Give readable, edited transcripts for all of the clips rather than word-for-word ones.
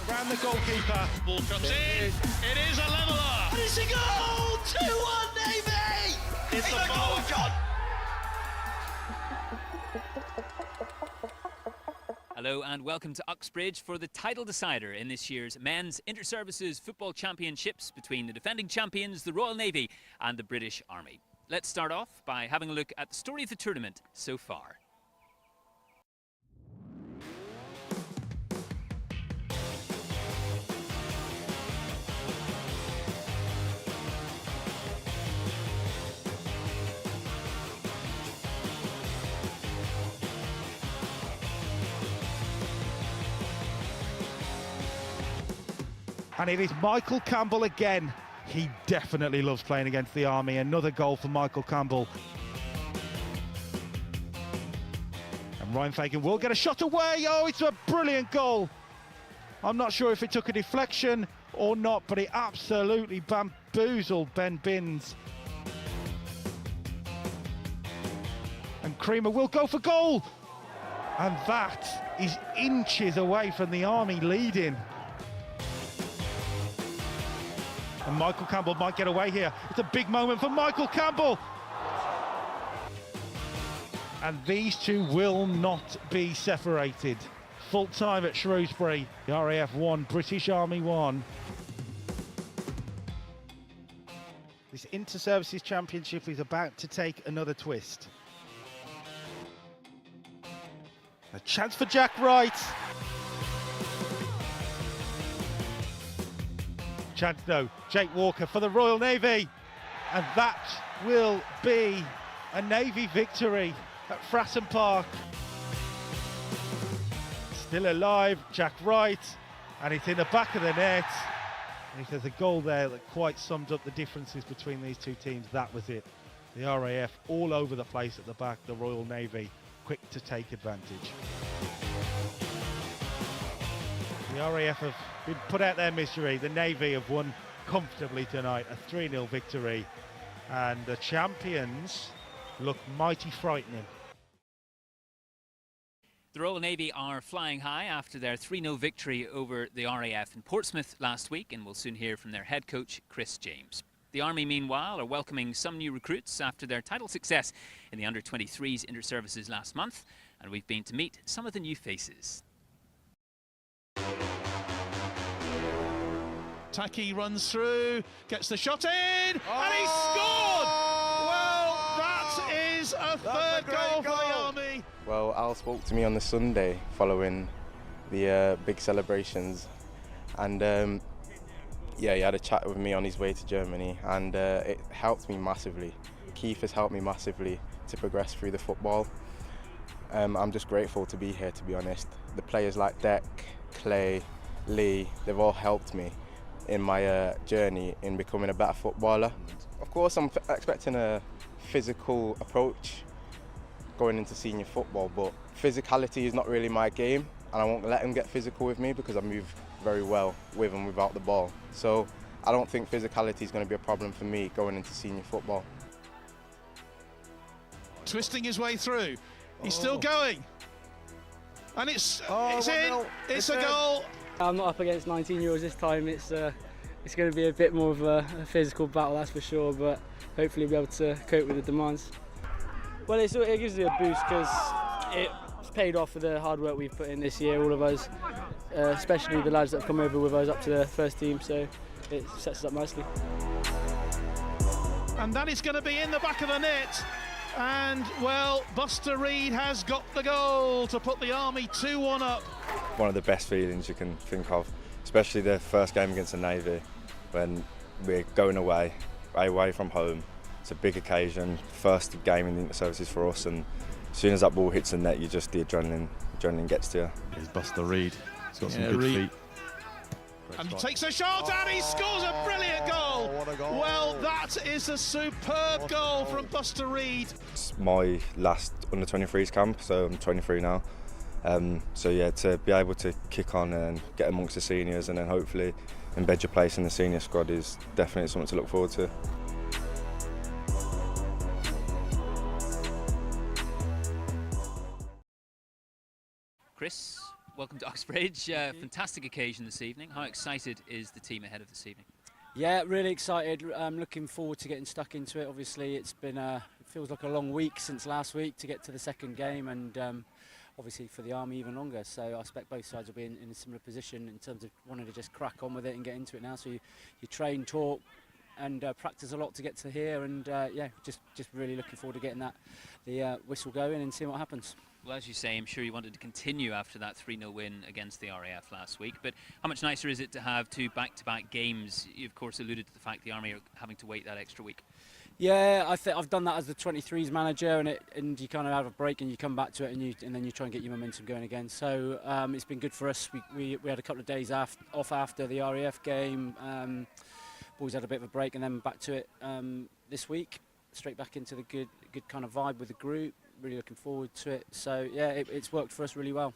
Around the goalkeeper. Ball comes in. It is a leveller. And it's a goal! 2-1 Navy! It's a goal, John. Hello and welcome to Uxbridge for the title decider in this year's Men's Inter-Services Football Championships between the defending champions, the Royal Navy and the British Army. Let's start off by having a look at the story of the tournament so far. And it is Michael Campbell again. He definitely loves playing against the Army. Another goal for Michael Campbell. And Ryan Fagan will get a shot away. Oh, it's a brilliant goal. I'm not sure if it took a deflection or not, but it absolutely bamboozled Ben Binns. And Creamer will go for goal. And that is inches away from the Army leading. And Michael Campbell might get away here. It's a big moment for Michael Campbell. And these two will not be separated. Full time at Shrewsbury. The RAF 1, British Army 1. This Inter-Services Championship is about to take another twist. A chance for Jack Wright. Chance, no, Jake Walker for the Royal Navy. And that will be a Navy victory at Fratton Park. Still alive, Jack Wright, and it's in the back of the net. And if there's a goal there that quite sums up the differences between these two teams, that was it. The RAF all over the place at the back, the Royal Navy quick to take advantage. The RAF have been put out their misery. The Navy have won comfortably tonight, a 3-0 victory. And the champions look mighty frightening. The Royal Navy are flying high after their 3-0 victory over the RAF in Portsmouth last week, and we'll soon hear from their head coach, Chris James. The Army, meanwhile, are welcoming some new recruits after their title success in the under-23s inter-services last month, and we've been to meet some of the new faces. Taki runs through, gets the shot in, and he scored! Well, that is a third goal for the Army. Well, Al spoke to me on the Sunday following the big celebrations, and yeah, he had a chat with me on his way to Germany, and it helped me massively. Keith has helped me massively to progress through the football. I'm just grateful to be here, to be honest. The players like Deck, Clay, Lee, they've all helped me in my journey in becoming a better footballer. Of course, I'm expecting a physical approach going into senior football, but physicality is not really my game. and I won't let them get physical with me because I move very well with and without the ball. So I don't think physicality is going to be a problem for me going into senior football. Twisting his way through. He's still going. And it's in. It's a goal. I'm not up against 19-year-olds this time. It's going to be a bit more of a physical battle, that's for sure, but hopefully we'll be able to cope with the demands. Well, it gives you a boost because it's paid off for the hard work we've put in this year, all of us, especially the lads that have come over with us up to the first team, so it sets us up nicely. And that is going to be in the back of the net. And, well, Buster Reed has got the goal to put the Army 2-1 up. One of the best feelings you can think of, especially the first game against the Navy, when we're going away from home. It's a big occasion, first game in the inter-services for us, and as soon as that ball hits the net, the adrenaline gets to you. Here's Buster Reed. He's got some good feet. And he takes a shot and he scores a brilliant goal. What a goal. Well, that is a superb goal from Buster Reed. It's my last under-23s camp, so I'm 23 now. So yeah, to be able to kick on and get amongst the seniors and then hopefully embed your place in the senior squad is definitely something to look forward to. Chris, welcome to Uxbridge. Fantastic occasion this evening. How excited is the team ahead of this evening? Yeah, really excited. I'm looking forward to getting stuck into it. Obviously, it's been it feels like a long week since last week to get to the second game, and obviously for the Army even longer. So I expect both sides will be in a similar position in terms of wanting to just crack on with it and get into it now. So you train, talk, and practice a lot to get to here, and yeah, just really looking forward to getting the whistle going and seeing what happens. Well, as you say, I'm sure you wanted to continue after that 3-0 win against the RAF last week, but how much nicer is it to have two back-to-back games? You, of course, alluded to the fact the Army are having to wait that extra week. Yeah, I think I've done that as the 23s manager, and you kind of have a break and you come back to it, and then you try and get your momentum going again. So it's been good for us. We had a couple of days off after the RAF game. Boys had a bit of a break, and then back to it this week. Straight back into the good kind of vibe with the group. Really looking forward to it. So yeah, it's worked for us really well.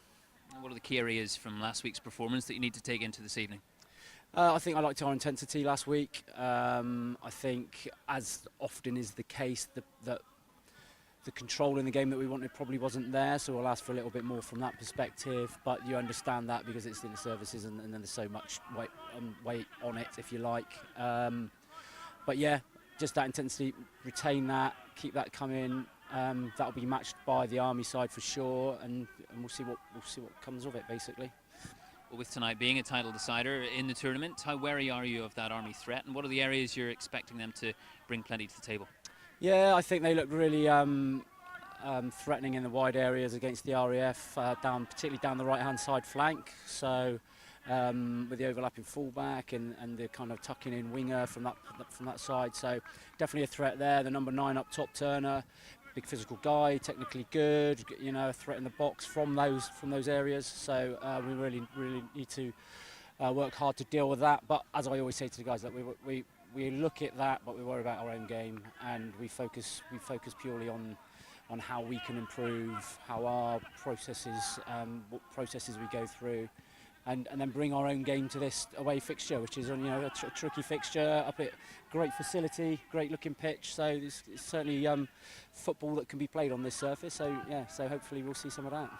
And what are the key areas from last week's performance that you need to take into this evening? I think I liked our intensity last week. I think, as often is the case, the control in the game that we wanted probably wasn't there, so we'll ask for a little bit more from that perspective. But you understand that because it's in the services, and then there's so much weight on it, if you like. But yeah, just that intensity, retain that, keep that coming. That'll be matched by the Army side for sure, and we'll see what comes of it, basically. Well, with tonight being a title decider in the tournament, how wary are you of that Army threat, and what are the areas you're expecting them to bring plenty to the table? Yeah, I think they look really threatening in the wide areas against the RAF, particularly down the right-hand side flank. So with the overlapping fullback and the kind of tucking in winger from that side. So definitely a threat there. The number 9 up top, Turner. Big physical guy, technically good, you know, a threat in the box from those areas. So we really need to work hard to deal with that. But as I always say to the guys, that we look at that, but we worry about our own game, and we focus purely on how we can improve, how our processes, what processes we go through. And then bring our own game to this away fixture, which is a tricky fixture up at great facility, great looking pitch. So it's certainly football that can be played on this surface. So yeah, so hopefully we'll see some of that.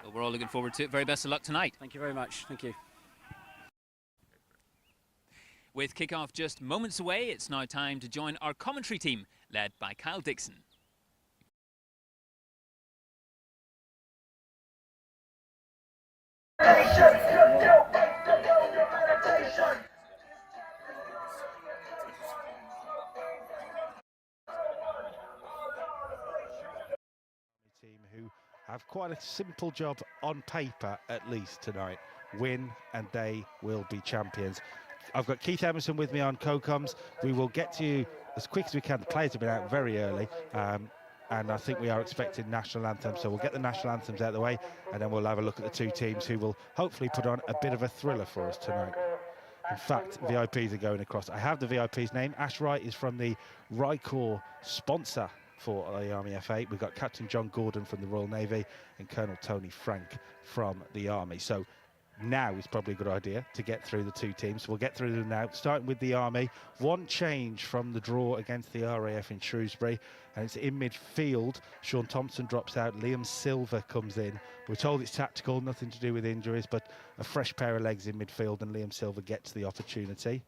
Well, we're all looking forward to it. Very best of luck tonight. Thank you very much. Thank you. With kickoff just moments away, it's now time to join our commentary team, led by Kyle Dixon. Team who have quite a simple job on paper, at least tonight. Win and they will be champions. I've got Keith Emerson with me on co-coms. We will get to you as quick as we can. The players have been out very early. And I think we are expecting national anthems, so we'll get the national anthems out of the way, and then we'll have a look at the two teams who will hopefully put on a bit of a thriller for us tonight. In fact, VIPs are going across. I have the VIP's name. Ash Wright is from the Rycor sponsor for the Army FA. We've got Captain John Gordon from the Royal Navy and Colonel Tony Frank from the Army. So now is probably a good idea to get through the two teams. So we'll get through them now, starting with the Army. One change from the draw against the RAF in Shrewsbury, and it's in midfield. Sean Thompson drops out, Liam Silver comes in. We're told it's tactical, nothing to do with injuries, but a fresh pair of legs in midfield, and Liam Silver gets the opportunity.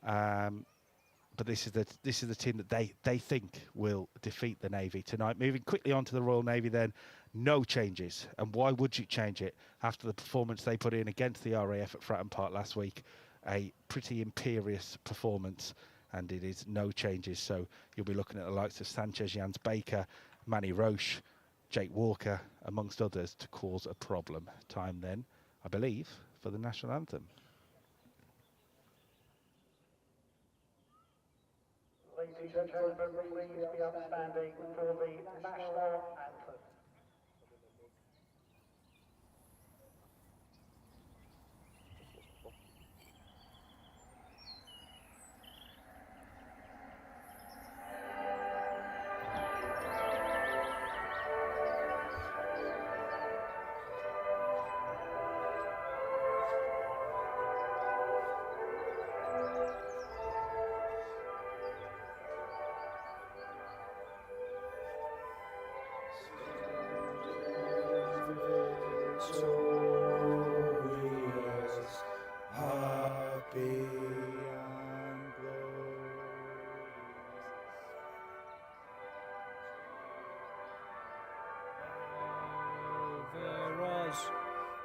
But this is the team that they think will defeat the Navy tonight. Moving quickly on to the Royal Navy then, no changes. And why would you change it after the performance they put in against the RAF at Fratton Park last week? A pretty imperious performance, and it is no changes. So you'll be looking at the likes of Sanchez, Jans Baker, Manny Roche, Jake Walker, amongst others, to cause a problem. Time then, I believe, for the national anthem. Ladies and gentlemen, please be upstanding for the national anthem.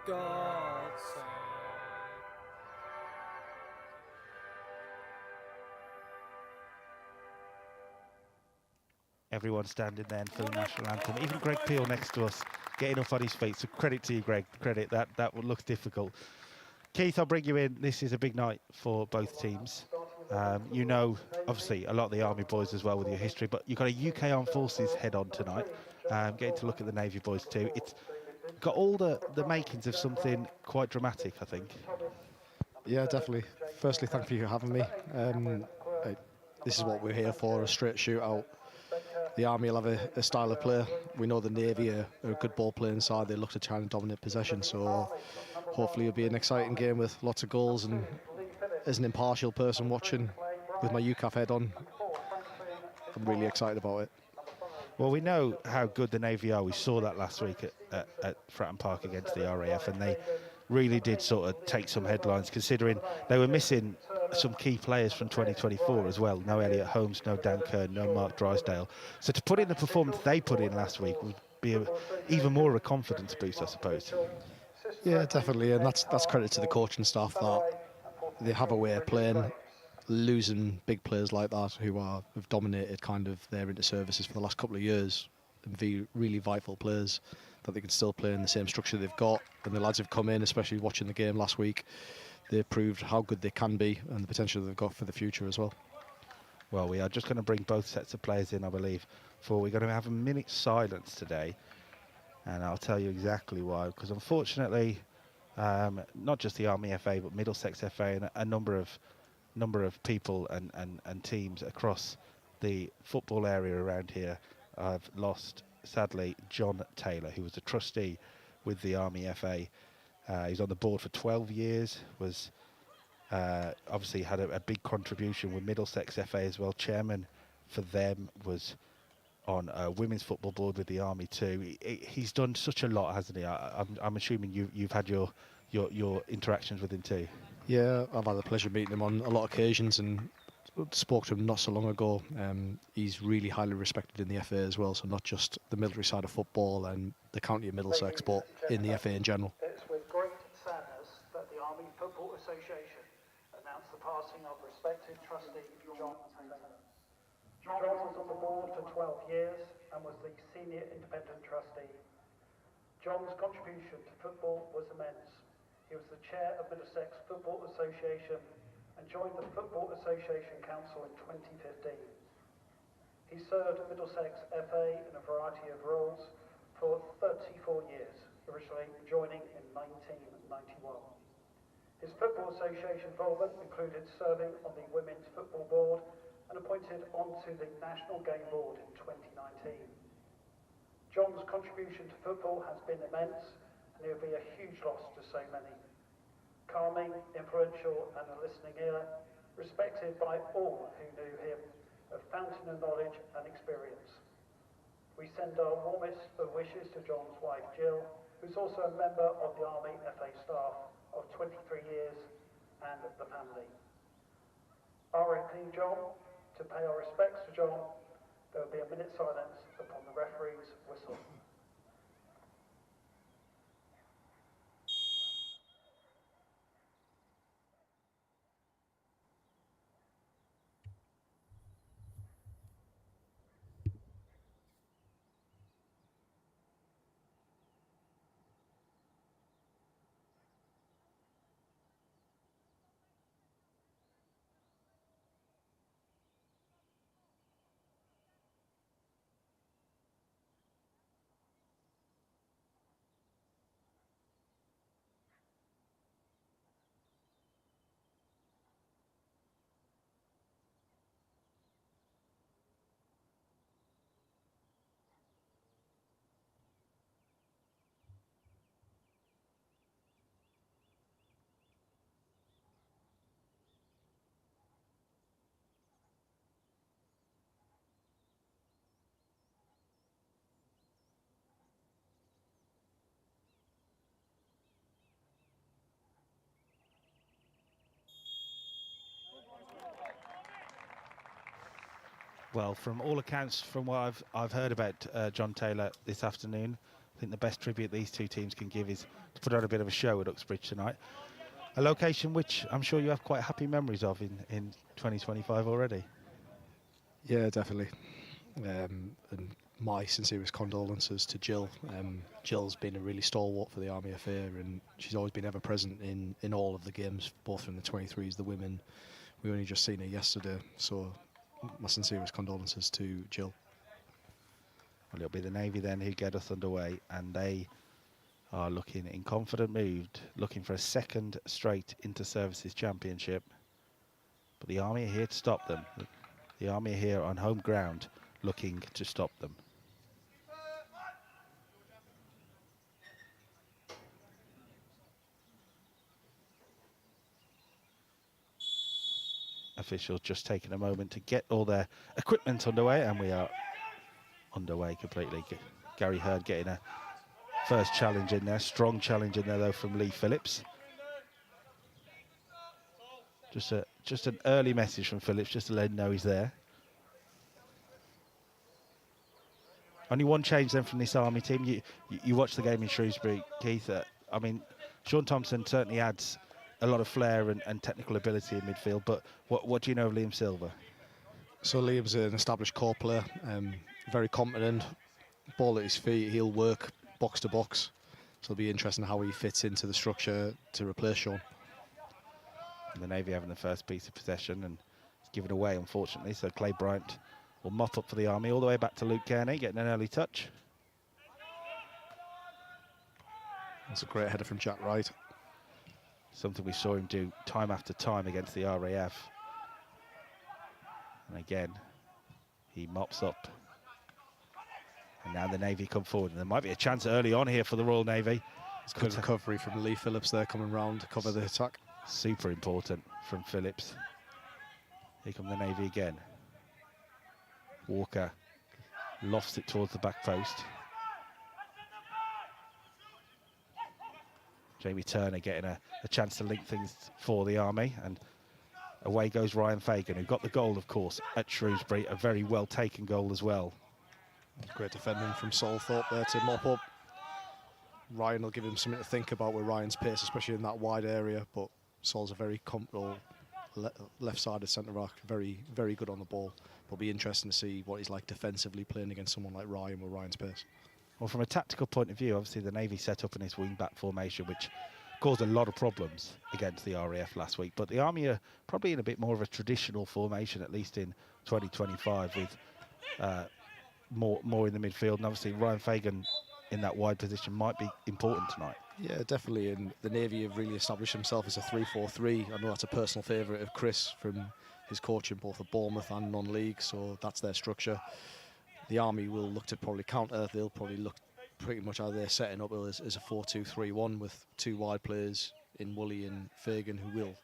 God's sake. Everyone standing then for the national anthem. Even Greg Peel next to us, getting up on his feet. So credit to you, Greg. Credit. That would look difficult. Keith, I'll bring you in. This is a big night for both teams. You know, obviously, a lot of the Army boys as well with your history, but you've got a UK Armed Forces head on tonight. Getting to look at the Navy boys too. It's got all the makings of something quite dramatic, I think. Yeah, definitely. Firstly, thank you for having me. This is what we're here for, a straight shootout. The Army will have a style of play. We know the Navy are a good ball playing side. They look to try and dominate possession, so hopefully it'll be an exciting game with lots of goals. And as an impartial person watching with my UCAF head on, I'm really excited about it. Well, we know how good the Navy are. We saw that last week at Fratton Park against the RAF, and they really did sort of take some headlines, considering they were missing some key players from 2024 as well. No Elliot Holmes, no Dan Kern, no Mark Drysdale. So to put in the performance they put in last week would be even more of a confidence boost, I suppose. Yeah, definitely, and that's credit to the coaching staff that they have a way of playing. Losing big players like that who have dominated kind of their inter-services for the last couple of years and be really vital players that they can still play in the same structure they've got. And the lads have come in, especially watching the game last week, they proved how good they can be and the potential they've got for the future as well. Well, we are just going to bring both sets of players in, I believe, for we're going to have a minute's silence today, and I'll tell you exactly why. Because unfortunately, not just the Army FA but Middlesex FA and a number of people and teams across the football area around here have lost, sadly, John Taylor, who was a trustee with the Army FA. He's on the board for 12 years, was obviously had a big contribution with Middlesex FA as well. Chairman for them, was on a women's football board with the Army too. He's done such a lot, hasn't he? I'm assuming you've had your interactions with him too. Yeah, I've had the pleasure of meeting him on a lot of occasions and spoke to him not so long ago. He's really highly respected in the FA as well, so not just the military side of football and the county of Middlesex, but in the FA in general. It's with great sadness that the Army Football Association announced the passing of respected trustee John Taylor. John was on the board for 12 years and was the senior independent trustee. John's contribution to football was immense. He was the chair of Middlesex Football Association and joined the Football Association Council in 2015. He served Middlesex FA in a variety of roles for 34 years, originally joining in 1991. His Football Association involvement included serving on the Women's Football Board and appointing appointed onto the National Game Board in 2019. John's contribution to football has been immense, and he'll be a huge loss to so many. Calming, influential, and a listening ear, respected by all who knew him, a fountain of knowledge and experience. We send our warmest of wishes to John's wife Jill, who's also a member of the Army FA staff of 23 years, and the family. RIP John. To pay our respects to John, there will be a minute's silence upon the referee's whistle. Well, from all accounts, from what I've heard about John Taylor this afternoon, I think the best tribute these two teams can give is to put on a bit of a show at Uxbridge tonight. A location which I'm sure you have quite happy memories of in 2025 already. Yeah, definitely. And my sincerest condolences to Jill. Jill's been a really stalwart for the Army affair, and she's always been ever present in all of the games, both from the 23s, the women. We only just seen her yesterday, so my sincerest condolences to Jill. Well, it'll be the Navy then who get us underway, and they are looking in confident mood, looking for a second straight inter-services championship. But the Army are here to stop them. The Army are here on home ground, looking to stop them. Officials just taking a moment to get all their equipment underway, and we are underway completely. Gary Hurd getting a first challenge in there, strong challenge in there though from Lee Phillips. Just an early message from Phillips, just to let him know he's there. Only one change then from this Army team. You watched the game in Shrewsbury, Keith. I mean, Sean Thompson certainly adds a lot of flair and technical ability in midfield, but what do you know of Liam Silver? So Liam's an established core player, very competent, ball at his feet, he'll work box to box. So it'll be interesting how he fits into the structure to replace Sean. And the Navy having the first piece of possession, and it's given away unfortunately, so Clay Bryant will mop up for the Army all the way back to Luke Kearney, getting an early touch. That's a great header from Jack Wright. Something we saw him do time after time against the RAF. And again, he mops up. And now the Navy come forward. And there might be a chance early on here for the Royal Navy. It's good recovery from Lee Phillips there, coming round to cover the attack. Super important from Phillips. Here come the Navy again. Walker lofts it towards the back post. Jamie Turner getting a chance to link things for the Army, and away goes Ryan Fagan, who got the goal, of course, at Shrewsbury. A very well taken goal as well. Great defending from Solthorpe there to mop up. Ryan will give him something to think about with Ryan's pace, especially in that wide area, but Sol's a very comfortable left-sided centre-back, very, very good on the ball. It'll be interesting to see what he's like defensively playing against someone like Ryan with Ryan's pace. Well, from a tactical point of view, obviously the Navy set up in this wing-back formation, which caused a lot of problems against the RAF last week. But the Army are probably in a bit more of a traditional formation, at least in 2025, with more in the midfield. And obviously Ryan Fagan in that wide position might be important tonight. Yeah, definitely. And the Navy have really established themselves as a 3-4-3. I know that's a personal favourite of Chris from his coaching both at Bournemouth and non-league, so that's their structure. The Army will look to probably counter. They'll probably look pretty much how they're setting up as a 4-2-3-1 with 2 wide players in Woolley and Fagan who will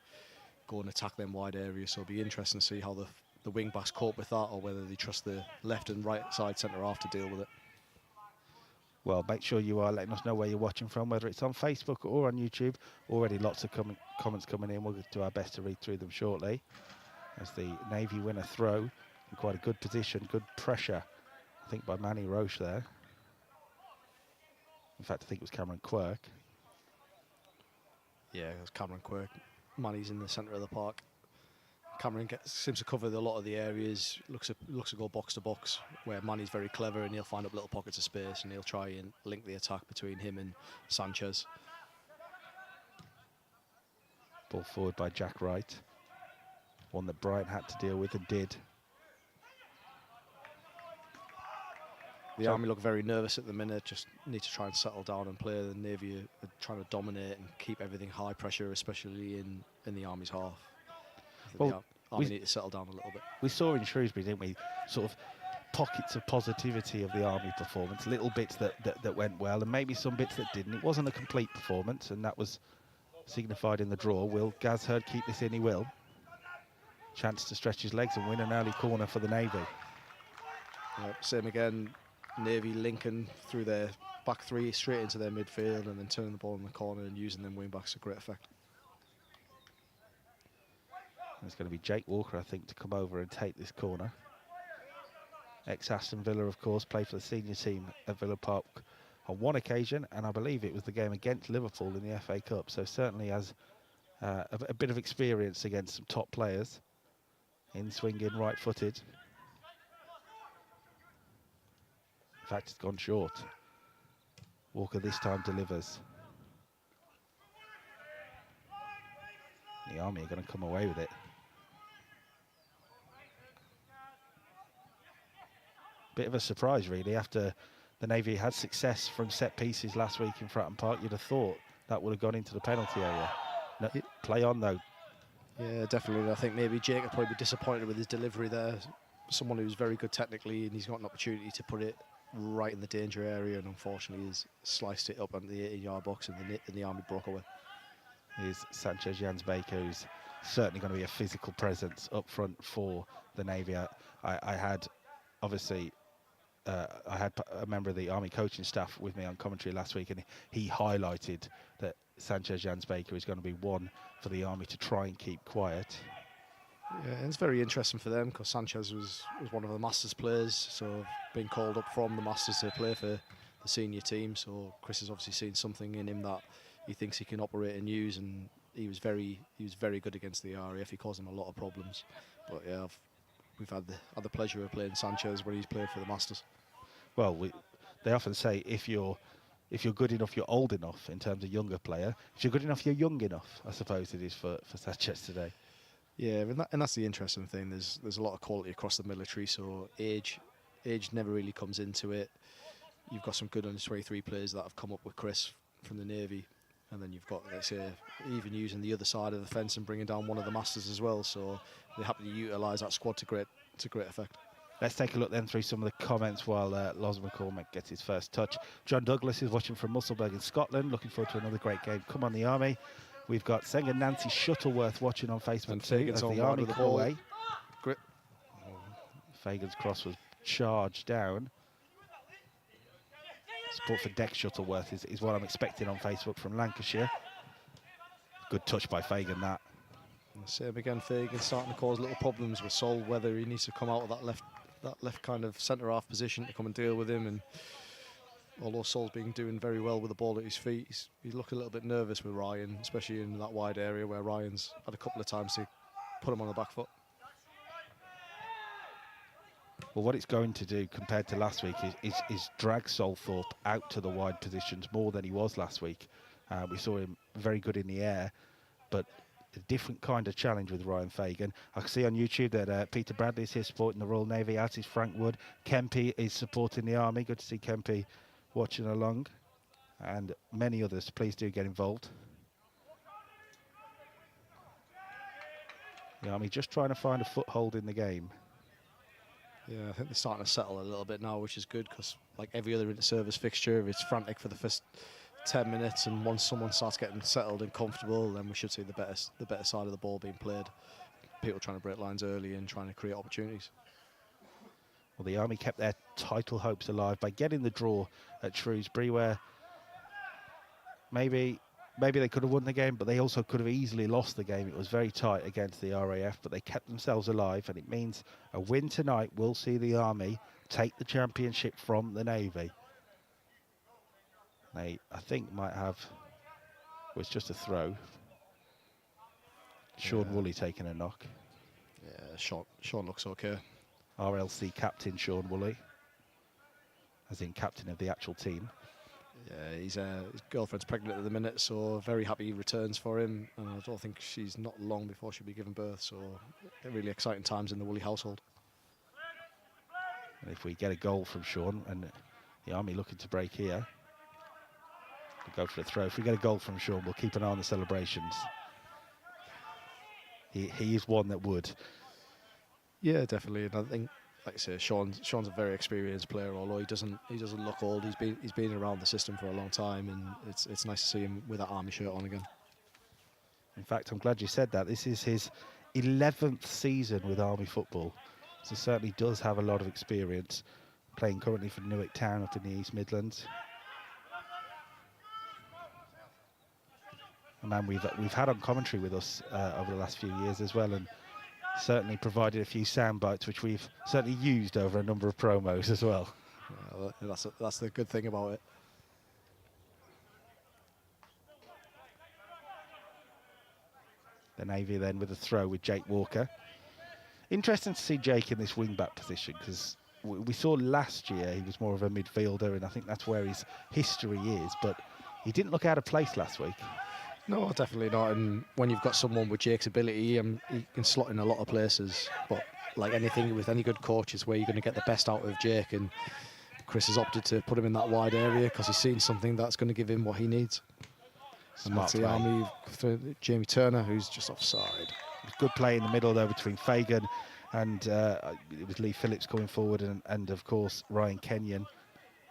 go and attack them wide areas. So it'll be interesting to see how the wing backs cope with that, or whether they trust the left and right side centre half to deal with it. Well, make sure you are letting us know where you're watching from, whether it's on Facebook or on YouTube. Already lots of comments coming in. We'll do our best to read through them shortly. As the Navy win a throw in quite a good position, good pressure, I think, by Manny Roche there. In fact, I think it was Cameron Quirk. Yeah, it was Cameron Quirk. Manny's in the centre of the park. Cameron seems to cover a lot of the areas, looks to go box to box, where Manny's very clever and he'll find up little pockets of space and he'll try and link the attack between him and Sanchez. Ball forward by Jack Wright. One that Brian had to deal with and did. The Army look very nervous at the minute, just need to try and settle down and play. The Navy are trying to dominate and keep everything high pressure, especially in the Army's half. Well, the Army need to settle down a little bit. We saw in Shrewsbury, didn't we, sort of pockets of positivity of the Army performance, little bits that went well and maybe some bits that didn't. It wasn't a complete performance, and that was signified in the draw. Will Gaz Hurd keep this in? He will. Chance to stretch his legs and win an early corner for the Navy. Same again. Navy linking through their back three straight into their midfield and then turning the ball in the corner and using them wing backs to great effect. And it's going to be Jake Walker, I think, to come over and take this corner. Ex-Aston Villa, of course, played for the senior team at Villa Park on one occasion, and I believe it was the game against Liverpool in the FA Cup, so certainly has a bit of experience against some top players in swinging right-footed. In fact, it's gone short. Walker this time delivers. The Army are going to come away with it. Bit of a surprise, really, after the Navy had success from set pieces last week in Fratton Park. You'd have thought that would have gone into the penalty area. No, play on, though. Yeah, definitely. I think maybe Jake would probably be disappointed with his delivery there. Someone who's very good technically, and he's got an opportunity to put it right in the danger area, and unfortunately he's sliced it up onto the 18-yard box, and the Army broke away. Here's Sanchez Jans Baker, who's certainly going to be a physical presence up front for the Navy. I had, obviously, I had a member of the Army coaching staff with me on commentary last week, and he highlighted that Sanchez Jans Baker is going to be one for the Army to try and keep quiet. Yeah, and it's very interesting for them because Sanchez was one of the Masters players, so being called up from the Masters to play for the senior team. So Chris has obviously seen something in him that he thinks he can operate and use, and he was very good against the RAF. He caused them a lot of problems. But yeah, we've had the pleasure of playing Sanchez when he's played for the Masters. Well, they often say if you're good enough, you're old enough in terms of younger player. If you're good enough, you're young enough, I suppose it is for Sanchez today. Yeah, and that's the interesting thing. There's a lot of quality across the military, so age never really comes into it. You've got some good under-23 players that have come up with Chris from the Navy, and then you've got, let's say, even using the other side of the fence and bringing down one of the Masters as well. So they happen to utilise that squad to great effect. Let's take a look then through some of the comments while Loz McCormick gets his first touch. John Douglas is watching from Musselburgh in Scotland. Looking forward to another great game. Come on, the Army. We've got Senga Nancy Shuttleworth watching on Facebook too, as the Army call away. Fagan's cross was charged down. Support for Dex Shuttleworth is what I'm expecting on Facebook from Lancashire. Good touch by Fagan, that. Same again, Fagan starting to cause little problems with Sol, whether he needs to come out of that left kind of centre-half position to come and deal with him. And although Sol's been doing very well with the ball at his feet, he's looking a little bit nervous with Ryan, especially in that wide area where Ryan's had a couple of times to put him on the back foot. Well, what it's going to do compared to last week is drag Solthorpe out to the wide positions more than he was last week. We saw him very good in the air, but a different kind of challenge with Ryan Fagan. I can see on YouTube that Peter Bradley is here supporting the Royal Navy, as is Frank Wood. Kempy is supporting the Army. Good to see Kempy watching along, and many others. Please do get involved. The Army just trying to find a foothold in the game. Yeah, I think they're starting to settle a little bit now, which is good because, like every other inter-service fixture, it's frantic for the first 10 minutes, and once someone starts getting settled and comfortable, then we should see the better side of the ball being played. People trying to break lines early and trying to create opportunities. Well, the Army kept their title hopes alive by getting the draw at Shrewsbury, where maybe they could have won the game, but they also could have easily lost the game. It was very tight against the RAF, but they kept themselves alive, and it means a win tonight will see the Army take the championship from the Navy. They, I think, might have... Well, it's just a throw. Sean Woolley taking a knock. Yeah, Sean looks okay. RLC captain Sean Woolley, as in captain of the actual team. Yeah, his girlfriend's pregnant at the minute, so very happy returns for him. And I don't think she's not long before she'll be giving birth, so really exciting times in the Woolley household. And if we get a goal from Sean, and the Army looking to break here, we'll go for the throw. If we get a goal from Sean, we'll keep an eye on the celebrations. He is one that would. Yeah, definitely. And I think, like I say, Sean's a very experienced player. Although he doesn't look old. He's been around the system for a long time, and it's nice to see him with that Army shirt on again. In fact, I'm glad you said that. This is his 11th season with Army football, so certainly does have a lot of experience. Playing currently for Newark Town up in the East Midlands. A man we've had on commentary with us over the last few years as well, and certainly provided a few sound bites which we've certainly used over a number of promos as well. That's the good thing about it. The Navy then with a throw with Jake Walker. Interesting to see Jake in this wing-back position, because we saw last year he was more of a midfielder, and I think that's where his history is, but he didn't look out of place last week. No, definitely not. And when you've got someone with Jake's ability, he can slot in a lot of places. But like anything with any good coach, is where you're going to get the best out of Jake. And Chris has opted to put him in that wide area because he's seen something that's going to give him what he needs. And that's the Army, Jamie Turner, who's just offside. Good play in the middle though between Fagan and it was Lee Phillips coming forward, and of course Ryan Kenyon.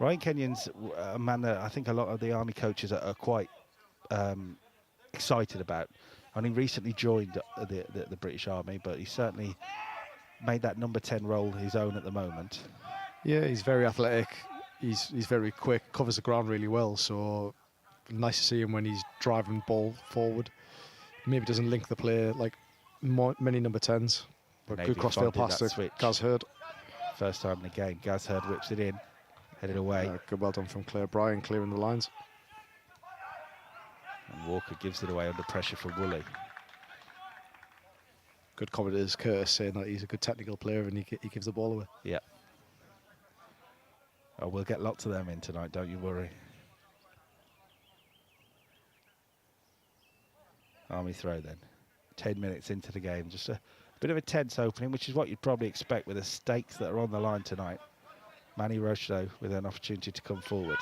Ryan Kenyon's a man that I think a lot of the Army coaches are quite excited about. And he recently joined the British Army, but he certainly made that number 10 role his own at the moment. Yeah, he's very athletic. He's very quick, covers the ground really well. So nice to see him when he's driving ball forward. Maybe doesn't link the play like many number 10s. But good crossfield pass to Gaz Hurd. First time in the game, Gaz Hurd whips it in, headed away. Good, well done from Claire Bryan, clearing the lines. And Walker gives it away under pressure from Woolley. Good commentators, Curtis, saying that he's a good technical player and he gives the ball away. Yeah. Oh, we'll get lots of them in tonight, don't you worry. Army throw then. 10 minutes into the game, just a bit of a tense opening, which is what you'd probably expect with the stakes that are on the line tonight. Manny Rochedeau with an opportunity to come forward.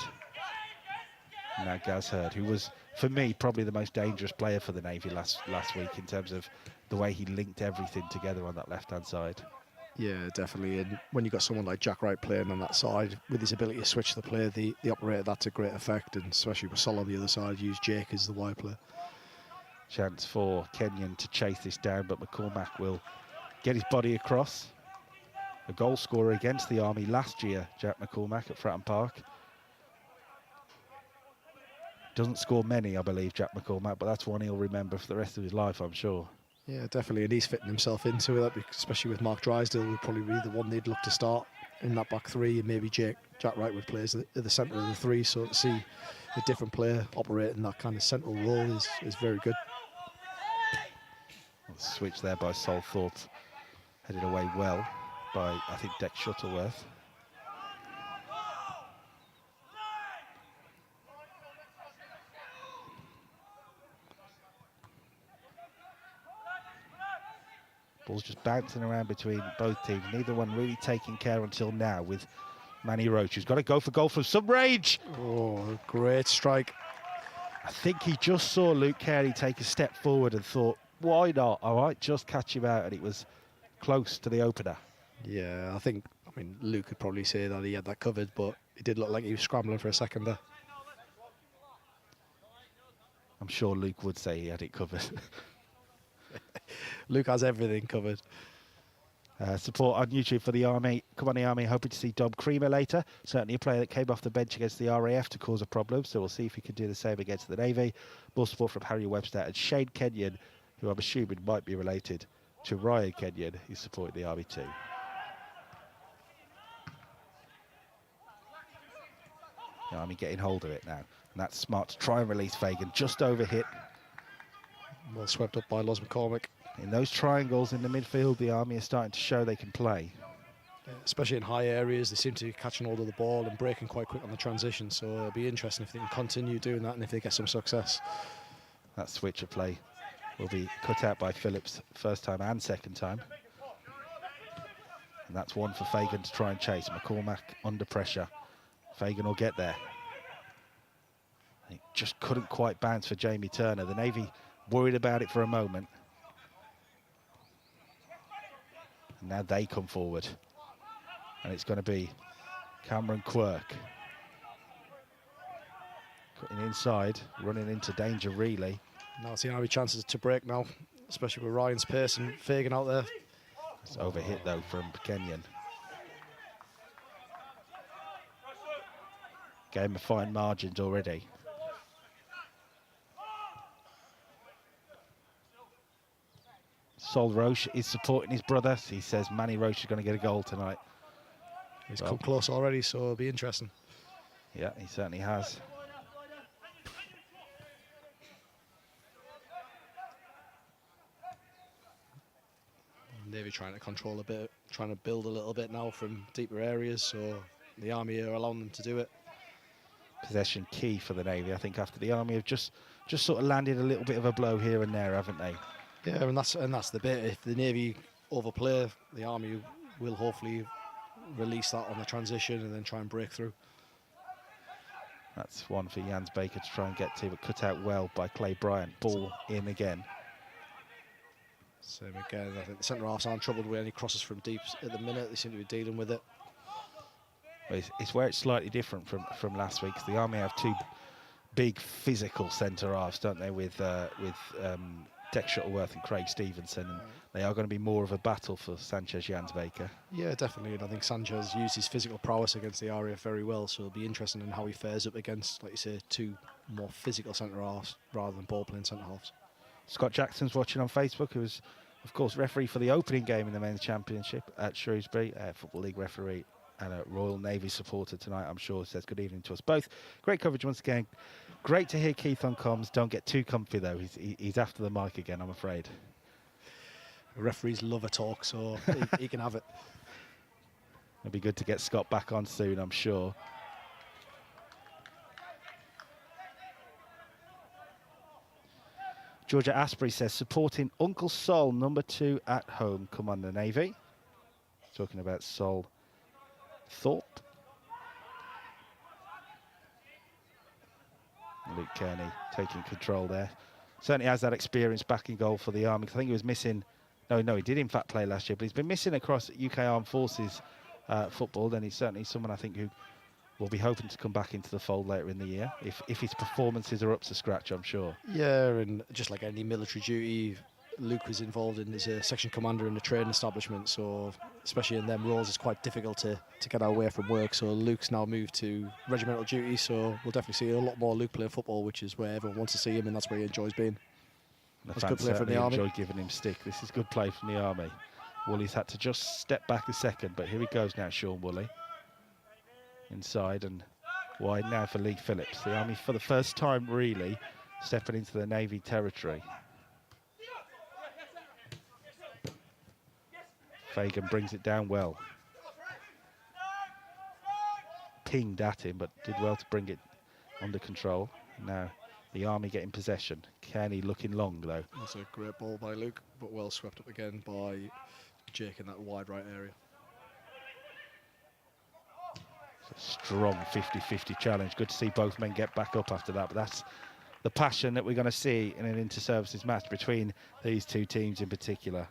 Now Gaz Hurd, who was, for me, probably the most dangerous player for the Navy last week in terms of the way he linked everything together on that left-hand side. Yeah, definitely. And when you've got someone like Jack Wright playing on that side, with his ability to switch the play, the operator, that's a great effect. And especially with Sol on the other side, use Jake as the wide player. Chance for Kenyon to chase this down, but McCormack will get his body across. A goal scorer against the Army last year, Jack McCormack at Fratton Park. Doesn't score many, I believe, Jack McCormack, but that's one he'll remember for the rest of his life, I'm sure. Yeah, definitely, and he's fitting himself into it, especially with Mark Drysdale, would probably be the one they'd look to start in that back three, and maybe Jack Wright would play at the centre of the three, so to see a different player operating that kind of central role is very good. Well, switch there by Sol Thorpe, headed away well by, I think, Dex Shuttleworth. Ball's just bouncing around between both teams. Neither one really taking care until now with Manny Roche, who's got to go for goal from some range. Oh, great strike. I think he just saw Luke Carey take a step forward and thought why not? I might just catch him out, and it was close to the opener. Yeah, I mean, Luke could probably say that he had that covered, but it did look like he was scrambling for a second there. I'm sure Luke would say he had it covered. Luke has everything covered. Support on YouTube for the Army. Come on, the Army. Hoping to see Dom Creamer later. Certainly a player that came off the bench against the RAF to cause a problem. So we'll see if he can do the same against the Navy. More support from Harry Webster and Shane Kenyon, who I'm assuming might be related to Ryan Kenyon, who's supporting the Army too. The Army getting hold of it now. And that's smart to try and release Fagan. Just over hit. Well swept up by Loz McCormick. In those triangles in the midfield, the Army are starting to show they can play. Especially in high areas, they seem to be catching hold of the ball and breaking quite quick on the transition. So it'll be interesting if they can continue doing that and if they get some success. That switch of play will be cut out by Phillips first time and second time. And that's one for Fagan to try and chase. McCormack under pressure. Fagan will get there. He just couldn't quite bounce for Jamie Turner. The Navy worried about it for a moment. And now they come forward. And it's going to be Cameron Quirk. Cutting inside, running into danger really. Now it's the Army chances to break now, especially with Ryan's pace and Fagan out there. It's overhit though from Kenyon. Game of fine margins already. Sol Roche is supporting his brother. He says Manny Roche is going to get a goal tonight. He's come close already, so it'll be interesting. Yeah, he certainly has. Navy trying to control a bit, trying to build a little bit now from deeper areas, so the Army are allowing them to do it. Possession key for the Navy. I think after the Army have just sort of landed a little bit of a blow here and there, haven't they? Yeah, and that's the bit. If the Navy overplay, the Army will hopefully release that on the transition and then try and break through. That's one for Jans Baker to try and get to, but cut out well by Clay Bryant. Ball in again. Same again. I think the centre halves aren't troubled with any crosses from deep at the minute. They seem to be dealing with it. It's where it's slightly different from last week, because the Army have two big physical centre halves, don't they, with Deck Shuttleworth and Craig Stevenson, and they are going to be more of a battle for Sanchez Jans Baker. Yeah, definitely, and I think Sanchez used his physical prowess against the RAF very well, so it'll be interesting in how he fares up against, like you say, two more physical centre halves rather than ball playing centre halves. Scott Jackson's watching on Facebook, who was, of course, referee for the opening game in the men's championship at Shrewsbury, Football League referee and a Royal Navy supporter tonight, I'm sure. Says good evening to us both. Great coverage once again. Great to hear Keith on comms. Don't get too comfy though. He's after the mic again, I'm afraid. Referees love a talk, so he can have it. It'll be good to get Scott back on soon, I'm sure. Georgia Asprey says, supporting Uncle Sol, number 2 at home. Come on, the Navy. Talking about Sol Thorpe. Luke Kearney taking control there. Certainly has that experience back in goal for the Army. I think he was missing, no, he did in fact play last year, but he's been missing across UK Armed Forces football, and he's certainly someone I think who will be hoping to come back into the fold later in the year, if his performances are up to scratch, I'm sure. Yeah, and just like any military duty, Luke was involved in as a section commander in the training establishment, so especially in them roles, it's quite difficult to get away from work. So Luke's now moved to regimental duty, so we'll definitely see a lot more Luke playing football, which is where everyone wants to see him, and that's where he enjoys being. That's good play from the Army. Enjoy giving him stick. This is good play from the Army. Woolley's had to just step back a second, but here he goes now, Sean Woolley. Inside and wide now for Lee Phillips. The Army, for the first time, really stepping into the Navy territory. Fagan brings it down well. Pinged at him, but did well to bring it under control. Now the Army getting possession. Kearney looking long, though. That's a great ball by Luke, but well swept up again by Jake in that wide right area. It's a strong 50-50 challenge. Good to see both men get back up after that, but that's the passion that we're going to see in an inter-services match between these two teams in particular.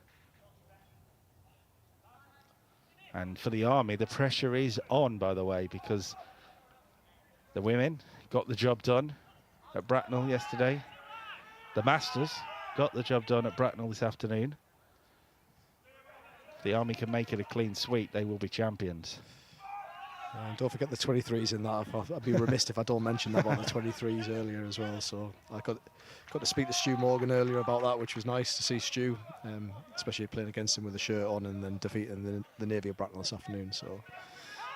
And for the Army, the pressure is on, by the way, because the women got the job done at Bracknell yesterday. The Masters got the job done at Bracknell this afternoon. If the Army can make it a clean sweep, they will be champions. And don't forget the 23s in that. I'd be remiss if I don't mention about the 23s earlier as well. So I got to speak to Stu Morgan earlier about that, which was nice to see Stu, especially playing against him with the shirt on and then defeating the Navy of Bracknell this afternoon. So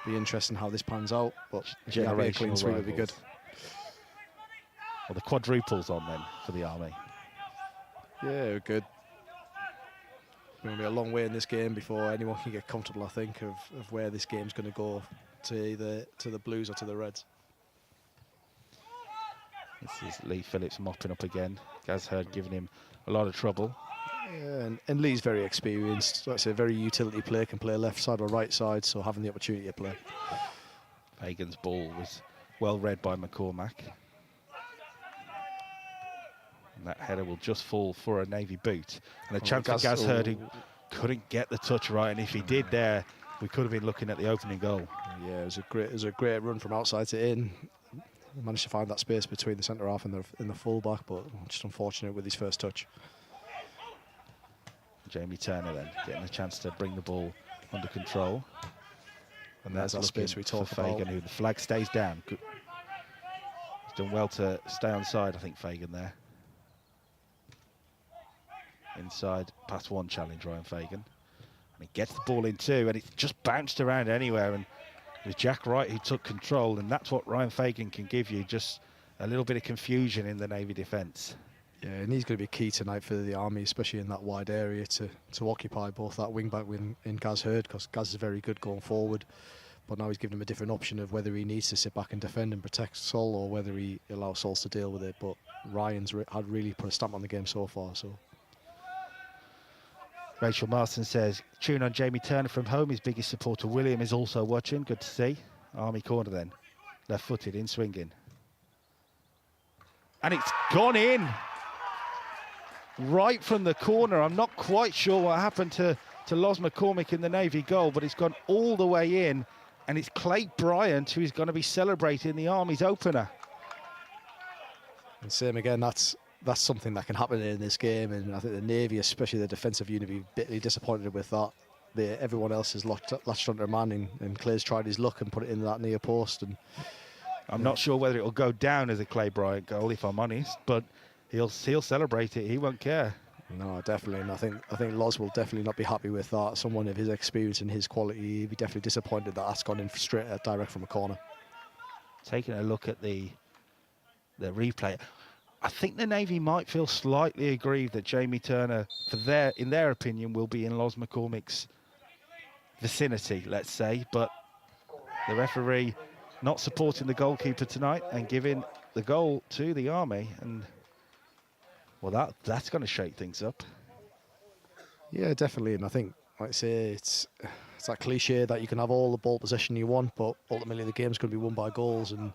be interesting how this pans out. But having a clean sweep would be good. Well, the quadruples on then for the Army. Yeah, good. It's going to be a long way in this game before anyone can get comfortable, I think, of where this game's going to go, to either to the Blues or to the Reds. This is Lee Phillips mopping up again. Gaz Hurd giving him a lot of trouble. Yeah, and Lee's very experienced. Like I say, very utility player, can play left side or right side, so having the opportunity to play. Fagan's ball was well read by McCormack. And that header will just fall for a Navy boot. And a chance for Gaz Hurd, who couldn't get the touch right, and if he did there, we could have been looking at the opening goal. Yeah, it was a great run from outside to in. He managed to find that space between the centre half and the full back, but just unfortunate with his first touch. Jamie Turner then getting a chance to bring the ball under control. And that's that space we talked about. Fagan, who the flag stays down. Good. He's done well to stay on side, I think, Fagan there. Inside, pass one challenge, Ryan Fagan. And he gets the ball in too, and it's just bounced around anywhere. And it was Jack Wright who took control, and that's what Ryan Fagan can give you, just a little bit of confusion in the Navy defence. Yeah, and he's going to be key tonight for the Army, especially in that wide area, to occupy both that wing-back in Gaz Hurd, because Gaz is very good going forward. But now he's given him a different option of whether he needs to sit back and defend and protect Sol, or whether he allows Sol to deal with it. But Ryan's had really put a stamp on the game so far. So Rachel Marston says, tune on Jamie Turner from home. His biggest supporter, William, is also watching. Good to see. Army corner then. Left-footed, in swinging. And it's gone in. Right from the corner. I'm not quite sure what happened to Loz McCormick in the Navy goal, but it's gone all the way in. And it's Clay Bryant who is going to be celebrating the Army's opener. And same again, that's something that can happen in this game, and I think the Navy, especially the defensive unit, be bitterly disappointed with that. Everyone else has latched onto a man, and Clay's tried his luck and put it in that near post. And I'm not sure whether it will go down as a Clay Bryant goal, if I'm honest, but he'll celebrate it. He won't care. No, definitely, and I think Loz will definitely not be happy with that. Someone of his experience and his quality, he'd be definitely disappointed that that's gone in straight direct from a corner. Taking a look at the replay, I think the Navy might feel slightly aggrieved that Jamie Turner, in their opinion, will be in Loz McCormick's vicinity, let's say. But the referee not supporting the goalkeeper tonight and giving the goal to the Army. And, well, that's going to shake things up. Yeah, definitely. And I think, like I say, it's that cliche that you can have all the ball possession you want, but ultimately the game's going to be won by goals. And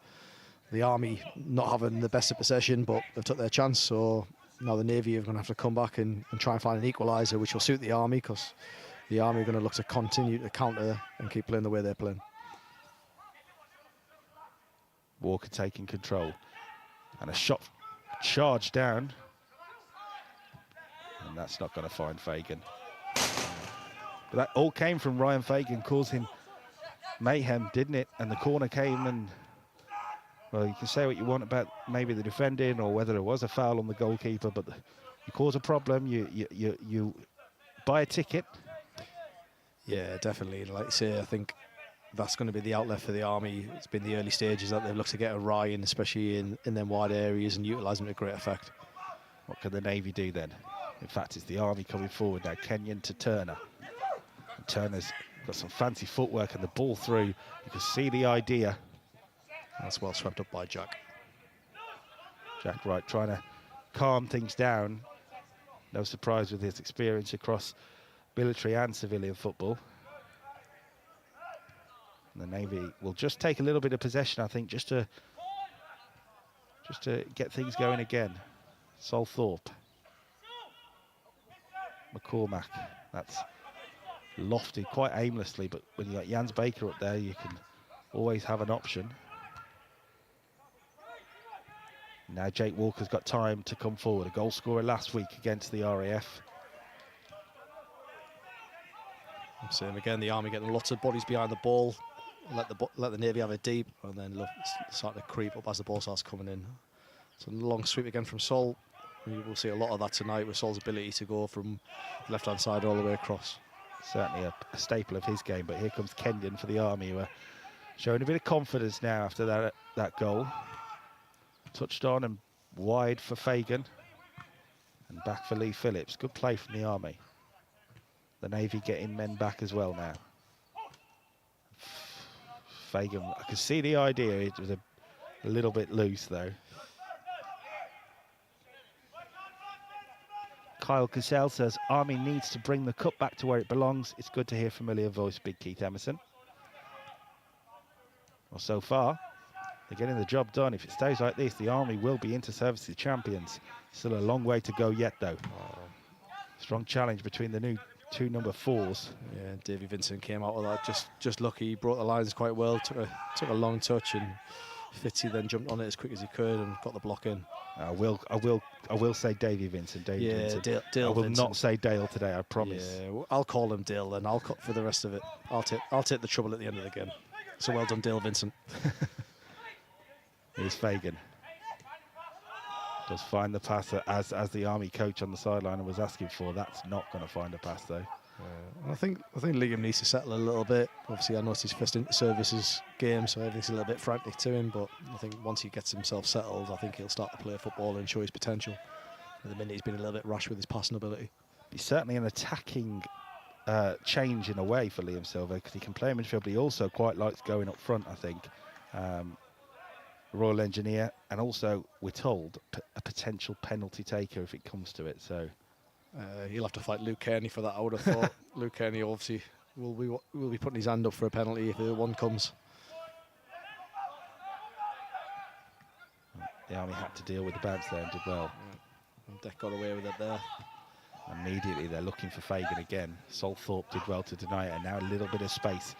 the Army not having the best of possession, but they've took their chance. So now the Navy are going to have to come back and try and find an equaliser, which will suit the Army, because the Army are going to look to continue to counter and keep playing the way they're playing. Walker taking control. And a shot charged down. And that's not going to find Fagan. But that all came from Ryan Fagan causing mayhem, didn't it? And the corner came, and well, you can say what you want about maybe the defending or whether there was a foul on the goalkeeper, but you cause a problem, you buy a ticket. Yeah, definitely. Like I say, I think that's going to be the outlet for the Army. It's been the early stages that they've looked to get a Ryan, especially in them wide areas, and utilise them to great effect. What can the Navy do then? In fact, it's the Army coming forward now. Kenyon to Turner. And Turner's got some fancy footwork and the ball through. You can see the idea. That's well swept up by Jack. Jack Wright trying to calm things down. No surprise with his experience across military and civilian football. And the Navy will just take a little bit of possession, I think, just to just to get things going again. Solthorpe. McCormack. That's lofted quite aimlessly, but when you got Jans Baker up there, you can always have an option. Now Jake Walker's got time to come forward. A goal scorer last week against the RAF. Same again, the Army getting lots of bodies behind the ball. Let the Navy have it deep, and then start to creep up as the ball starts coming in. So a long sweep again from Sol. You will see a lot of that tonight with Sol's ability to go from the left-hand side all the way across. Certainly a staple of his game, but here comes Kenyon for the Army, who are showing a bit of confidence now after that goal. Touched on and wide for Fagan. And back for Lee Phillips. Good play from the Army. The Navy getting men back as well now. Fagan, I could see the idea. It was a little bit loose though. Kyle Cassell says, Army needs to bring the cup back to where it belongs. It's good to hear familiar voice, Big Keith Emerson. Well, so far, they're getting the job done. If it stays like this, the Army will be inter-services champions. Still a long way to go yet, though. Strong challenge between the two number 4s. Yeah, Davy Vincent came out of that just lucky. He brought the lines quite well. Took a long touch, and Fitzy then jumped on it as quick as he could and got the block in. I will say Davy Vincent. Vincent. Dale I will Vincent. not say Dale today. I promise. Yeah, I'll call him Dale, and I'll cut for the rest of it. I'll take the trouble at the end of the game. So well done, Dale Vincent. Here's Fagan. Does find the pass as the Army coach on the sideline was asking for. That's not going to find a pass though. I think Liam needs to settle a little bit. Obviously, I know it's his first inter-services game, so everything's a little bit frantic to him. But I think once he gets himself settled, I think he'll start to play football and show his potential. At the minute, he's been a little bit rash with his passing ability. He's certainly an attacking change in a way for Liam Silver, because he can play midfield, but he also quite likes going up front, I think. Royal Engineer, and also, we're told, a potential penalty taker if it comes to it. So he'll have to fight Luke Kearney for that, I would have thought. Luke Kearney obviously will be putting his hand up for a penalty if the one comes. The Army had to deal with the bounce there and did well. And Deck got away with it there. Immediately they're looking for Fagan again. Solthorpe did well to deny it, and now a little bit of space.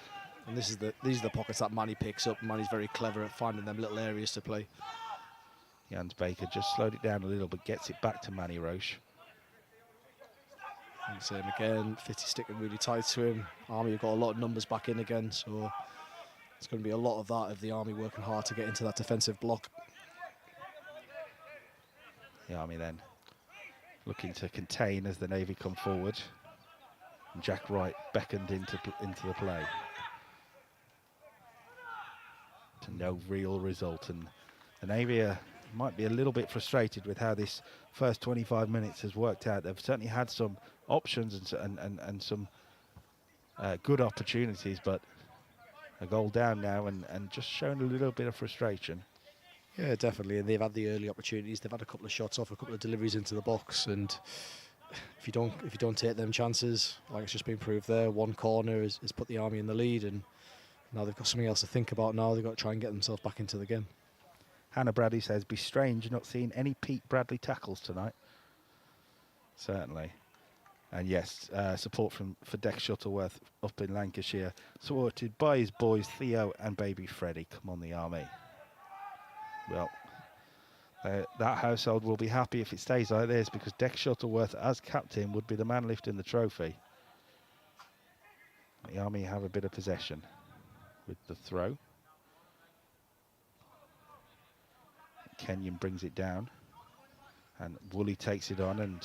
And these are the pockets that Manny picks up. Manny's very clever at finding them little areas to play. Jans Baker just slowed it down a little, but gets it back to Manny Roche. And same again, Fitzy sticking really tight to him. Army have got a lot of numbers back in again, so it's going to be a lot of that of the Army working hard to get into that defensive block. The Army then looking to contain as the Navy come forward. And Jack Wright beckoned into the play. To no real result, and the Navy might be a little bit frustrated with how this first 25 minutes has worked out. They've certainly had some options and some good opportunities, but a goal down now and just showing a little bit of frustration. Yeah, definitely, and they've had the early opportunities. They've had a couple of shots off, a couple of deliveries into the box, and if you don't take them chances, like it's just been proved there, one corner has put the Army in the lead, and now they've got something else to think about. Now they've got to try and get themselves back into the game. Hannah Bradley says, be strange not seeing any Pete Bradley tackles tonight. Certainly. And yes, support for Dex Shuttleworth up in Lancashire, supported by his boys Theo and baby Freddie. Come on, the Army. Well, that household will be happy if it stays like this, because Dex Shuttleworth as captain would be the man lifting the trophy. The Army have a bit of possession with the throw. Kenyon brings it down, and Woolley takes it on, and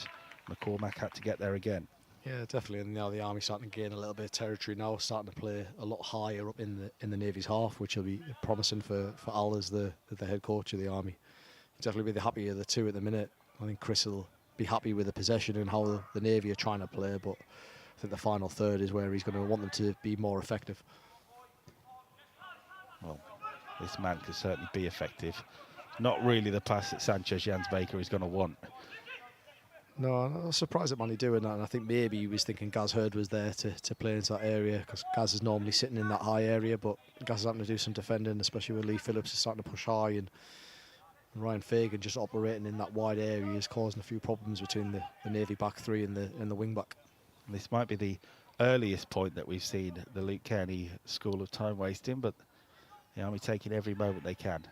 McCormack had to get there again. Yeah, definitely. And now the Army starting to gain a little bit of territory now, starting to play a lot higher up in the Navy's half, which will be promising for Al as the head coach of the Army. He'll definitely be the happier of the two at the minute. I think Chris will be happy with the possession and how the Navy are trying to play, but I think the final third is where he's going to want them to be more effective. Well, this man could certainly be effective. Not really the pass that Sanchez Jans Baker is going to want. No, I was surprised at Manny doing that, and I think maybe he was thinking Gaz Hurd was there to play into that area, because Gaz is normally sitting in that high area, but Gaz is having to do some defending, especially with Lee Phillips is starting to push high, and Ryan Fagan just operating in that wide area is causing a few problems between the Navy back three and the wing back. This might be the earliest point that we've seen the Luke Kearney school of time wasting, but the Army taking every moment they can.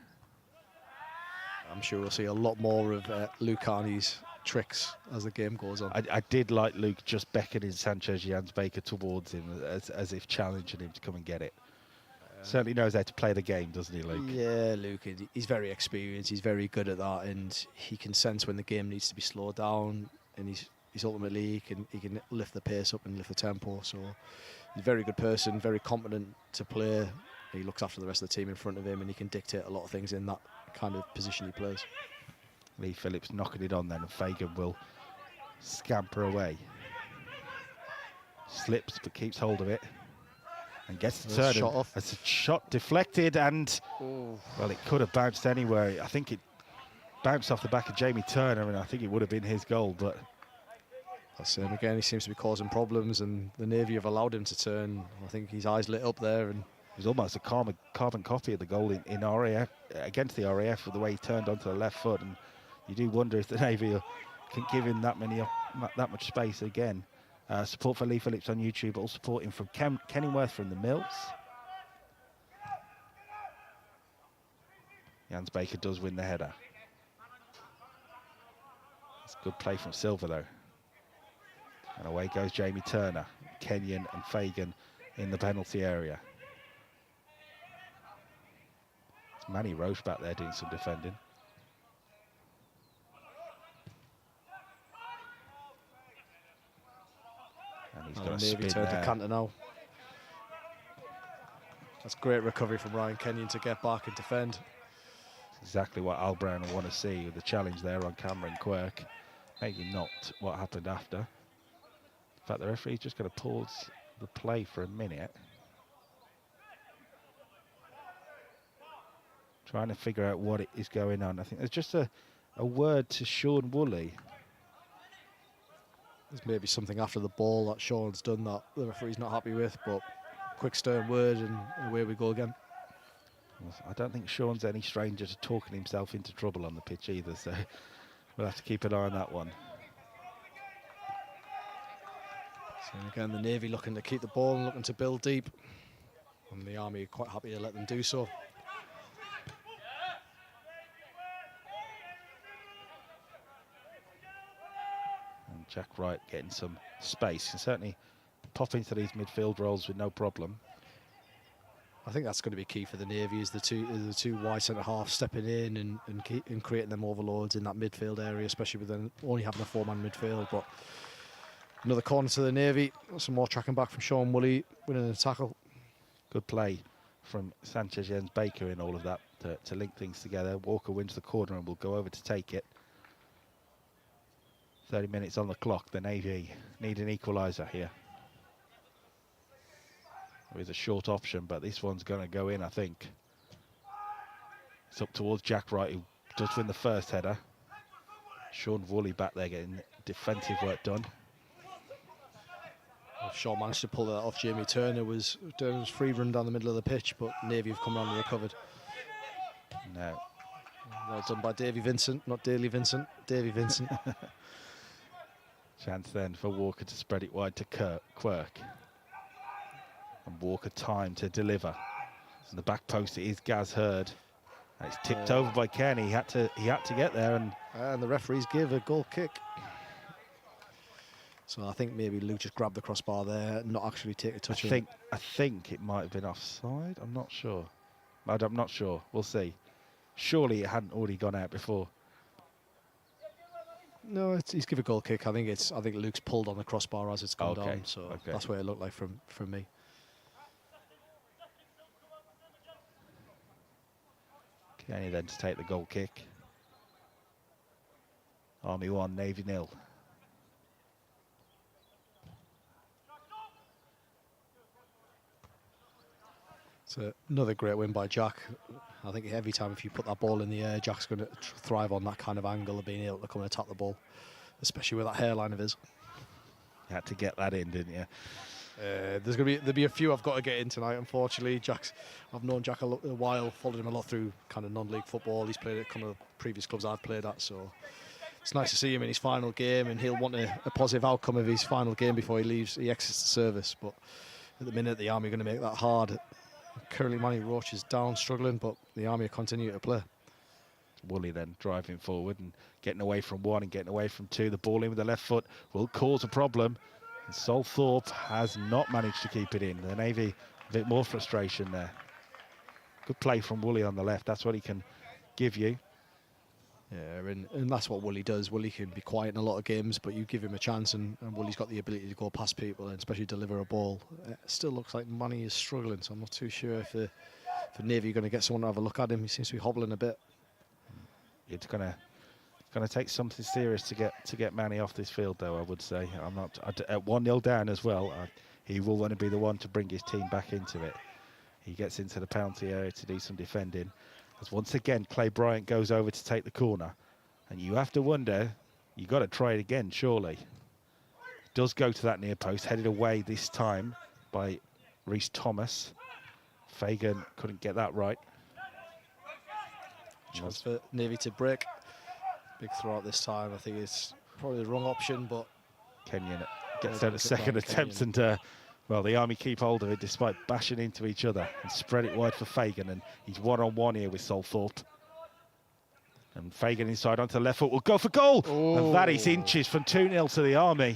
I'm sure we'll see a lot more of Luke Kearney's tricks as the game goes on. I did like Luke just beckoning Sanchez Jans Baker towards him as if challenging him to come and get it. Certainly knows how to play the game, doesn't he, Luke? Yeah, Luke, he's very experienced. He's very good at that, and he can sense when the game needs to be slowed down, and he's ultimately he can lift the pace up and lift the tempo. So he's a very good person, very competent to play. He looks after the rest of the team in front of him, and he can dictate a lot of things in that kind of position he plays. Lee Phillips knocking it on then, and Fagan will scamper away. Slips but keeps hold of it and gets the turn. Shot off. It's a shot deflected, and well, it could have bounced anywhere. I think it bounced off the back of Jamie Turner, and I think it would have been his goal, but that's him again. He seems to be causing problems, and the Navy have allowed him to turn. I think his eyes lit up there, and it was almost a carbon copy of the goal in RAF against the RAF with the way he turned onto the left foot, and you do wonder if the Navy can give him that much space again. Support for Lee Phillips on YouTube, all supporting from Kenningworth from the Mills. Jans Baker does win the header. It's good play from Silver though. And away goes Jamie Turner, Kenyon and Fagan in the penalty area. It's Manny Roche back there doing some defending. And he's got a spin turned there. to Cantor now. That's great recovery from Ryan Kenyon to get back and defend. Exactly what Al Brown will want to see with the challenge there on Cameron Quirk. Maybe not what happened after. In fact, the referee's just going to pause the play for a minute. Trying to figure out what is going on. I think there's just a word to Sean Woolley. There's maybe something after the ball that Sean's done that the referee's not happy with, but quick stern word and away we go again. I don't think Sean's any stranger to talking himself into trouble on the pitch either, so we'll have to keep an eye on that one. So again, the Navy looking to keep the ball and looking to build deep, and the Army are quite happy to let them do so. And Jack Wright getting some space, and certainly pop into these midfield roles with no problem. I think that's going to be key for the Navy, is the two wide centre halves stepping in and creating them overloads in that midfield area, especially with them only having a four-man midfield. But another corner to the Navy, some more tracking back from Sean Woolley, winning a tackle. Good play from Sanchez Jens Baker in all of that to link things together. Walker wins the corner and will go over to take it. 30 minutes on the clock. The Navy need an equaliser here. There is a short option, but this one's going to go in, I think. It's up towards Jack Wright, who does win the first header. Sean Woolley back there getting defensive work done. Sean managed to pull that off Jamie Turner, was doing his free run down the middle of the pitch, but Navy have come around and recovered. No. Well done by Davy Vincent, not Daly Vincent, Davy Vincent. Chance then for Walker to spread it wide to Quirk. And Walker time to deliver. And the back post, it is Gaz Hurd. And it's tipped over by Kenny. He had to get there, and the referees give a goal kick. So I think maybe Luke just grabbed the crossbar there, not actually take a touch. I think it might have been offside. I'm not sure. I'm not sure. We'll see. Surely it hadn't already gone out before. No, he's give a goal kick. I think Luke's pulled on the crossbar as it's gone down. So that's what it looked like from me. Kenny then to take the goal kick. Army 1, Navy 0. So another great win by Jack. I think every time if you put that ball in the air, Jack's going to thrive on that kind of angle of being able to come and attack the ball, especially with that hairline of his. You had to get that in, didn't you? There'll be a few I've got to get in tonight. Unfortunately, I've known Jack a while, followed him a lot through kind of non-league football. He's played at kind of previous clubs I've played at, so it's nice to see him in his final game, and he'll want a positive outcome of his final game before he exits the service. But at the minute, the Army are going to make that hard. Currently, Manny Roach is down, struggling, but the Army are continuing to play. Woolley then driving forward and getting away from one and getting away from two. The ball in with the left foot will cause a problem. And Salthorpe has not managed to keep it in. The Navy, a bit more frustration there. Good play from Woolley on the left. That's what he can give you. Yeah, and that's what Woolley does. Woolley can be quiet in a lot of games, but you give him a chance, and Woolley's got the ability to go past people and especially deliver a ball. It still looks like Manny is struggling, so I'm not too sure if the Navy are going to get someone to have a look at him. He seems to be hobbling a bit. It's gonna take something serious to get Manny off this field, though. I would say I'm not at 1-0 down as well. He will want to be the one to bring his team back into it. He gets into the penalty area to do some defending. As once again, Clay Bryant goes over to take the corner, and you have to wonder, you got to try it again, surely. Does go to that near post, headed away this time by Rhys Thomas. Fagan couldn't get that right. Chance for Navy to break. Big throw out this time. I think it's probably the wrong option, but Kenyon gets out a second attempt, and well, the Army keep hold of it despite bashing into each other and spread it wide for Fagan, and he's one-on-one here with Salthorpe. And Fagan inside onto the left foot will go for goal, and that is inches from 2-0 to the Army.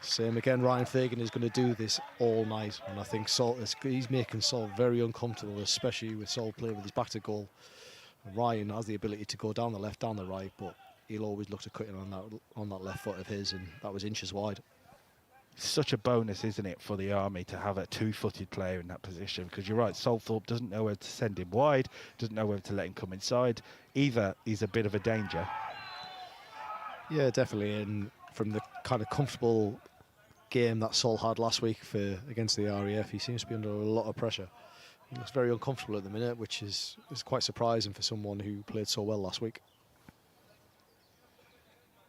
Same again, Ryan Fagan is going to do this all night, and I think he's making Sol very uncomfortable, especially with Sol playing with his back to goal. Ryan has the ability to go down the left, down the right, but he'll always look to cut in on that left foot of his, and that was inches wide. Such a bonus, isn't it, for the Army to have a two-footed player in that position? Because you're right, Salthorpe doesn't know where to send him wide, doesn't know where to let him come inside. Either he's a bit of a danger. Yeah, definitely. And from the kind of comfortable game that Sol had last week against the RAF, he seems to be under a lot of pressure. He looks very uncomfortable at the minute, which is quite surprising for someone who played so well last week.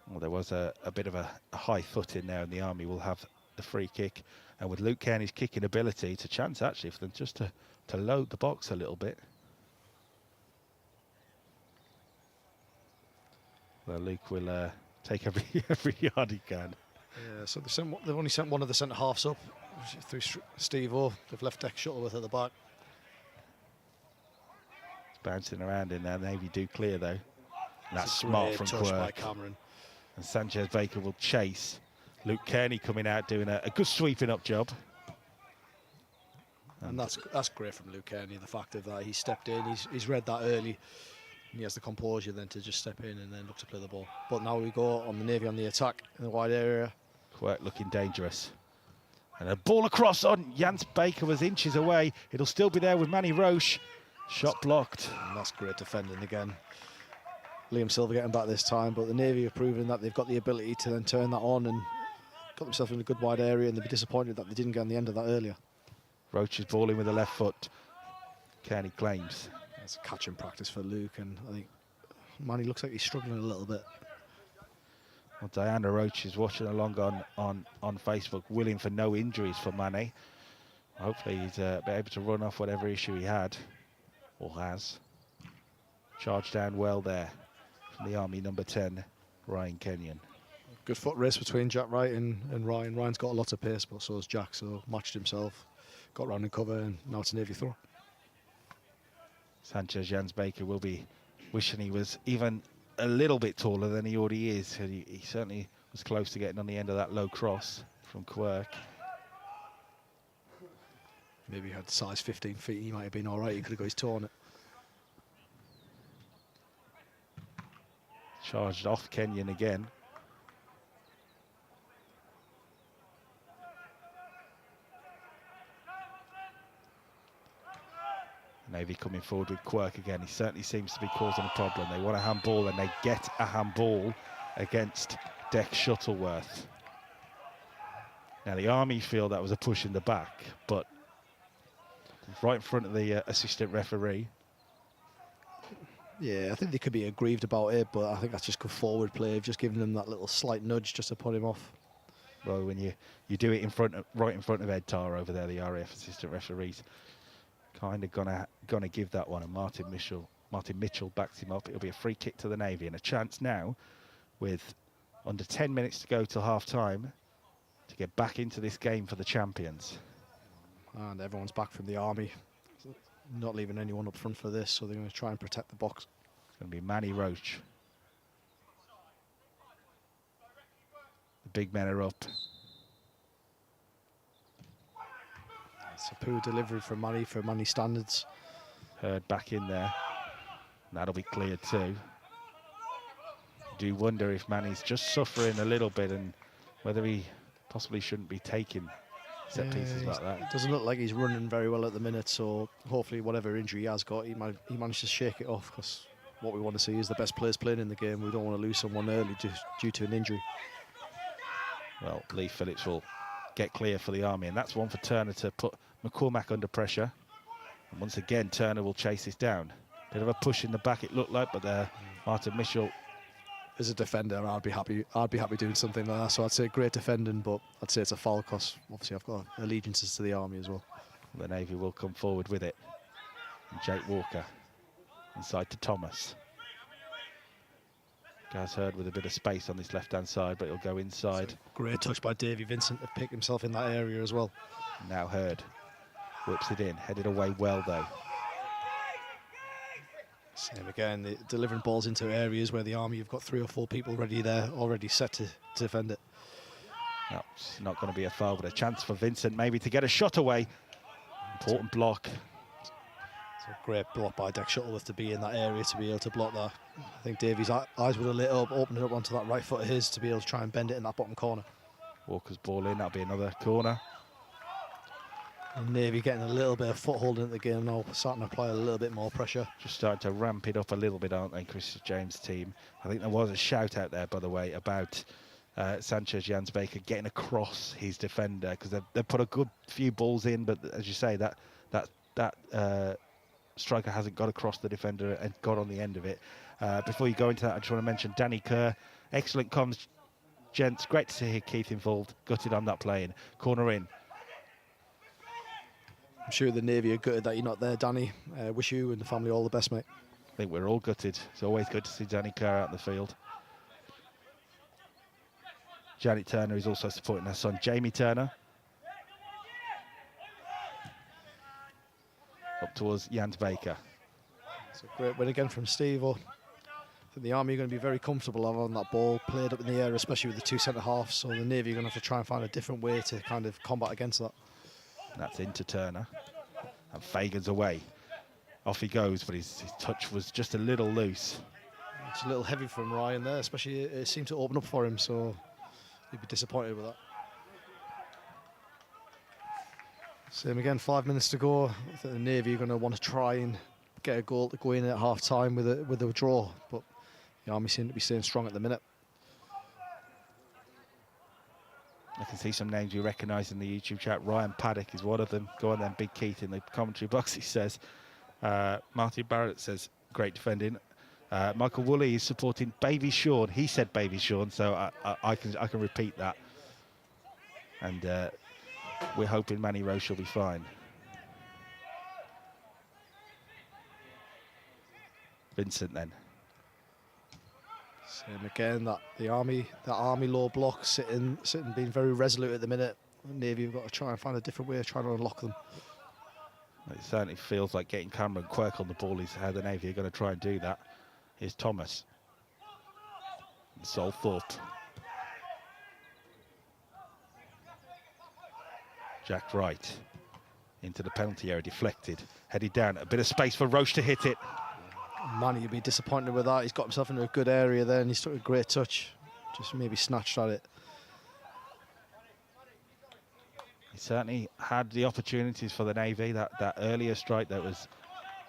Well, there was a bit of a high foot in there, and the Army will have the free kick. And with Luke Kearney's kicking ability, it's a chance actually for them just to load the box a little bit. Well, Luke will take every yard he can. Yeah, so they've only sent one of the centre halves up through Steve O. They've left Deck Shuttleworth at the back. It's bouncing around in there. Navy do clear though. And that's smart from touch by Quirk. Cameron. And Sanchez Baker will chase. Luke Kearney coming out doing a good sweeping up job. And that's great from Luke Kearney, the fact of that he stepped in, he's read that early, and he has the composure then to just step in and then look to play the ball. But now we go on the Navy on the attack in the wide area. Quirk looking dangerous. And a ball across on Jans Baker was inches away. It'll still be there with Manny Roche. Shot blocked. And that's great defending again. Liam Silver getting back this time, but the Navy have proven that they've got the ability to then turn that on and got themselves in a good wide area, and they'll be disappointed that they didn't get on the end of that earlier. Roach is balling with the left foot. Kearney claims. That's a catch and practice for Luke, and I think Manny looks like he's struggling a little bit. Well, Diana Roach is watching along on Facebook, willing for no injuries for Manny. Hopefully he's able to run off whatever issue he had or has. Charged down well there from the Army number 10, Ryan Kenyon. Good foot race between Jack Wright and Ryan. Ryan's got a lot of pace, but so has Jack, so matched himself, got round and cover, and now it's a Navy throw. Sanchez Jans Baker will be wishing he was even a little bit taller than he already is. He certainly was close to getting on the end of that low cross from Quirk. Maybe he had size 15 feet, he might have been all right. He could have got his toe on it. Charged off Kenyon again. Navy coming forward with Quirk again. He certainly seems to be causing a problem. They want a handball and they get a handball against Deck Shuttleworth. Now the Army feel that was a push in the back, but right in front of the assistant referee. Yeah, I think they could be aggrieved about it, but I think that's just good forward play. Just giving them that little slight nudge just to put him off. Well, when you do it right in front of Ed Tarr over there, the RAF assistant referees, kind of gonna give that one. And Martin Mitchell backs him up. It'll be a free kick to the Navy, and a chance now, with under 10 minutes to go till half time, to get back into this game for the champions. And everyone's back from the Army, not leaving anyone up front for this, so they're going to try and protect the box. It's going to be Manny Roach. The big men are up. It's a poor delivery for Manny standards. Hurd back in there. And that'll be cleared too. Do wonder if Manny's just suffering a little bit and whether he possibly shouldn't be taking set pieces like that. It doesn't look like he's running very well at the minute, so hopefully whatever injury he has got, he managed to shake it off, because what we want to see is the best players playing in the game. We don't want to lose someone early due to an injury. Well, Lee Phillips will get clear for the Army, and that's one for Turner to put McCormack under pressure. And once again, Turner will chase this down. Bit of a push in the back, it looked like, but there, Martin Mitchell. As a defender, I'd be happy doing something like that. So I'd say great defending, but I'd say it's a foul, because obviously I've got allegiances to the Army as well. The Navy will come forward with it. And Jake Walker inside to Thomas. Gaz Hurd with a bit of space on this left-hand side, but he'll go inside. Great touch by Davy Vincent to pick himself in that area as well. Now Hurd whips it in, headed away well though. Same again, delivering balls into areas where the Army have got 3 or 4 people already set to defend it. No, it's not going to be a foul, but a chance for Vincent maybe to get a shot away. Important block. It's a great block by Deck Shuttleworth to be in that area, to be able to block that. I think Davy's eyes would have lit up, opening up onto that right foot of his to be able to try and bend it in that bottom corner. Walker's ball in, that'll be another corner. And Navy getting a little bit of foothold in the game now, starting to apply a little bit more pressure. Just starting to ramp it up a little bit, aren't they, Chris James' team? I think there was a shout out there, by the way, about Sanchez Jans Baker getting across his defender, because they've put a good few balls in, but as you say, that striker hasn't got across the defender and got on the end of it. Before you go into that, I just want to mention Danny Kerr. Excellent comms, gents. Great to see Keith involved. Gutted on that play in. Corner in. I'm sure the Navy are gutted that you're not there, Danny. Wish you and the family all the best, mate. I think we're all gutted. It's always good to see Danny Kerr out in the field. Janet Turner is also supporting her son, Jamie Turner. Up towards Jans Baker. It's a great win again from Steve. I think the Army are going to be very comfortable having that ball played up in the air, especially with the 2 centre-halves. So the Navy are going to have to try and find a different way to kind of combat against that. That's into Turner. And Fagan's away. Off he goes, but his touch was just a little loose. It's a little heavy from Ryan there, especially it seemed to open up for him, so he'd be disappointed with that. Same again, 5 minutes to go. I think the Navy are going to want to try and get a goal to go in at half-time with a draw, but the Army seem to be staying strong at the minute. I can see some names you recognise in the YouTube chat. Ryan Paddock is one of them. Go on then, Big Keith in the commentary box, he says. Martin Barrett says, great defending. Michael Woolley is supporting Baby Sean. He said Baby Sean, so I can repeat that. And we're hoping Manny Roche will be fine. Vincent then. Same again, that Army low block sitting being very resolute at the minute. The Navy have got to try and find a different way of trying to unlock them. It certainly feels like getting Cameron Quirk on the ball is how the Navy are going to try and do that. Here's Thomas. And Solthorpe. Jack Wright into the penalty area, deflected, headed down. A bit of space for Roche to hit it. Manny would be disappointed with that. He's got himself into a good area there and he's took a great touch. Just maybe snatched at it. He certainly had the opportunities for the Navy. That earlier strike that was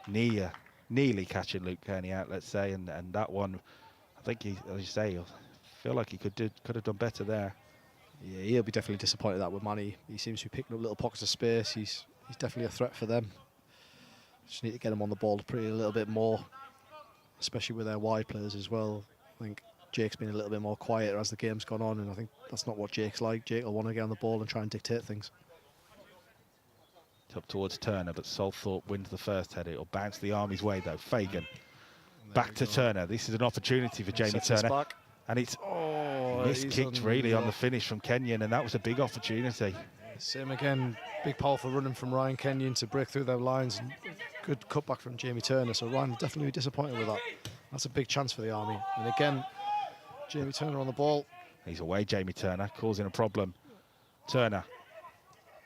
nearly catching Luke Kearney out, let's say, and that one, I think he, as you say, I feel like he could have done better there. Yeah, he'll be definitely disappointed that with Manny. He seems to be picking up little pockets of space. He's definitely a threat for them. Just need to get him on the ball a little bit more, especially with their wide players as well. I think Jake's been a little bit more quieter as the game's gone on, and I think that's not what Jake's like. Jake will want to get on the ball and try and dictate things. Up towards Turner, but Salthorpe wins the first header. It'll bounce the Army's way though. Fagan back to Turner. This is an opportunity for Jamie Turner. And it's miskicked really on the finish from Kenyon, and that was a big opportunity. Same again, big powerful running from Ryan Kenyon to break through their lines, and good cutback from Jamie Turner. So Ryan will definitely be disappointed with that. That's a big chance for the Army. And again, Jamie Turner on the ball. He's away, Jamie Turner, causing a problem. Turner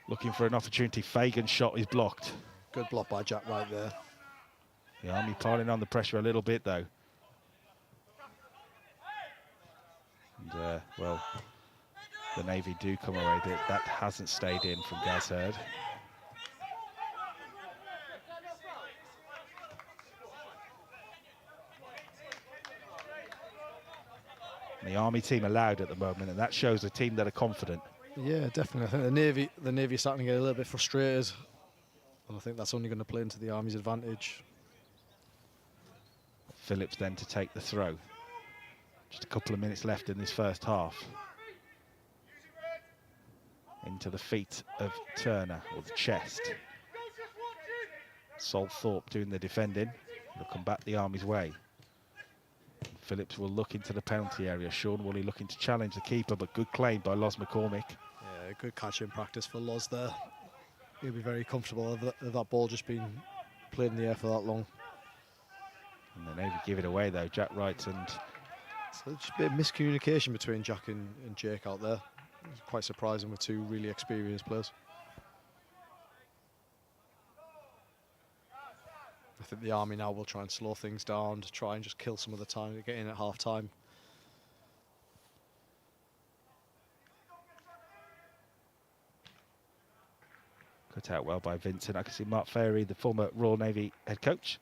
looking for an opportunity. Fagan's shot is blocked. Good block by Jack right there. The Army piling on the pressure a little bit though. And well, the Navy do come away. That hasn't stayed in from Gaz Hurd. The Army team are loud at the moment, and that shows a team that are confident. Yeah, definitely. I think the Navy are starting to get a little bit frustrated, and I think that's only going to play into the Army's advantage. Phillips then to take the throw. Just a couple of minutes left in this first half. Into the feet of Turner, or the chest. Salthorpe doing the defending. He'll come back the Army's way. Phillips will look into the penalty area. Sean Woolley looking to challenge the keeper, but good claim by Loz McCormick. Yeah, good catch in practice for Loz there. He'll be very comfortable of that ball just being played in the air for that long. And the Navy give it away though, Jack Wright and... So just a bit of miscommunication between Jack and Jake out there. It's quite surprising with two really experienced players. I think the Army now will try and slow things down to try and just kill some of the time to get in at half time. Cut out well by Vincent. I can see Mark Ferry, the former Royal Navy head coach,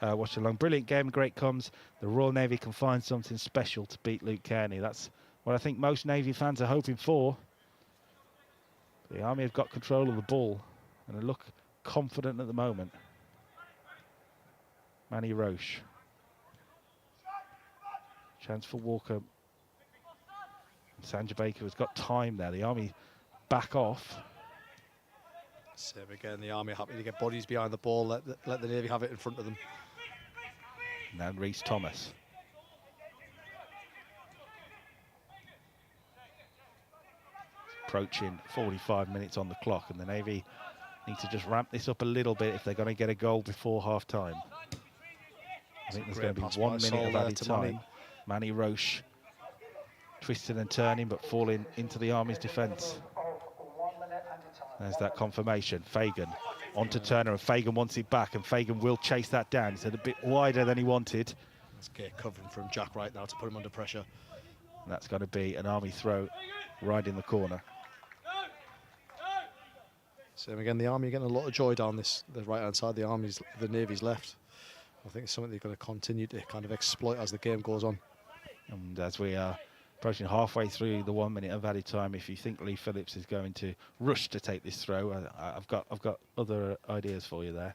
watching along. Brilliant game, great comms. The Royal Navy can find something special to beat Luke Kearney. That's what I think most Navy fans are hoping for. The Army have got control of the ball and they look confident at the moment. Manny Roche. Chance for Walker. Sanja Baker has got time there. The Army back off. Same again, the Army happy to get bodies behind the ball, let the Navy have it in front of them. Now Rhys Thomas. Approaching 45 minutes on the clock, and the Navy need to just ramp this up a little bit if they're going to get a goal before half time. I think there's going to be 1 minute of added time. Manny Roche twisting and turning, but falling into the Army's defence. There's that confirmation. Fagan onto Turner, and Fagan wants it back, and Fagan will chase that down. He's a bit wider than he wanted. Let's get covering from Jack right now to put him under pressure. And that's going to be an Army throw right in the corner. Same again, the Army are getting a lot of joy down the right-hand side. The Navy's left. I think it's something they're going to continue to kind of exploit as the game goes on. And as we are approaching halfway through the 1 minute of added time, if you think Lee Phillips is going to rush to take this throw, I've got other ideas for you there.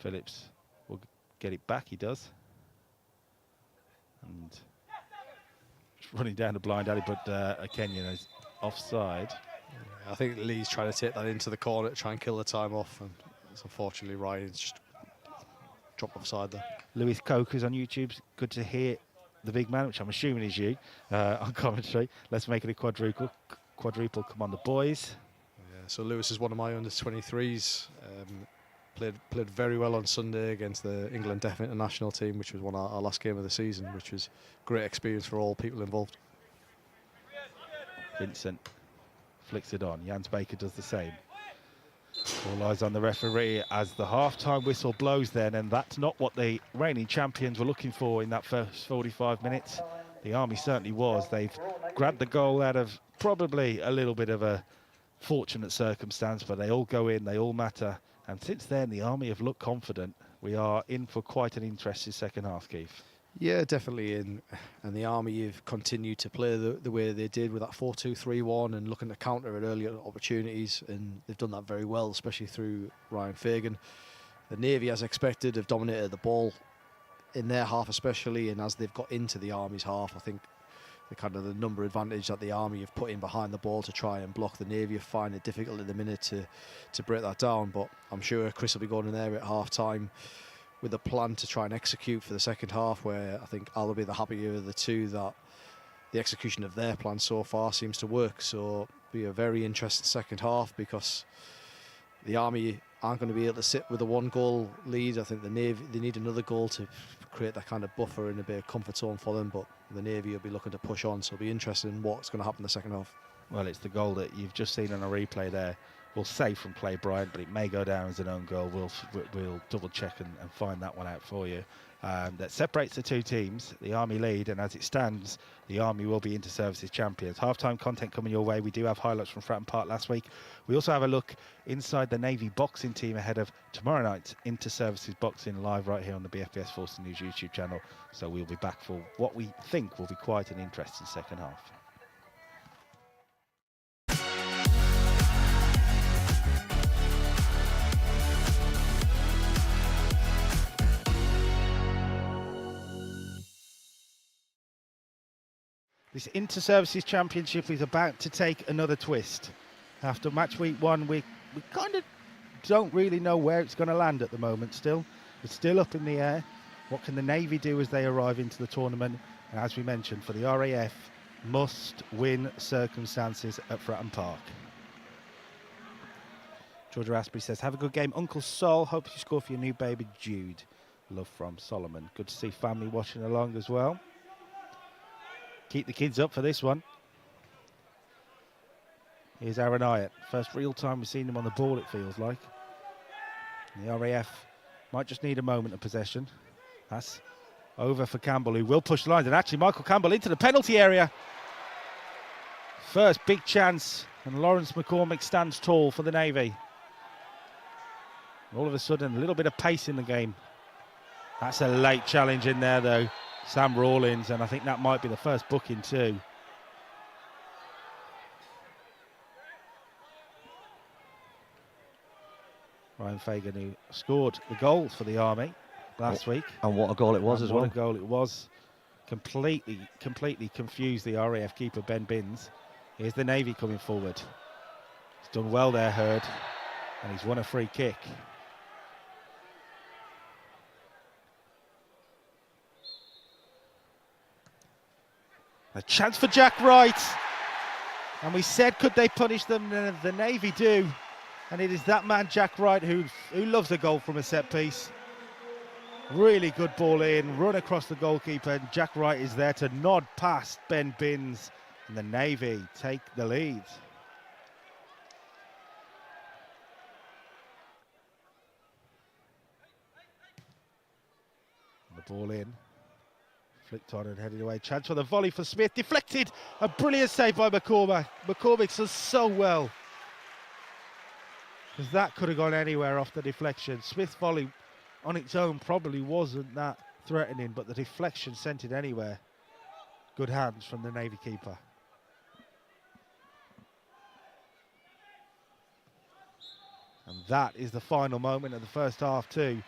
Phillips will get it back, he does. And running down the blind alley, but Kenyon is offside. I think Lee's trying to take that into the corner to try and kill the time off, and it's unfortunately Ryan's just dropped offside there. Lewis Coker's on YouTube. Good to hear the big man, which I'm assuming is you, on commentary. Let's make it a quadruple. Come on, the boys. Yeah, so Lewis is one of my under 23s. Played very well on Sunday against the England Deaf International team, which was our last game of the season, which was a great experience for all people involved. Vincent flicks it on. Jans Baker does the same. All eyes on the referee as the half-time whistle blows then, and that's not what the reigning champions were looking for in that first 45 minutes. The Army certainly was. They've grabbed the goal out of probably a little bit of a fortunate circumstance, but they all go in, they all matter. And since then, the Army have looked confident. We are in for quite an interesting second half, Keith. Yeah, definitely in. And the Army have continued to play the way they did with that 4-2-3-1 and looking to counter at earlier opportunities. And they've done that very well, especially through Ryan Fagan. the Navy, as expected, have dominated the ball in their half especially, and as they've got into the Army's half, I think the number advantage that the Army have put in behind the ball to try and block the Navy, find it difficult at the minute to break that down. But I'm sure Chris will be going in there at half time with a plan to try and execute for the second half, where I think I'll be the happier of the two that the execution of their plan so far seems to work. So it'll be a very interesting second half, because the Army aren't going to be able to sit with a 1-goal lead. I think the Navy, they need another goal to create that kind of buffer and a bit of comfort zone for them, but the Navy will be looking to push on, so it'll be interesting in what's going to happen in the second half. Well, it's the goal that you've just seen on a replay there. We'll say from play, Brian, but it may go down as an own goal. We'll double check and find that one out for you. That separates the two teams. The Army lead, and as it stands, the Army will be Inter-Services champions. Half-time content coming your way. We do have highlights from Fratton Park last week. We also have a look inside the Navy boxing team ahead of tomorrow night's Inter-Services boxing live right here on the BFBS Force News YouTube channel. So we'll be back for what we think will be quite an interesting second half. This Inter-Services Championship is about to take another twist. After match week 1, we kind of don't really know where it's going to land at the moment still. It's still up in the air. What can the Navy do as they arrive into the tournament? And as we mentioned, for the RAF, must-win circumstances at Fratton Park. Georgia Asprey says, have a good game, Uncle Sol. Hope you score for your new baby, Jude. Love from Solomon. Good to see family watching along as well. Keep the kids up for this one. Here's Aaron Hyatt. First real time we've seen him on the ball, it feels like. And the RAF might just need a moment of possession. That's over for Campbell, who will push the lines. And actually, Michael Campbell into the penalty area. First big chance, and Lawrence McCormick stands tall for the Navy. All of a sudden, a little bit of pace in the game. That's a late challenge in there, though. Sam Rawlins, and I think that might be the first booking too. Ryan Fagan, who scored the goal for the Army last week. And what a goal it was as well. What a goal it was. Completely confused the RAF keeper, Ben Binns. Here's the Navy coming forward. He's done well there, Hurd, and he's won a free kick. A chance for Jack Wright. And we said, could they punish them? The Navy do. And it is that man, Jack Wright, who loves a goal from a set piece. Really good ball in, run across the goalkeeper. And Jack Wright is there to nod past Ben Binns. And the Navy take the lead. And the ball in. Flicked on and headed away. Chance for the volley for Smith. Deflected. A brilliant save by McCormick. McCormick does so well. Because that could have gone anywhere off the deflection. Smith's volley on its own probably wasn't that threatening, but the deflection sent it anywhere. Good hands from the Navy keeper. And that is the final moment of the first half too.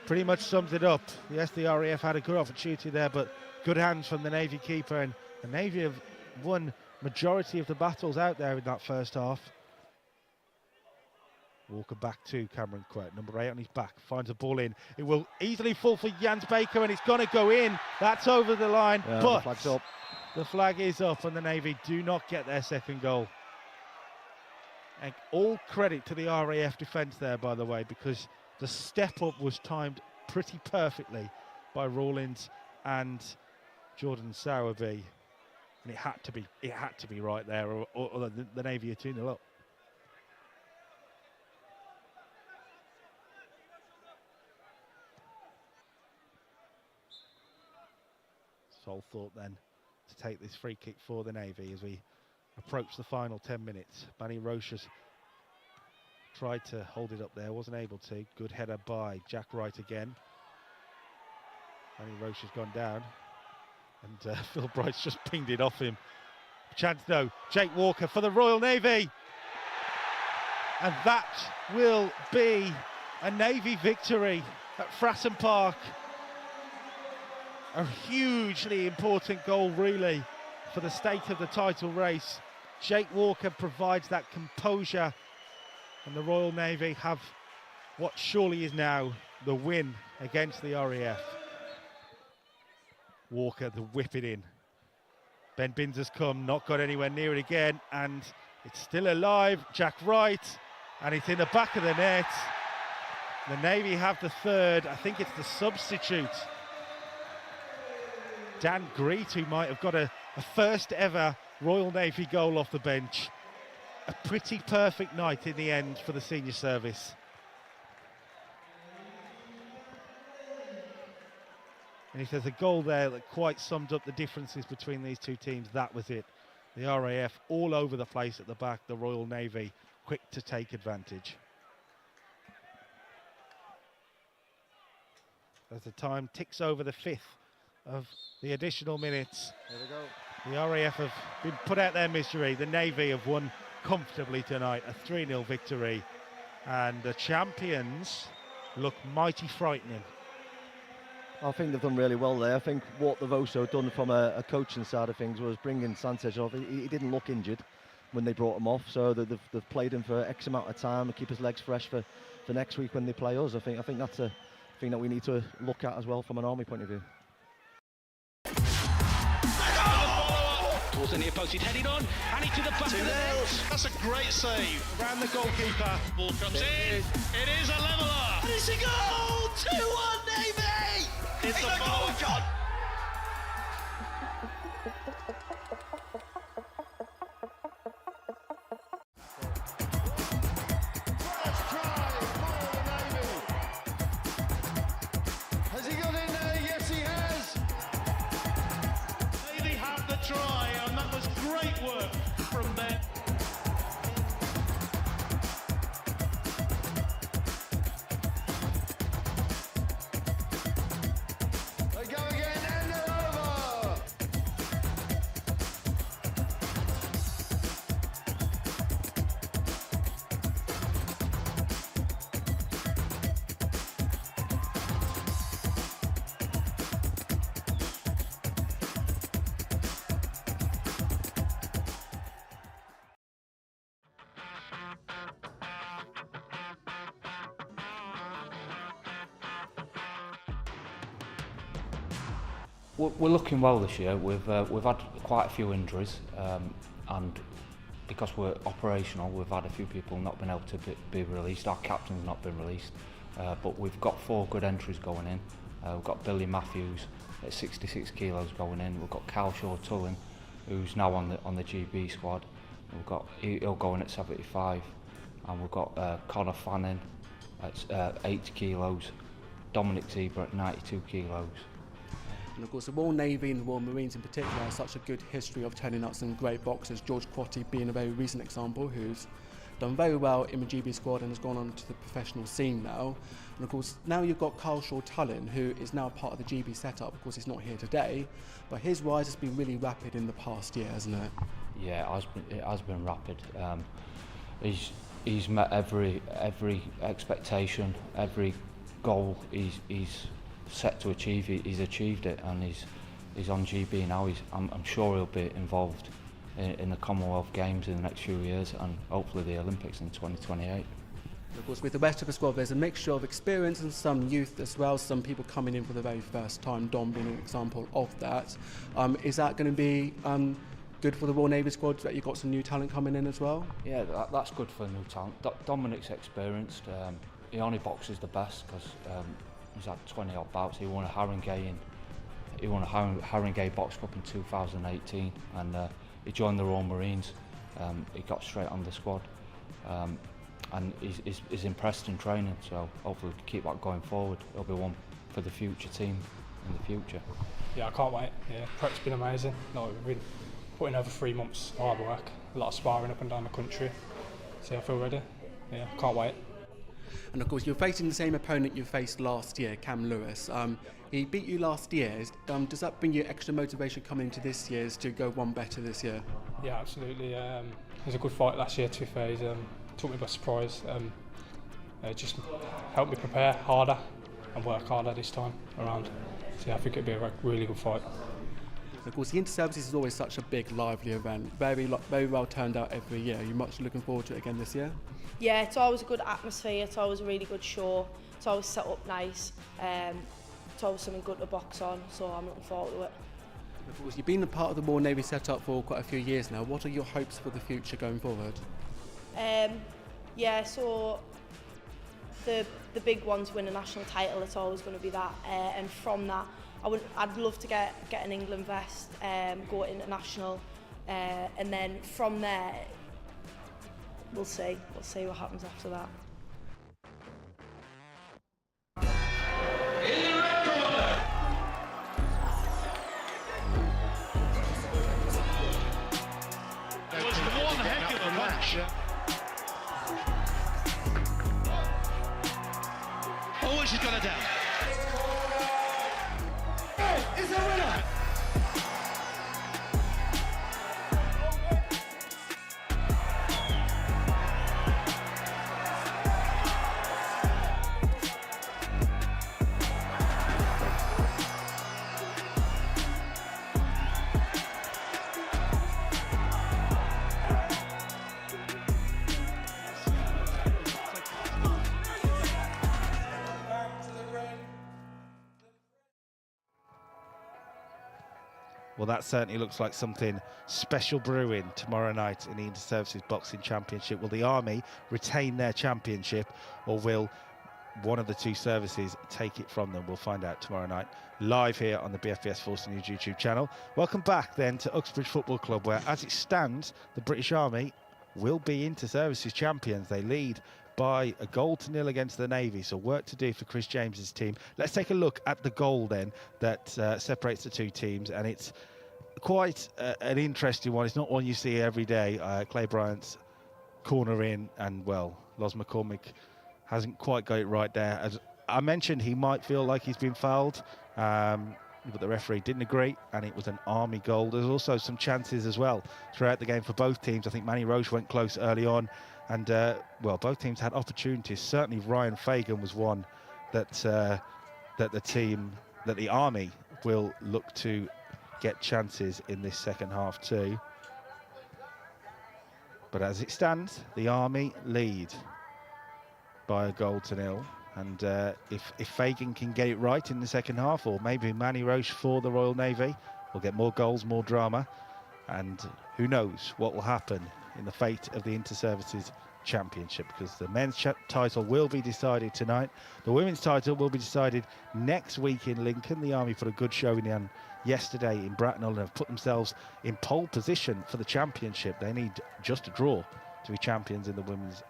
Pretty much sums it up. Yes, the RAF had a good opportunity there, but good hands from the Navy keeper, and the Navy have won majority of the battles out there in that first half. Walker back to Cameron Quett, number 8 on his back, finds a ball in. It will easily fall for Jans Baker, and it's going to go in. That's over the line, but the flag's up. The flag is up, and the Navy do not get their second goal. And all credit to the RAF defence there, by the way, because the step up was timed pretty perfectly by Rawlins and Jordan Sowerby, and it had to be right there, or the Navy are 2-0 up. Sol thought then to take this free kick for the Navy as we approach the final 10 minutes. Manny Roche has tried to hold it up there, wasn't able to. Good header by Jack Wright again. Manny Roche has gone down, and Phil Brice just pinged it off him. Chance though, Jake Walker for the Royal Navy. And that will be A Navy victory at Fratton Park. A hugely important goal really for the stake of the title race. Jake Walker provides that composure, and the Royal Navy have what surely is now the win against the RAF. Walker, the whip it in. Ben Binns has come, not got anywhere near it again, and it's still alive. Jack Wright, and it's in the back of the net. The Navy have the third. I think it's the substitute, Dan Greet, who might have got a first ever Royal Navy goal off the bench. A pretty perfect night in the end for the senior service. And if there's a goal there that quite summed up the differences between these two teams, that was it. The RAF all over the place at the back, the Royal Navy quick to take advantage. As the time ticks over the 5th of the additional minutes. There we go. The RAF have been put out their misery. The Navy have won comfortably tonight, a 3-0 victory. And the champions look mighty frightening. I think they've done really well there. I think what they've also done from a coaching side of things was bringing Sanchez off. He didn't look injured when they brought him off, so they've played him for X amount of time to keep his legs fresh for next week when they play us. I think that's a thing that we need to look at as well from an Army point of view. Towards the near post, he's headed on, and he to the back of the net. That's a great save. Round the goalkeeper. Ball comes in. It is a leveller. And it's a goal! 2-1 Navy! It's a goal, John! Has he got in there? Yes, he has. Navy have the try, and that was great work from them. They go again, and they're over. We're looking well this year. We've had quite a few injuries, and because we're operational, we've had a few people not been able to be released. Our captain's not been released, but we've got 4 good entries going in. We've got Billy Matthews at 66 kilos going in. We've got Cal Shaw-Tulling, who's now on the GB squad. We've got he'll go in at 75, and we've got Connor Fanning at 80 kilos, Dominic Zebra at 92 kilos. And of course the Royal Navy and the Royal Marines in particular have such a good history of turning out some great boxers, George Quatty being a very recent example, who's done very well in the GB squad and has gone on to the professional scene now. And of course now you've got Carl Shaw-Tulling, who is now part of the GB setup. Of course he's not here today, but his rise has been really rapid in the past year, hasn't it? Yeah, it has been rapid. He's met every expectation, every goal he's set to achieve. He's achieved it, and he's on GB now. I'm sure he'll be involved in the Commonwealth Games in the next few years, and hopefully the Olympics in 2028. Of course, with the rest of the squad, there's a mixture of experience and some youth as well. Some people coming in for the very first time, Dom being an example of that. Is that going to be good for the Royal Navy squad, that you've got some new talent coming in as well? Yeah, that's good for new talent. Dominic's experienced. He only boxes the best because he's had 20 odd bouts. He won a Haringey Box Cup in 2018, and he joined the Royal Marines. He got straight on the squad, and he's impressed in training. So hopefully we can keep that going forward. He'll be one for the future team in the future. Yeah, I can't wait. Yeah, prep's been amazing. No, we've been putting over 3 months hard work, a lot of sparring up and down the country. So I feel ready. Yeah, can't wait. And of course, you're facing the same opponent you faced last year, Cam Lewis. He beat you last year. Does that bring you extra motivation coming into this year to go one better this year? Yeah, absolutely. It was a good fight last year, to be fair. He took me by surprise. just help me prepare harder and work harder this time around. So yeah, I think it'll be a really good fight. Of course, the Inter-Services is always such a big, lively event. Very well turned out every year. Are you much looking forward to it again this year? Yeah, it's always a good atmosphere. It's always a really good show. It's always set up nice. It's always something good to box on, so I'm looking forward to it. Of course, you've been a part of the Royal Navy setup for quite a few years now. What are your hopes for the future going forward? Yeah, so the big one to win a national title, it's always going to be that. And from that, I'd love to get an England vest, go international, and then from there, we'll see what happens after that. It was one heck of a match. Oh, she's got her down. Is a winner. Well, that certainly looks like something special brewing tomorrow night in the Inter-Services Boxing Championship. Will the Army retain their championship, or will one of the two services take it from them? We'll find out tomorrow night, live here on the BFBS Force News YouTube channel. Welcome back then to Uxbridge Football Club, where as it stands, the British Army will be Inter-Services champions. They lead by a 0-0 against the Navy, so work to do for Chris James's team. Let's take a look at the goal then that separates the two teams, and it's quite an interesting one. It's not one you see every day. Clay Bryant's corner in, and well, Los McCormick hasn't quite got it right there. As I mentioned, he might feel like he's been fouled, but the referee didn't agree, and it was an Army goal. There's also some chances as well throughout the game for both teams. I think Manny Roche went close early on, and well, both teams had opportunities. Certainly Ryan Fagan was one that the Army will look to get chances in this second half too. But as it stands, the Army lead by a 0-0, and if Fagan can get it right in the second half, or maybe Manny Roche for the Royal Navy, we'll get more goals, more drama, and who knows what will happen in the fate of the Inter-Services Championship, because the men's title will be decided tonight. The women's title will be decided next week in Lincoln. The Army put a good showing on yesterday in Bracknell and have put themselves in pole position for the championship. They need just a draw to be champions in the women's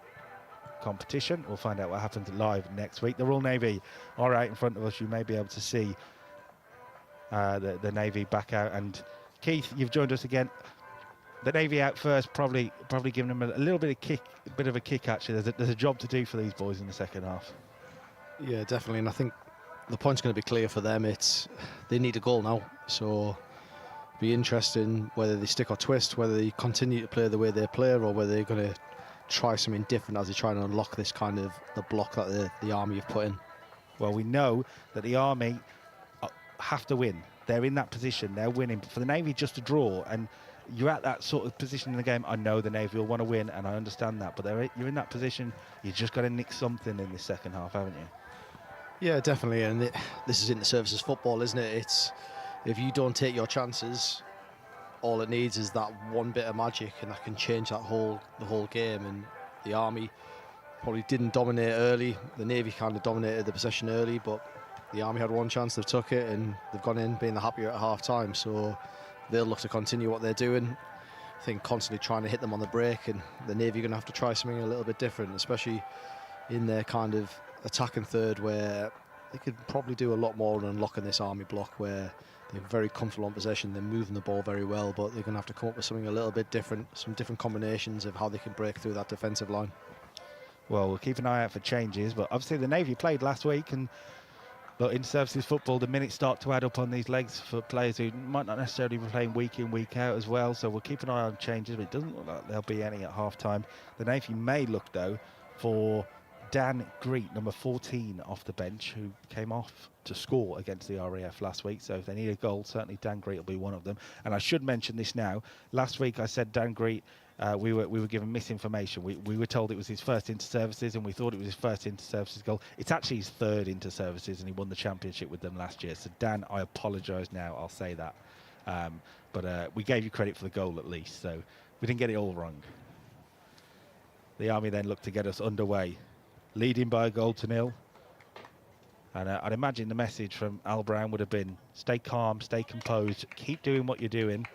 competition. We'll find out what happens live next week. The Royal Navy are out in front of us. You may be able to see the Navy back out. And Keith, you've joined us again. The Navy out first, probably giving them a little bit of a kick. Actually, there's a job to do for these boys in the second half. Yeah, definitely, and I think the point's going to be clear for them. They need a goal now, so be interesting whether they stick or twist, whether they continue to play the way they play, or whether they're going to try something different as they try and unlock this kind of the block that the Army have put in. Well, we know that the Army have to win. They're in that position. They're winning. But for the Navy, just a draw, and you're at that sort of position in the game. I know the Navy will want to win, and I understand that, but you're in that position. You just got to nick something in the second half, haven't you? Yeah, definitely, and this is Inter-Services football, isn't it? It's if you don't take your chances, all it needs is that one bit of magic, and that can change the whole game. And the Army probably didn't dominate early. The Navy kind of dominated the possession early, but the Army had one chance, they've took it, and they've gone in being the happier at half-time. So they'll look to continue what they're doing. I think constantly trying to hit them on the break, and the Navy are going to have to try something a little bit different, especially in their kind of attacking third, where they could probably do a lot more than unlocking this Army block, where they're very comfortable on possession, they're moving the ball very well, but they're going to have to come up with something a little bit different, some different combinations of how they can break through that defensive line. Well, we'll keep an eye out for changes, but obviously the Navy played last week, and look, in services football, the minutes start to add up on these legs for players who might not necessarily be playing week in, week out as well. So we'll keep an eye on changes, but it doesn't look like there'll be any at half-time. The Navy may look, though, for Dan Greet, number 14, off the bench, who came off to score against the RAF last week. So if they need a goal, certainly Dan Greet will be one of them. And I should mention this now. Last week I said Dan Greet, we were given misinformation. We were told it was his first inter-services, and we thought it was his first inter-services goal. It's actually his third inter-services, and he won the championship with them last year. So Dan, I apologise now. I'll say that. But we gave you credit for the goal at least, so we didn't get it all wrong. The Army then looked to get us underway, leading by a goal to nil. And I'd imagine the message from Al Brown would have been, stay calm, stay composed, keep doing what you're doing,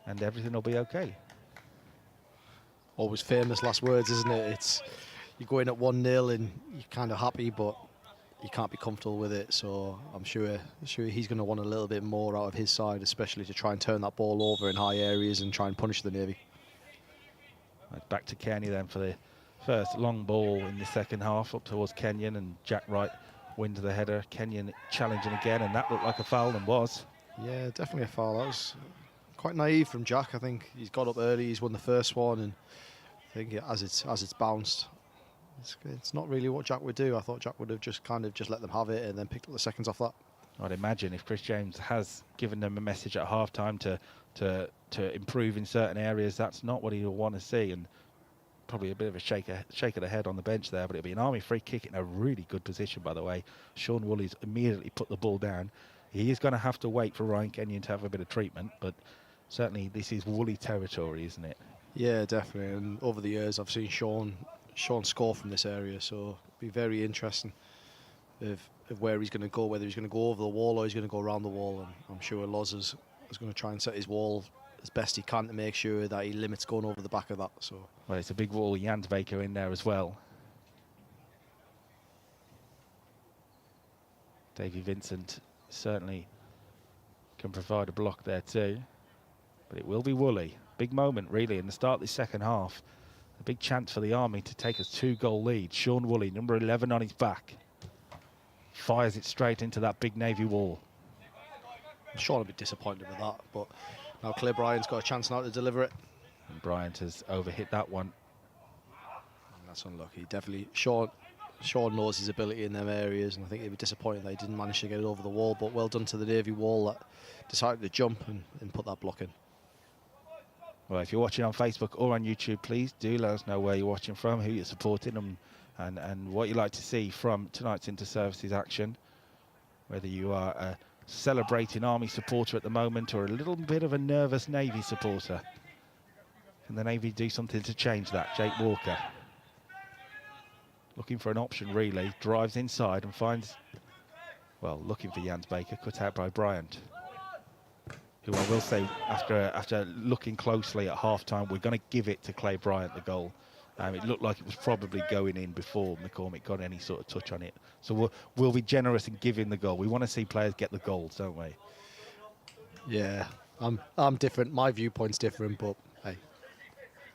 and everything will be okay. Always famous last words, isn't it? It's, you're going at 1-0 and you're kind of happy, but you can't be comfortable with it. So I'm sure he's going to want a little bit more out of his side, especially to try and turn that ball over in high areas and try and punish the Navy. Right, back to Kenny then for the first long ball in the second half, up towards Kenyon, and Jack Wright wins the header. Kenyon challenging again, and that looked like a foul, and was. Yeah, definitely a foul. That was quite naive from Jack. I think he's got up early, he's won the first one, and I think as it's bounced, it's not really what Jack would do. I thought Jack would have just let them have it and then picked up the seconds off that. I'd imagine if Chris James has given them a message at half-time to improve in certain areas, that's not what he'll want to see, and probably a bit of a shake of the head on the bench there, but it'll be an Army free kick in a really good position, by the way. Sean Woolley's immediately put the ball down. He is going to have to wait for Ryan Kenyon to have a bit of treatment, but certainly this is Woolley territory, isn't it? Yeah, definitely. And over the years, I've seen Sean score from this area, so it'll be very interesting of where he's going to go, whether he's going to go over the wall or he's going to go around the wall. And I'm sure Loz is going to try and set his wall as best he can to make sure that he limits going over the back of that. So, well, it's a big wall. Jans Baker in there as well. Davy Vincent certainly can provide a block there too, but it will be Woolley. Big moment really in the start of the second half. A big chance for the Army to take a 2-goal lead. Sean Woolley, number 11 on his back, fires it straight into that big Navy wall. Sean will be disappointed with that, but now Clay Bryant's got a chance now to deliver it. And Bryant has overhit that one. And that's unlucky. Definitely, Sean knows his ability in them areas, and I think he'd be disappointed that he didn't manage to get it over the wall, but well done to the Navy wall that decided to jump and put that block in. Well, if you're watching on Facebook or on YouTube, please do let us know where you're watching from, who you're supporting, and what you'd like to see from tonight's Inter-Services action. Whether you are a celebrating Army supporter at the moment or a little bit of a nervous Navy supporter. Can the Navy do something to change that? Jake Walker, looking for an option really, drives inside and finds, well, looking for Jans Baker, cut out by Bryant, who I will say, after looking closely at half-time, we're going to give it to Clay Bryant, the goal. It looked like it was probably going in before McCormick got any sort of touch on it. So we'll be generous in giving the goal. We want to see players get the goals, don't we? Yeah, I'm different. My viewpoint's different, but hey,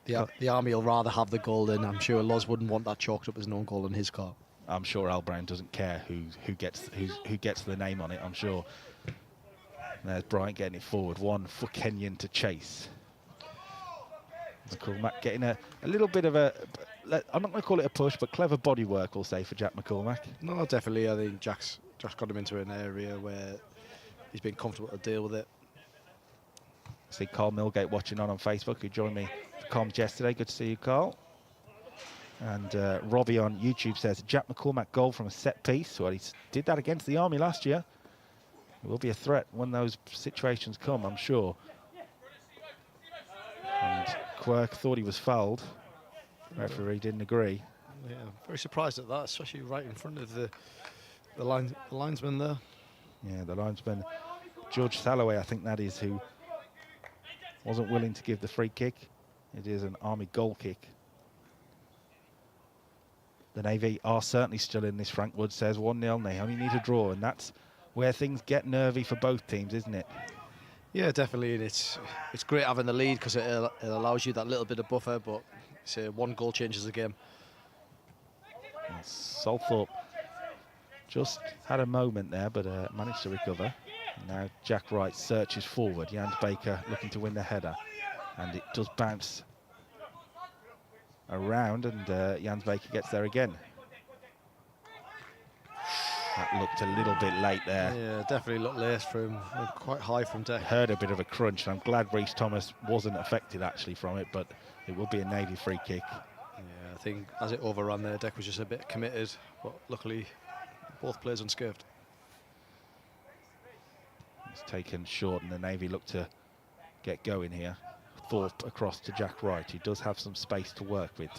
the Army will rather have the goal than, I'm sure Loz wouldn't want that chalked up as no goal in his car. I'm sure Al Brown doesn't care who gets the name on it, I'm sure. And there's Bryant getting it forward, one for Kenyon to chase. McCormack getting a little bit of a, I'm not going to call it a push, but clever body work, we'll say, for Jack McCormack. No, definitely. I think Jack's got him into an area where he's been comfortable to deal with it. I see Carl Milgate watching on Facebook, who joined me for comms yesterday. Good to see you, Carl. And Robbie on YouTube says, Jack McCormack goal from a set piece. Well, he did that against the Army last year. It will be a threat when those situations come, I'm sure. And Quirk thought he was fouled. Referee didn't agree. Yeah, very surprised at that, especially right in front of the linesman there. Yeah, the linesman, George Salloway, I think that is, who wasn't willing to give the free kick. It is an Army goal kick. The Navy are certainly still in this. Frank Wood says 1-0. They only need a draw, and that's where things get nervy for both teams, isn't it? Yeah, definitely, and it's great having the lead because it allows you that little bit of buffer, but it's one goal changes the game. And Salthorpe just had a moment there, but managed to recover. Now Jack Wright searches forward. Jans Baker looking to win the header, and it does bounce around, and Jans Baker gets there again. That looked a little bit late there. Yeah, definitely looked late for him. Quite high from deck. Heard a bit of a crunch, and I'm glad Reece Thomas wasn't affected actually from it, but it will be a Navy free kick. Yeah, I think as it overran there, Deck was just a bit committed, but luckily both players unscathed. It's taken short, and the Navy look to get going here. Thorpe across to Jack Wright, who does have some space to work with.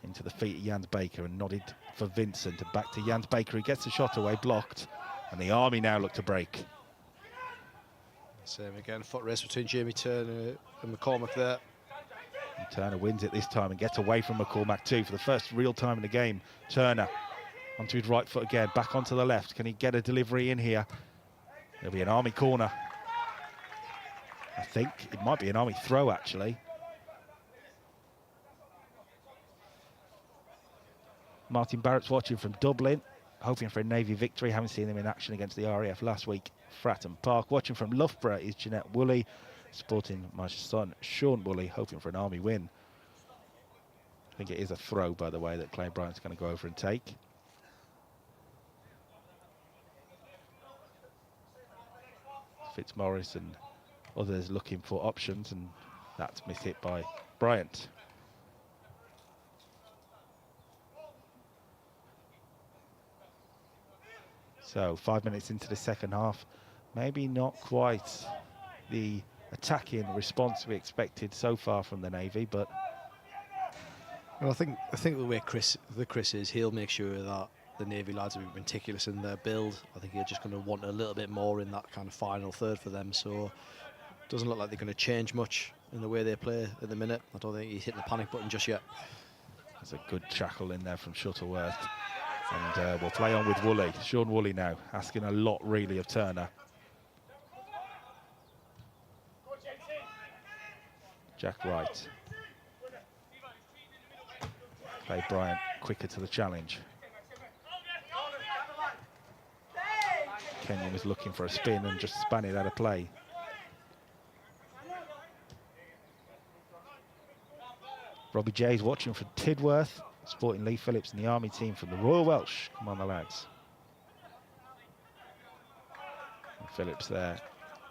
Into the feet of Jans Baker and nodded for Vincent, and back to Jans Baker, who gets the shot away, blocked, and the Army now look to break. Same again, foot race between Jamie Turner and McCormack there. And Turner wins it this time and gets away from McCormack too for the first real time in the game. Turner onto his right foot again, back onto the left. Can he get a delivery in here? There'll be an Army corner. I think it might be an Army throw actually. Martin Barrett's watching from Dublin, hoping for a Navy victory. Haven't seen them in action against the RAF last week. Fratton Park. Watching from Loughborough is Jeanette Woolley, supporting my son Sean Woolley, hoping for an Army win. I think it is a throw, by the way, that Clay Bryant's going to go over and take. Fitzmaurice and others looking for options, and that's mishit by Bryant. So 5 minutes into the second half, maybe not quite the attacking response we expected so far from the Navy, but well, I think the way Chris is, he'll make sure that the Navy lads are meticulous in their build. I think he's just going to want a little bit more in that kind of final third for them. So it doesn't look like they're going to change much in the way they play at the minute. I don't think he's hitting the panic button just yet. there's a good tackle in there from Shuttleworth. And we'll play on with Woolley. Sean Woolley now, asking a lot really of Turner. Jack Wright. Clay Bryant quicker to the challenge. Kenyon was looking for a spin and just span it out of play. Robbie Jay's watching for Tidworth, supporting Lee Phillips and the Army team from the Royal Welsh. Come on, the lads. And Phillips there,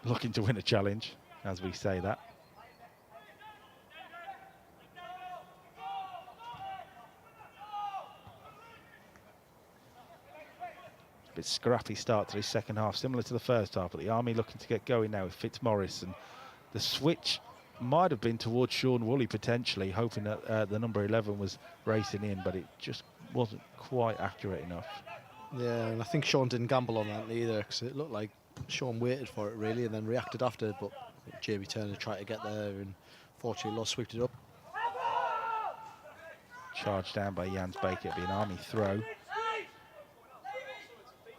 looking to win a challenge, as we say that. A bit scrappy start to this second half, similar to the first half, but the Army looking to get going now with Fitzmaurice, and the switch might have been towards Sean Woolley potentially, hoping that the number 11 was racing in, but it just wasn't quite accurate enough. Yeah, and I think Sean didn't gamble on that either, because it looked like Sean waited for it really and then reacted after, but Jamie Turner tried to get there and fortunately lost, swept it up. Charged down by Jans Baker, it'll be an Army throw.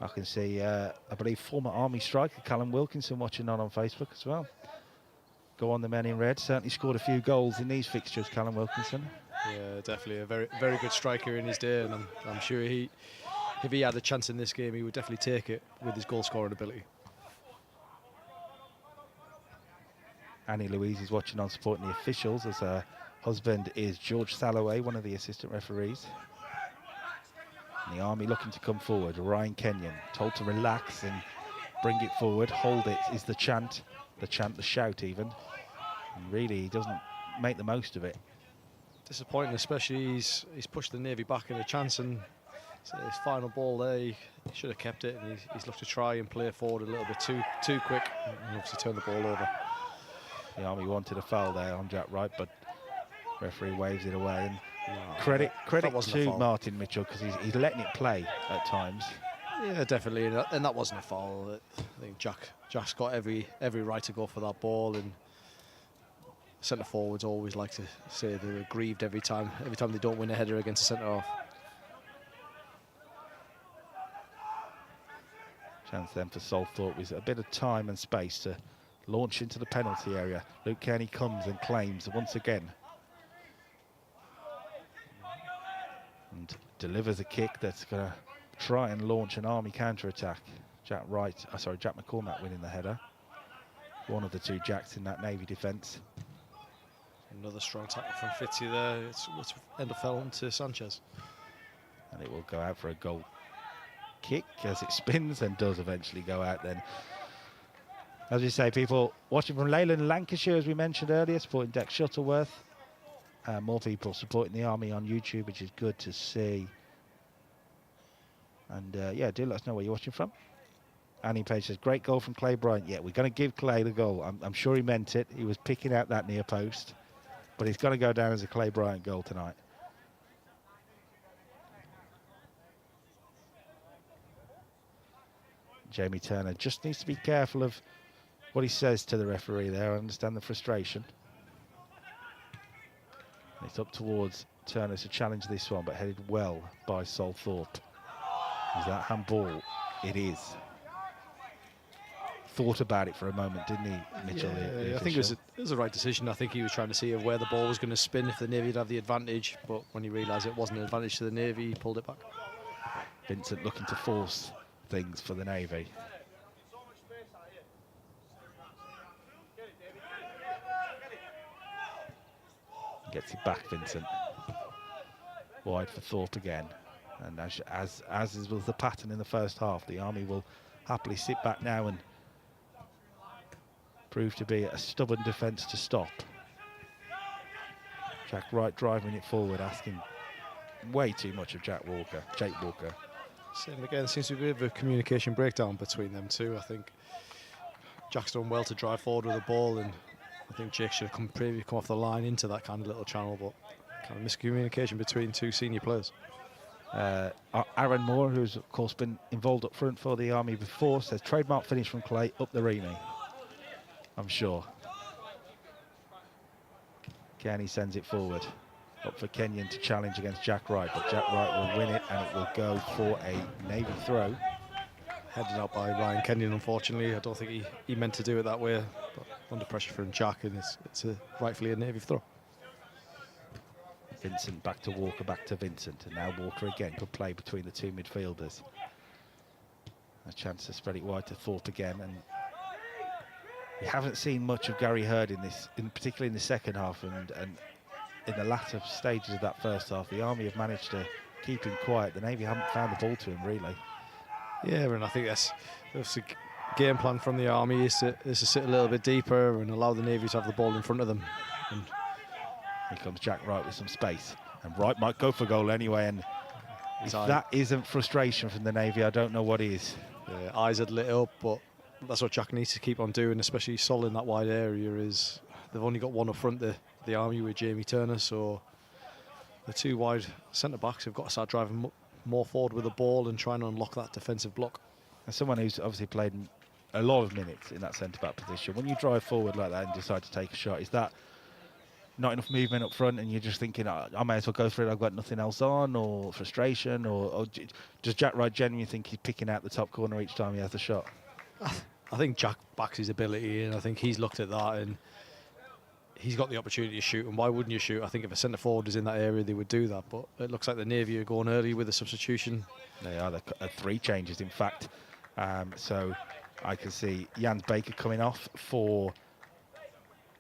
I can see, I believe, former Army striker Callum Wilkinson watching on Facebook as well. Go on, the men in red. Certainly scored a few goals in these fixtures, Callum Wilkinson. Yeah, definitely a very, very good striker in his day, and I'm sure if he had a chance in this game, he would definitely take it with his goal-scoring ability. Annie Louise is watching on, supporting the officials, as her husband is George Salloway, one of the assistant referees. And the Army looking to come forward. Ryan Kenyon told to relax and bring it forward. Hold it is the chant, the shout even. And really, he doesn't make the most of it. Disappointing, especially he's pushed the Navy back in a chance, and so his final ball there, he should have kept it, and he's looked to try and play forward a little bit too quick, and obviously turned the ball over. The Army wanted a foul there on Jack Wright, but referee waves it away. And credit to Martin Mitchell, because he's letting it play at times. Yeah, definitely, and that wasn't a foul. I think Jack's got every right to go for that ball, and centre forwards always like to say they're aggrieved every time they don't win a header against a centre half. Chance then for Salthorpe with a bit of time and space to launch into the penalty area. Luke Kearney comes and claims once again. And delivers a kick that's going to try and launch an Army counter-attack. Jack McCormack winning the header. One of the two Jacks in that Navy defence. Another strong tackle from Fitzy there. It's end up fell onto Sanchez. And it will go out for a goal kick as it spins and does eventually go out then. As we say, people watching from Leyland, Lancashire, as we mentioned earlier, supporting Dex Shuttleworth. More people supporting the Army on YouTube, which is good to see. And yeah, do let us know where you're watching from. Annie Page says, great goal from Clay Bryant. Yeah, we're going to give Clay the goal. I'm sure he meant it. He was picking out that near post. But he's going to go down as a Clay Bryant goal tonight. Jamie Turner just needs to be careful of what he says to the referee there. I understand the frustration. It's up towards Turner to challenge this one, but headed well by Sol Thorpe. Is that handball? It is. Thought about it for a moment, didn't he, Mitchell? Yeah, I think it was the right decision. I think he was trying to see where the ball was going to spin if the Navy would have the advantage, but when he realised it wasn't an advantage to the Navy, he pulled it back. Vincent looking to force things for the Navy. Gets it back, Vincent. Wide for Thorpe again. And as was the pattern in the first half, the Army will happily sit back now and prove to be a stubborn defence to stop. Jack Wright driving it forward, asking way too much of Jake Walker. Same again, seems to be a bit of a communication breakdown between them two. I think Jack's done well to drive forward with the ball, and I think Jake should have come off the line into that kind of little channel, but kind of miscommunication between two senior players. Aaron Moore, who's of course been involved up front for the Army before, says trademark finish from Clay, up the Remy. I'm sure. Kenny sends it forward. Up for Kenyon to challenge against Jack Wright, but Jack Wright will win it and it will go for a Navy throw. Headed out by Ryan Kenyon, unfortunately. I don't think he meant to do it that way, but under pressure from Jack, and it's rightfully a Navy throw. Vincent back to Walker, back to Vincent, and now Walker again. Good play between the two midfielders. A chance to spread it wide to Thorpe again, and we haven't seen much of Gary Hurd in this, particularly in the second half, and in the latter stages of that first half. The Army have managed to keep him quiet. The Navy haven't found the ball to him really. Yeah, and I think that's the game plan from the Army is to sit a little bit deeper and allow the Navy to have the ball in front of them. And here comes Jack Wright with some space, and Wright might go for goal anyway, and if that isn't frustration from the Navy, I don't know what is. Yeah, eyes had lit up, but that's what Jack needs to keep on doing, especially Sol in that wide area. Is they've only got one up front, the Army, with Jamie Turner, so the two wide centre-backs have got to start driving more forward with the ball and trying to unlock that defensive block. As someone who's obviously played a lot of minutes in that centre-back position, when you drive forward like that and decide to take a shot, is that not enough movement up front and you're just thinking, I may as well go for it, I've got nothing else on, or frustration, or does Jack Wright genuinely think he's picking out the top corner each time he has a shot? I think Jack backs his ability, and I think he's looked at that and he's got the opportunity to shoot, and why wouldn't you shoot? I think if a centre forward is in that area, they would do that, but it looks like the Navy are going early with a substitution. They are, three changes in fact. So I can see Jans Baker coming off for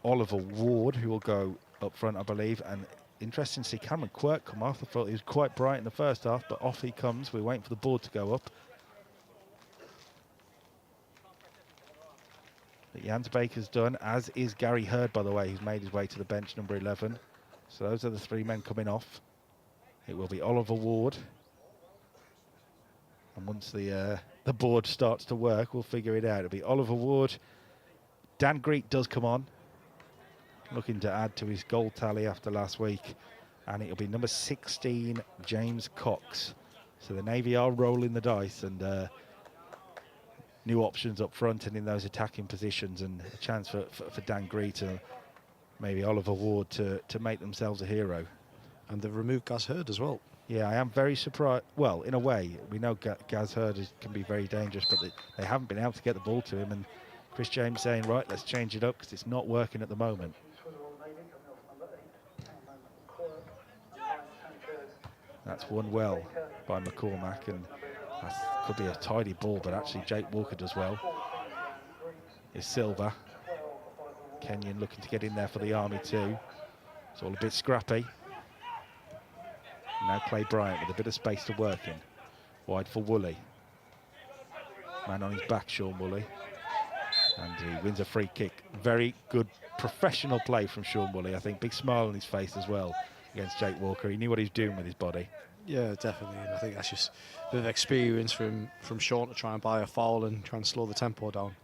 Oliver Ward, who will go up front, I believe, and interesting to see Cameron Quirk come off. I thought he was quite bright in the first half, but off he comes. We're waiting for the board to go up. But Jans Baker's done, as is Gary Hurd, by the way, who's made his way to the bench, number 11. So those are the three men coming off. It will be Oliver Ward. And once the board starts to work, we'll figure it out. It'll be Oliver Ward. Dan Greek does come on, looking to add to his goal tally after last week. And it'll be number 16, James Cox. So the Navy are rolling the dice, and new options up front and in those attacking positions, and a chance for Dan Greek to maybe Oliver Ward to make themselves a hero. And they've removed Gaz Hurd as well. Yeah, I am very surprised. Well, in a way, we know Gaz Hurd can be very dangerous, but they haven't been able to get the ball to him. And Chris James saying, right, let's change it up because it's not working at the moment. That's won well by McCormack, and that could be a tidy ball, but actually Jake Walker does well. Is Silva. Kenyon looking to get in there for the Army too. It's all a bit scrappy. Now Clay Bryant with a bit of space to work in. Wide for Woolley. Man on his back, Sean Woolley. And he wins a free kick. Very good professional play from Sean Woolley, I think. Big smile on his face as well against Jake Walker. He knew what he was doing with his body. Yeah, definitely. And I think that's just a bit of experience from Sean to try and buy a foul and try and slow the tempo down.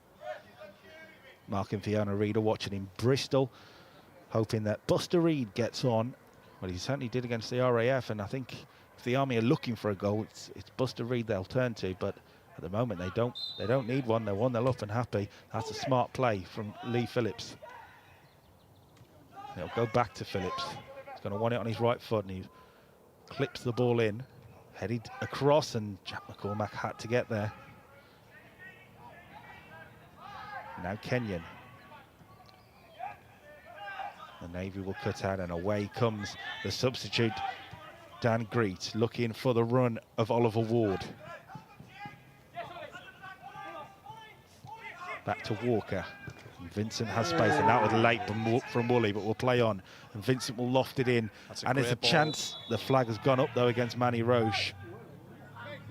Mark and Fiona Reid are watching in Bristol, hoping that Buster Reid gets on. Well, he certainly did against the RAF, and I think if the Army are looking for a goal, it's Buster Reid they'll turn to, but at the moment they don't need one. They're 1-0 up and happy. That's a smart play from Lee Phillips. It'll go back to Phillips. He's going to want it on his right foot, and he clips the ball in, headed across, and Jack McCormack had to get there. Now Kenyon. The Navy will cut out, and away comes the substitute, Dan Greet, looking for the run of Oliver Ward. Back to Walker. And Vincent has space, and that was late from Woolley, but we'll play on. And Vincent will loft it in, and there's a chance. The flag has gone up, though, against Manny Roche.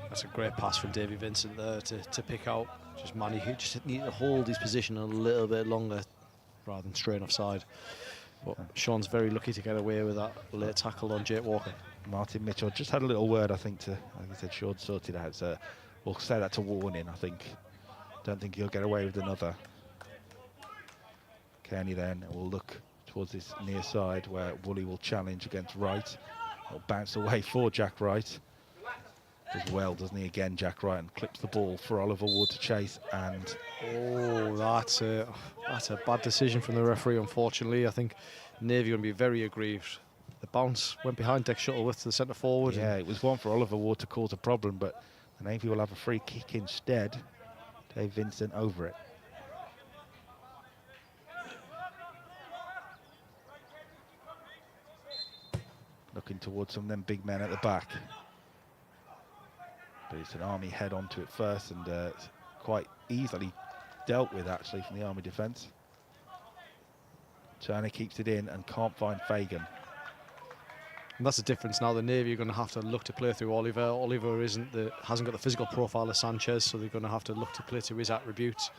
That's a great pass from Davy Vincent there to pick out. Just Manny, who just needed to hold his position a little bit longer rather than straight offside. But Sean's very lucky to get away with that late tackle on Jake Walker. Martin Mitchell just had a little word, I think, like I said, Sean sorted out. So we'll say that's a warning, I think. Don't think he'll get away with another. Kearney then will look towards this near side where Woolley will challenge against Wright. It'll bounce away for Jack Wright. Does well, doesn't he, again, Jack Wright, and clips the ball for Oliver Ward to chase. And oh, that's a bad decision from the referee, unfortunately. I think Navy going to be very aggrieved. The bounce went behind Dick Shuttleworth to the centre forward. Yeah, it was one for Oliver Ward to cause a problem, but the Navy will have a free kick instead. Dave Vincent over it. Looking towards some of them big men at the back. But it's an Army head onto it first, and it's quite easily dealt with, actually, from the Army defence. Turner keeps it in and can't find Fagan. And that's the difference now. The Navy are going to have to look to play through Oliver. Oliver hasn't got the physical profile of Sanchez, so they're going to have to look to play to his attributes.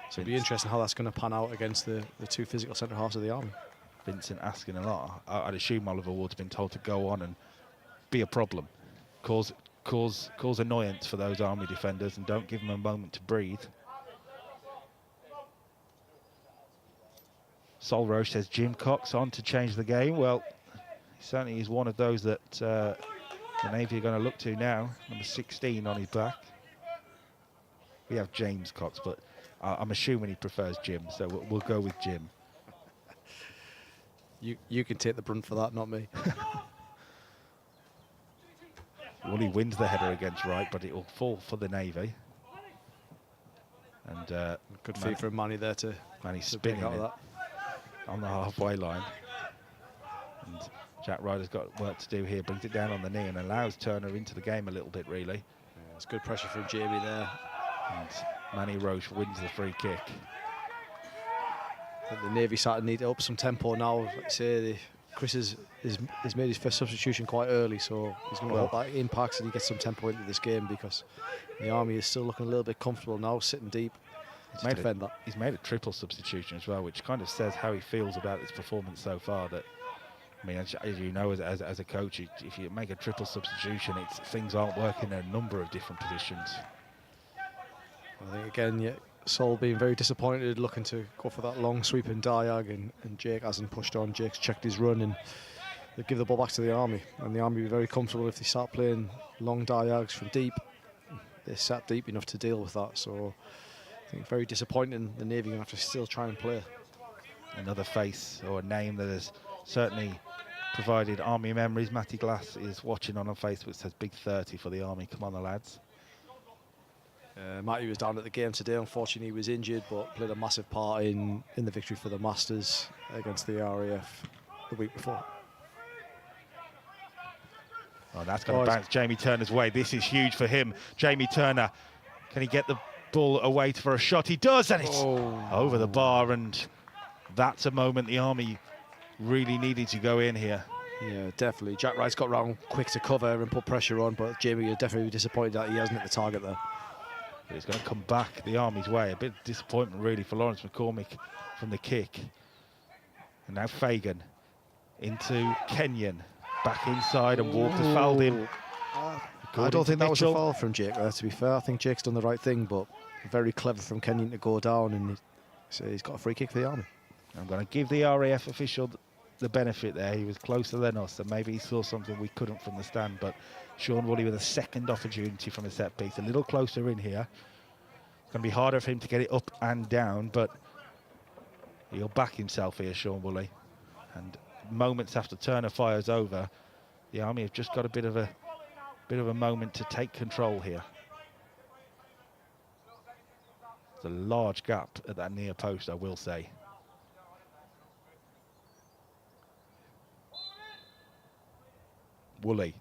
So it'll be interesting how that's going to pan out against the two physical centre halves of the Army. Vincent asking a lot. I'd assume Oliver Ward's been told to go on and be a problem, cause annoyance for those Army defenders, and don't give them a moment to breathe. Sol Roche says Jim Cox on to change the game. Well, he certainly is one of those that the Navy are going to look to now. Number 16 on his back. We have James Cox, but I'm assuming he prefers Jim, so we'll go with Jim. You can take the brunt for that, not me. Woolley wins the header against Wright, but it will fall for the Navy. And good feed from Manny there to spinning out it of that on the halfway line. And Jack Ryder's got work to do here. Brings it down on the knee and allows Turner into the game a little bit, really. Yeah, it's good pressure from Jamie there. And Manny Roche wins the free kick. I think the Navy starting to need to up some tempo now. Like I say, Chris has made his first substitution quite early, so he's going to hope that impacts and he gets some tempo into this game, because the Army is still looking a little bit comfortable now, sitting deep. He's made a triple substitution as well, which kind of says how he feels about his performance so far. That, I mean, as you know, as a coach, if you make a triple substitution, things aren't working in a number of different positions. I think again, Sol being very disappointed, looking to go for that long sweeping diag, and Jake hasn't pushed on. Jake's checked his run, and they give the ball back to the Army, and the Army will be very comfortable if they start playing long diags from deep. They sat deep enough to deal with that, so I think very disappointing. The Navy going to have to still try and play. Another face or a name that has certainly provided Army memories. Matty Glass is watching on Facebook, says big 30 for the Army. Come on, the lads. Matty was down at the game today. Unfortunately, he was injured, but played a massive part in the victory for the Masters against the RAF the week before. Oh, that's going to bounce Jamie Turner's way. This is huge for him. Jamie Turner, can he get the ball away for a shot? He does, and it's over the bar, and that's a moment the Army really needed to go in here. Yeah, definitely. Jack Wright's got round quick to cover and put pressure on, but Jamie, you're definitely disappointed that he hasn't hit the target there. But it's going to come back the Army's way. A bit of disappointment, really, for Lawrence McCormick from the kick. And now Fagan into Kenyon. Back inside, and Walker's fouled him. I don't think that was a foul from Jake there, to be fair. I think Jake's done the right thing, but very clever from Kenyon to go down, and he's got a free kick for the Army. I'm going to give the RAF official the benefit there. He was closer than us, and maybe he saw something we couldn't from the stand, but Sean Woolley with a second opportunity from a set piece, a little closer in here. It's going to be harder for him to get it up and down, but he'll back himself here, Sean Woolley. And moments after Turner fires over, the Army have just got a bit of a moment to take control here. There's a large gap at that near post, I will say. Woolley.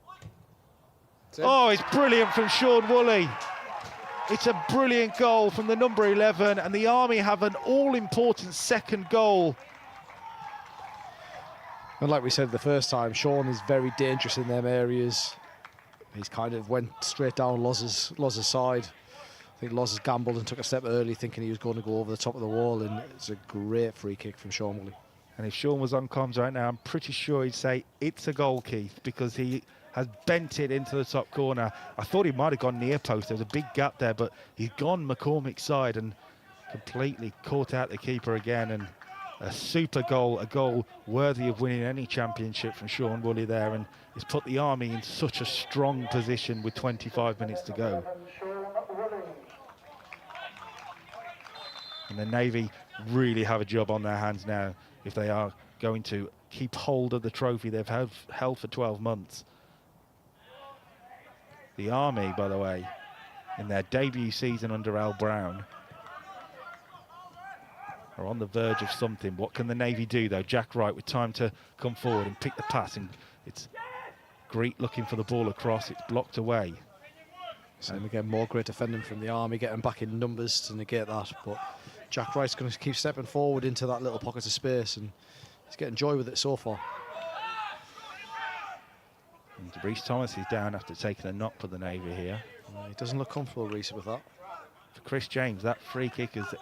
Oh, it's brilliant from Sean Woolley. It's a brilliant goal from the number 11, and the Army have an all-important second goal. And like we said the first time, Sean is very dangerous in them areas. He's kind of went straight down Loz's side. I think Loz has gambled and took a step early, thinking he was going to go over the top of the wall, and it's a great free kick from Sean Woolley. And if Sean was on comms right now, I'm pretty sure he'd say it's a goal, Keith, because he has bent it into the top corner. I thought he might have gone near post. There was a big gap there, but he's gone McCormick's side and completely caught out the keeper again. And a super goal, a goal worthy of winning any championship from Sean Woolley there, and it's put the Army in such a strong position with 25 minutes to go. And the Navy really have a job on their hands now if they are going to keep hold of the trophy they've held for 12 months. The Army, by the way, in their debut season under Al Brown, are on the verge of something. What can the Navy do, though? Jack Wright with time to come forward and pick the pass, and it's Greet looking for the ball across. It's blocked away. Same again, more great defending from the Army, getting back in numbers to negate that. But Jack Wright's going to keep stepping forward into that little pocket of space, and he's getting joy with it so far. And Reece Thomas is down after taking a knock for the Navy here. He doesn't look comfortable, Reece, with that. For Chris James, that free kick has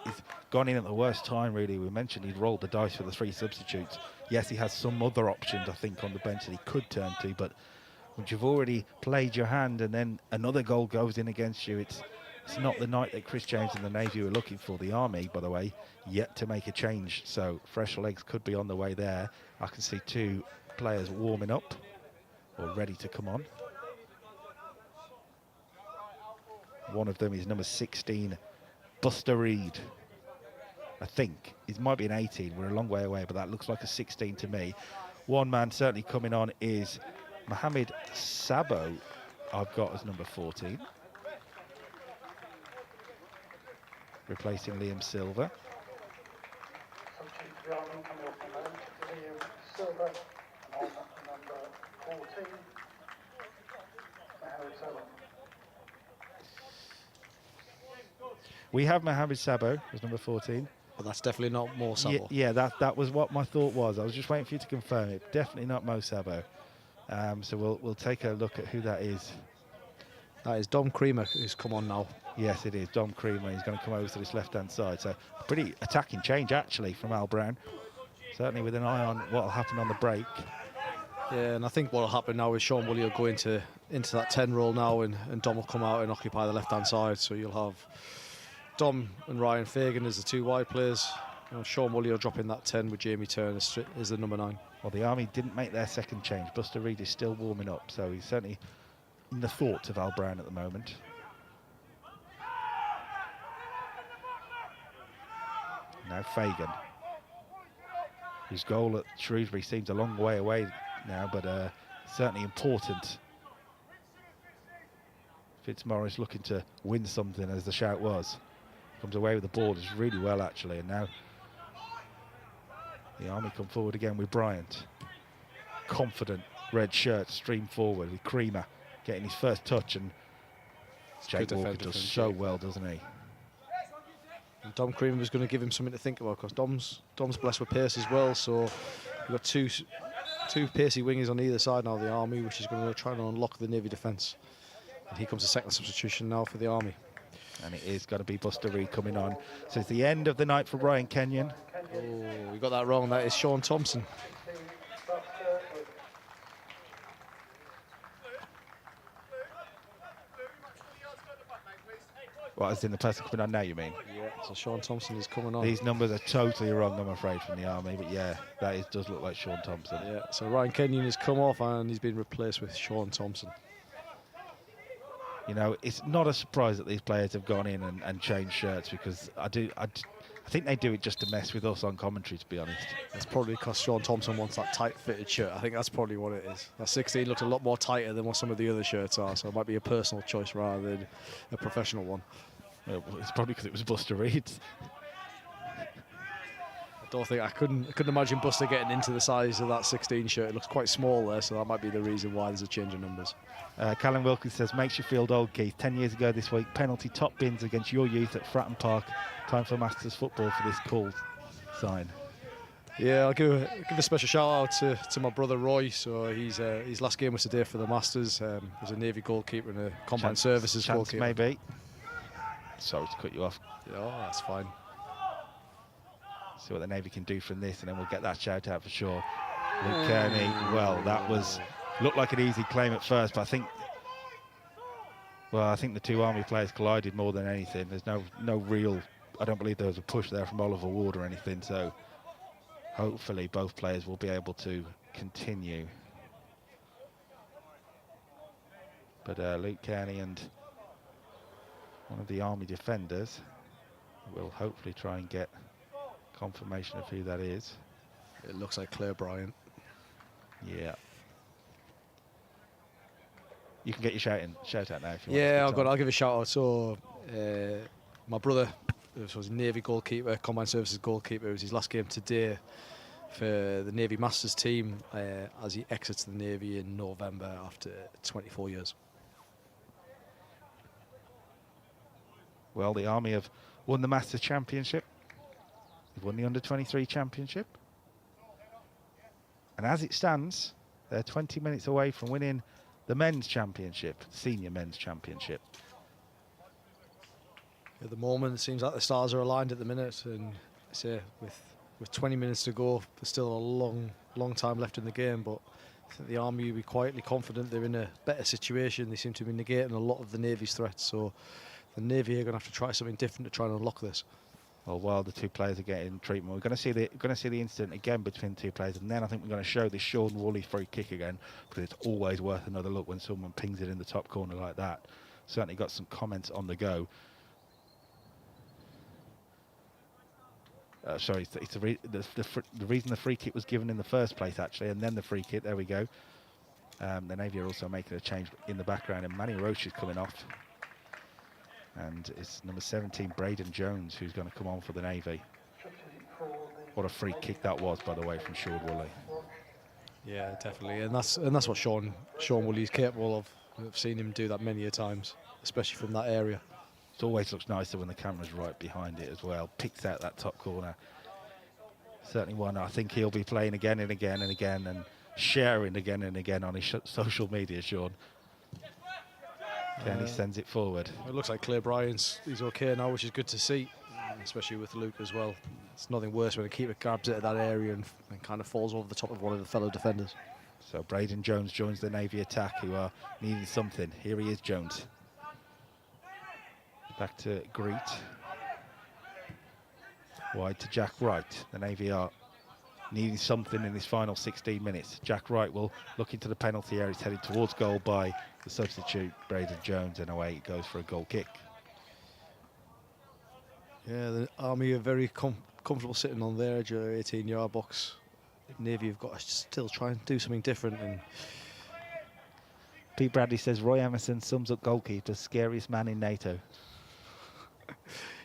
gone in at the worst time, really. We mentioned he'd rolled the dice for the 3 substitutes. Yes, he has some other options, I think, on the bench that he could turn to, but when you've already played your hand and then another goal goes in against you, it's not the night that Chris James and the Navy were looking for. The Army, by the way, yet to make a change, so fresh legs could be on the way there. I can see 2 players warming up or ready to come on. One of them is number 16, Buster Reed. I think it might be an 18. We're a long way away, but that looks like a 16 to me. One man certainly coming on is Mohamed Sabo, I've got as number 14. Replacing Liam Silver. We have Mohamed Sabo as number 14. But that's definitely not Mo Sabo. Yeah, that was what my thought was. I was just waiting for you to confirm it. Definitely not Mo Sabo. So we'll take a look at who that is. That is Dom Creamer, who's come on now. Yes, it is Dom Creamer. He's going to come over to this left-hand side. So a pretty attacking change, actually, from Al Brown. Certainly with an eye on what will happen on the break. Yeah, and I think what will happen now is Sean Woolley will go into that 10 role now, and Dom will come out and occupy the left-hand side. So you'll have Dom and Ryan Fagan as the 2 wide players. Sean Woolley will drop in that 10 with Jamie Turner as the number 9. Well, the Army didn't make their second change. Buster Reed is still warming up, so he's certainly in the thoughts of Al Brown at the moment. Now Fagan, whose goal at Shrewsbury seems a long way away now, but certainly important. Fitzmaurice looking to win something, as the shout was. Comes away with the ball, does really well actually, and now the Army come forward again with Bryant. Confident red shirt stream forward with Creamer getting his first touch, and Jake Walker does so well, doesn't he? And Dom Creamer was going to give him something to think about, because Dom's blessed with pace as well, so We've got two pacey wingers on either side now of the Army, which is going to try and unlock the Navy defence. And here comes the second substitution now for the Army. And it is going to be Buster Reed coming on. So it's the end of the night for Ryan Kenyon. Oh, we got that wrong. That is Sean Thompson. What, as in the person coming on now, you mean? Yeah, so Sean Thompson is coming on. These numbers are totally wrong, I'm afraid, from the Army. But yeah, does look like Sean Thompson. Yeah, so Ryan Kenyon has come off and he's been replaced with Sean Thompson. You know, it's not a surprise that these players have gone in and changed shirts, because I think they do it just to mess with us on commentary, to be honest. It's probably because Sean Thompson wants that tight-fitted shirt. I think that's probably what it is. That 16 looks a lot more tighter than what some of the other shirts are, so it might be a personal choice rather than a professional one. Well, it's probably because it was Buster Reed's. I couldn't imagine Buster getting into the size of that 16 shirt. It looks quite small there, so that might be the reason why there's a change in numbers. Callum Wilkins says, makes you feel old, Keith. 10 years ago this week, penalty top bins against your youth at Fratton Park. Time for Masters football for this call sign. Yeah, I'll give a special shout out to my brother Roy. So his last game was today for the Masters. He was a Navy goalkeeper and a Combined Services goalkeeper. Maybe. Sorry to cut you off. Oh, that's fine. See what the Navy can do from this, and then we'll get that shout out for sure. Luke Kearney, well, that looked like an easy claim at first, but I think the two Army players collided more than anything. There's no real, I don't believe there was a push there from Oliver Ward or anything, so hopefully both players will be able to continue. But Luke Kearney and one of the Army defenders will hopefully try and get confirmation of who that is. It looks like Claire Bryant. Yeah. You can get your shout out now if you want. Yeah, I'll give a shout out. So my brother was a Navy goalkeeper, Combined Services goalkeeper. It was his last game today for the Navy Masters team as he exits the Navy in November after 24 years. Well, the Army have won the Masters Championship. They've won the Under-23 Championship. And as it stands, they're 20 minutes away from winning the Men's Championship, Senior Men's Championship. At the moment, it seems like the stars are aligned at the minute, and with 20 minutes to go, there's still a long time left in the game, but I think the Army will be quietly confident they're in a better situation. They seem to be negating a lot of the Navy's threats, so the Navy are going to have to try something different to try and unlock this. Well, while the two players are getting treatment, we're going to see the incident again between the two players, and then I think we're going to show this Sean Woolley free kick again, because it's always worth another look when someone pings it in the top corner like that. Certainly got some comments on the go. Sorry, it's the reason the free kick was given in the first place, actually, and then the free kick. There we go. The Navy are also making a change in the background, and Manny Roche is coming off. And it's number 17, Braden Jones, who's going to come on for the Navy. What a free kick that was, by the way, from Sean Woolley. Yeah, definitely, and that's what Sean Woolley is capable of. I've seen him do that many a times, especially from that area. It always looks nicer when the camera's right behind it as well. Picks out that top corner. Certainly one I think he'll be playing again and again and again, and sharing again and again on his social media, Sean. And he sends it forward. It looks like Claire Bryant's he's okay now, which is good to see, especially with Luke as well. It's nothing worse when a keeper grabs it at that area and kind of falls over the top of one of the fellow defenders. So Braden Jones joins the Navy attack, who are needing something. Here he is, Jones. Back to Greet. Wide to Jack Wright. The Navy are needing something in this final 16 minutes. Jack Wright will look into the penalty area. He's headed towards goal by the substitute, Braden Jones, and away it goes for a goal kick. Yeah, the Army are very comfortable sitting on their edge of their 18-yard box. Navy have got to still try and do something different. And Pete Bradley says Roy Emerson sums up goalkeepers, scariest man in NATO.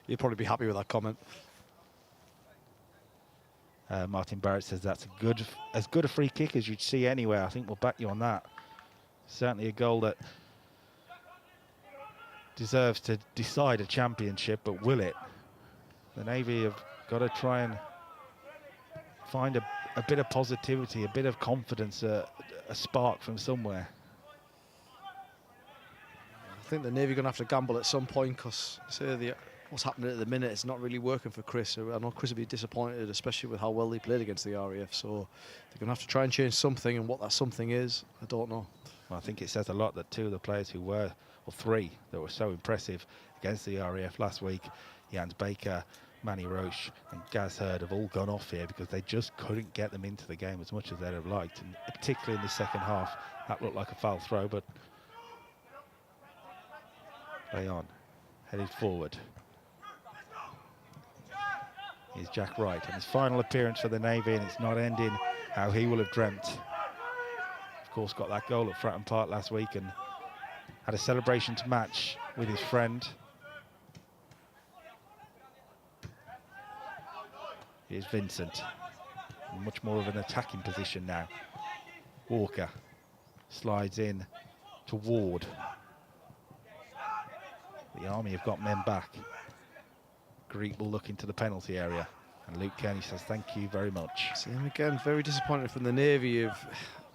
You'd probably be happy with that comment. Martin Barrett says that's as good a free kick as you'd see anywhere. I think we'll back you on that. Certainly a goal that deserves to decide a championship, but will it? The Navy have got to try and find a bit of positivity, a bit of confidence, a spark from somewhere. I think the Navy are going to have to gamble at some point, because what's happening at the minute is not really working for Chris. I know Chris will be disappointed, especially with how well they played against the RAF. So they're going to have to try and change something, and what that something is, I don't know. Well, I think it says a lot that two of the players who were, or three, that were so impressive against the RAF last week, Jans Baker, Manny Roche and Gaz Hurd, have all gone off here because they just couldn't get them into the game as much as they'd have liked. And particularly in the second half, that looked like a foul throw, but play on, headed forward. Here's Jack Wright, and his final appearance for the Navy, and it's not ending how he will have dreamt. Of course, got that goal at Fratton Park last week and had a celebration to match with his friend. Here's Vincent, much more of an attacking position now. Walker slides in to Ward. The Army have got men back. Greek will look into the penalty area, and Luke Kearney says thank you very much. Same again, very disappointed from the Navy of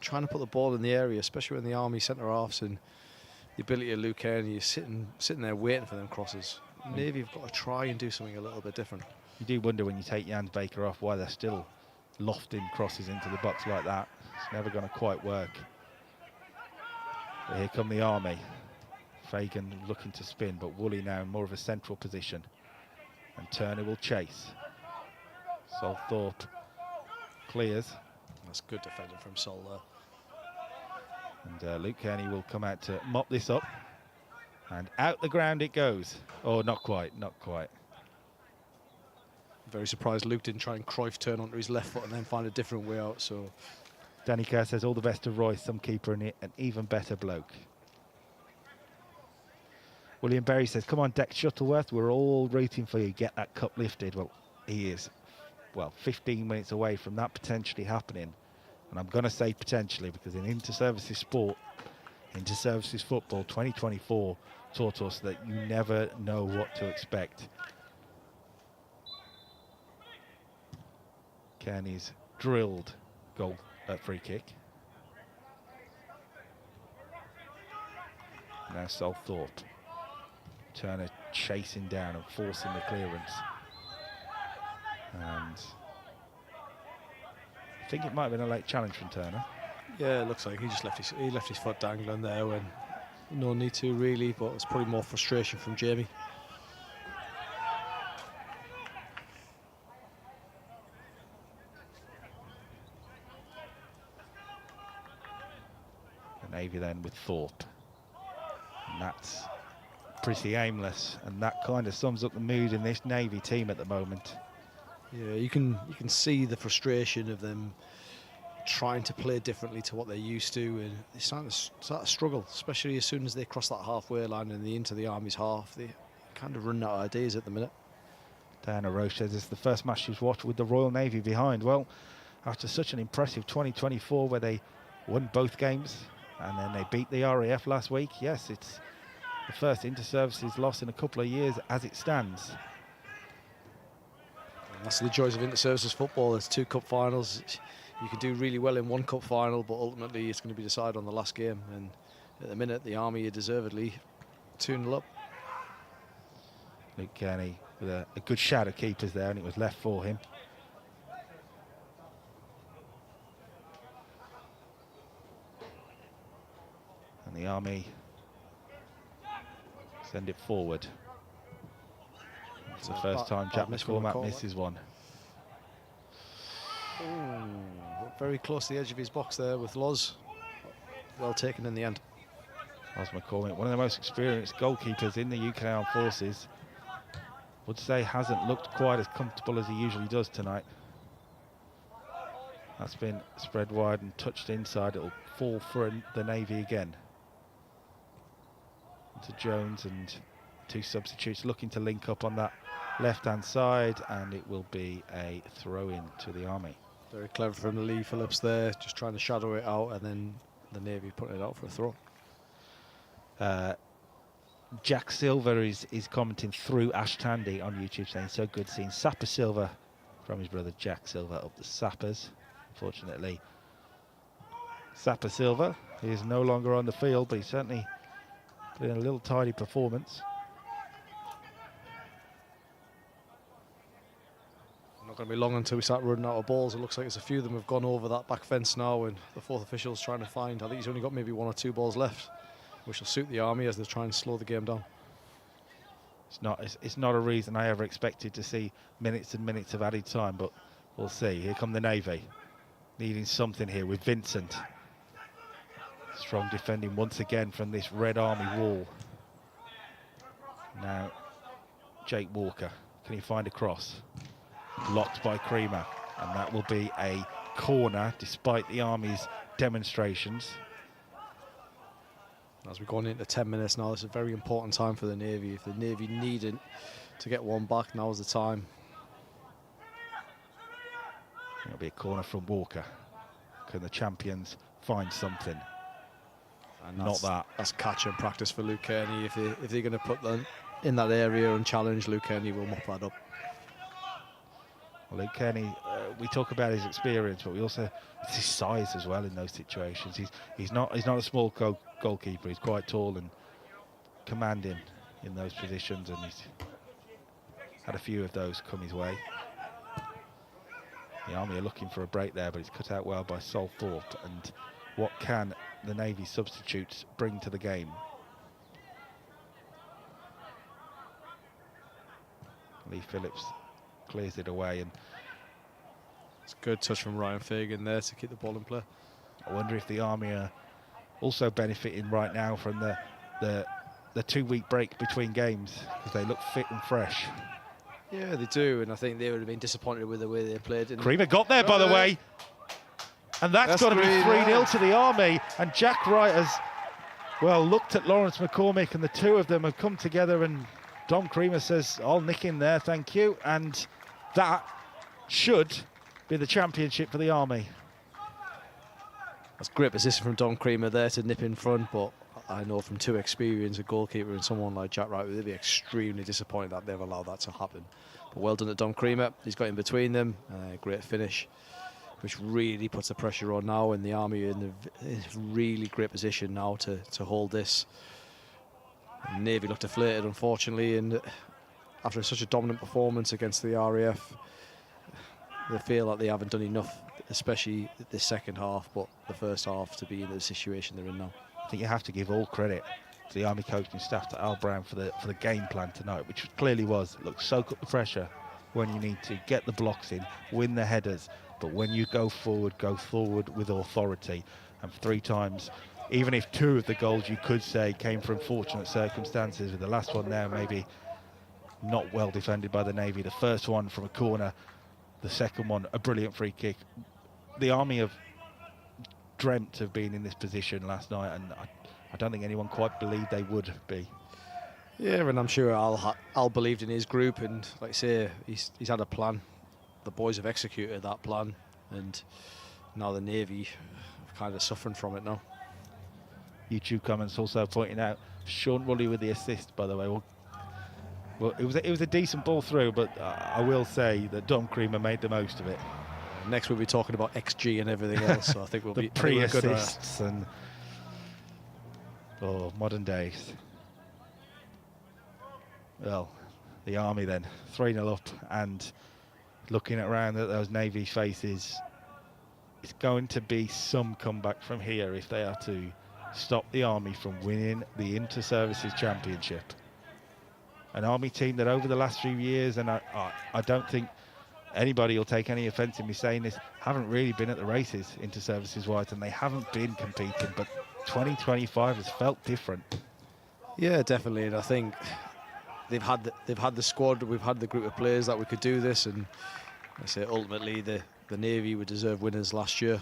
trying to put the ball in the area, especially when the Army centre-halves and the ability of Luke Kearney is sitting there waiting for them crosses. Navy have got to try and do something a little bit different. You do wonder when you take Jans Baker off why they're still lofting crosses into the box like that. It's never going to quite work. But here come the Army. Fagan looking to spin, but Woolley now in more of a central position. And Turner will chase. Salthorpe clears. That's good defending from Sol there. And Luke Kearney will come out to mop this up. And out the ground it goes. Oh, not quite, not quite. Very surprised Luke didn't try and Cruyff turn onto his left foot and then find a different way out. So Danny Kerr says all the best to Royce, some keeper and an even better bloke. William Berry says, come on, Dex Shuttleworth, we're all rooting for you. Get that cup lifted. Well, he is, 15 minutes away from that potentially happening. And I'm going to say potentially because in inter-services sport, inter-services football 2024 taught us that you never know what to expect. Kearney's drilled goal free kick. Now Salthorpe. Turner chasing down and forcing the clearance. And I think it might have been a late challenge from Turner. Yeah, it looks like he just left his foot dangling there when no need to really, but it's probably more frustration from Jamie. The Navy then with Thorpe. And that's pretty aimless, and that kind of sums up the mood in this Navy team at the moment. Yeah, you can see the frustration of them trying to play differently to what they're used to, and they start to struggle, especially as soon as they cross that halfway line and into the Army's half. They kind of run out of ideas at the minute. Diana Roche says it's the first match she's watched with the Royal Navy behind. Well, after such an impressive 2024 where they won both games and then they beat the RAF last week, yes, it's the first inter-services loss in a couple of years as it stands. And that's the joys of inter-services football. There's 2 cup finals. You can do really well in 1 cup final, but ultimately it's going to be decided on the last game. And at the minute, the Army are deservedly 2-0 up. Luke Kearney with a good shout of keepers there, and it was left for him. And the Army send it forward. It's the first time Jack McCormack misses one. Ooh, very close to the edge of his box there with Loz. Well taken in the end. Loz McCormack, one of the most experienced goalkeepers in the UK Armed Forces. Would say hasn't looked quite as comfortable as he usually does tonight. That's been spread wide and touched inside. It'll fall for the Navy again. To Jones and 2 substitutes looking to link up on that left-hand side, and it will be a throw-in to the Army. Very clever from Lee Phillips there, just trying to shadow it out, and then the Navy putting it out for a throw. Jack Silver is commenting through Ash Tandy on YouTube saying, so good seeing Sapper Silver from his brother Jack Silver up the Sappers. Fortunately, Sapa Silva is no longer on the field, but he certainly put in a little tidy performance. Not going to be long until we start running out of balls. It looks like there's a few of them have gone over that back fence now, and the fourth official's trying to find. I think he's only got maybe 1 or 2 balls left, which will suit the Army as they try and slow the game down. It's not a reason I ever expected to see minutes and minutes of added time, but we'll see. Here come the Navy, needing something here with Vincent. Strong defending once again from this Red Army wall. Now, Jake Walker, can he find a cross? Blocked by Creamer, and that will be a corner despite the Army's demonstrations. As we're going into 10 minutes now, it's a very important time for the Navy. If the Navy needed to get one back, now's the time. It'll be a corner from Walker. Can the champions find something? And not that. That's catch and practice for Luke Kearney. If they're going to put them in that area and challenge, Luke Kearney will mop that up. Well, Luke Kearney, we talk about his experience, but we also, it's his size as well in those situations. He's not a small goalkeeper. He's quite tall and commanding in those positions, and he's had a few of those come his way. The Army are looking for a break there, but it's cut out well by Sol Thorpe. And what can the Navy substitutes bring to the game? Lee Phillips clears it away, and it's a good touch from Ryan Fagan there to keep the ball in play. I wonder if the Army are also benefiting right now from the 2-week break between games, because they look fit and fresh. Yeah, they do, and I think they would have been disappointed with the way they played. Creamer got there, by the way, and that's got to be 3-0 to the Army. And Jack Wright has, well, looked at Lawrence McCormick, and the two of them have come together, and Dom Creamer says, I'll nick in there, thank you. And that should be the championship for the Army. That's great position from Dom Creamer there to nip in front, but I know from too experienced a goalkeeper and someone like Jack Wright, they'd be extremely disappointed that they've allowed that to happen. But well done to Dom Creamer. He's got in between them. Great finish, which really puts the pressure on now, and the Army are in a really great position now to hold this. And Navy looked deflated, unfortunately, and after such a dominant performance against the RAF, they feel like they haven't done enough, especially the second half, but the first half, to be in the situation they're in now. I think you have to give all credit to the Army coaching staff, to Al Brown, for the game plan tonight, which clearly was, look, soak up the pressure when you need to, get the blocks in, win the headers, but when you go forward with authority. And 3 times, even if 2 of the goals you could say came from fortunate circumstances, with the last one there maybe not well defended by the Navy, the first one from a corner, the second one a brilliant free kick. The Army have dreamt of being in this position last night, and I don't think anyone quite believed they would be. Yeah, and I'm sure Al believed in his group, and like I say, he's had a plan. The boys have executed that plan, and now the Navy are kind of suffering from it now. YouTube comments also pointing out Sean Woolley with the assist, by the way. Well, it was a decent ball through, but I will say that Dom Creamer made the most of it. Next we'll be talking about XG and everything else, so I think we'll the be pre-assists and modern days. Well, the Army then 3-0 up, and looking around at those Navy faces, it's going to be some comeback from here if they are to stop the Army from winning the Inter-Services Championship. An Army team that over the last few years, and I don't think anybody will take any offence in me saying this, haven't really been at the races Inter-Services wise, and they haven't been competing, but 2025 has felt different. Yeah, definitely, and I think they've had the squad, we've had the group of players that we could do this, and I say ultimately the Navy would deserve winners last year.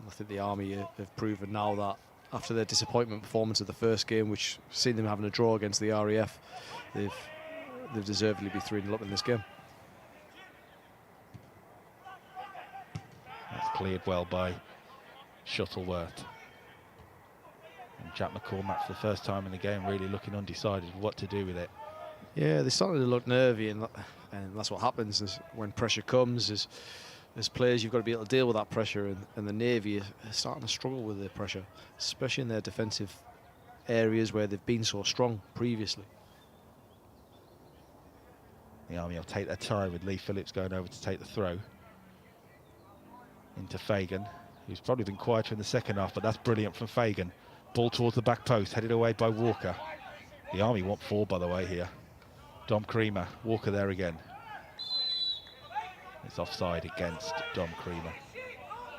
I think the Army have proven now that after their disappointment performance of the first game, which seen them having a draw against the RAF, they've deservedly be 3-0 up in this game. That's cleared well by Shuttleworth. And Jack McCormack, for the first time in the game, really looking undecided what to do with it. Yeah, they started to look nervy, and that's what happens is when pressure comes. Is as players, you've got to be able to deal with that pressure, and the Navy are starting to struggle with their pressure, especially in their defensive areas where they've been so strong previously. The Army will take their time with Lee Phillips going over to take the throw into Fagan, who's probably been quieter in the second half, but that's brilliant from Fagan. Ball towards the back post, headed away by Walker. The Army want 4, by the way, here. Dom Creamer, Walker there again. It's offside against Dom Creamer.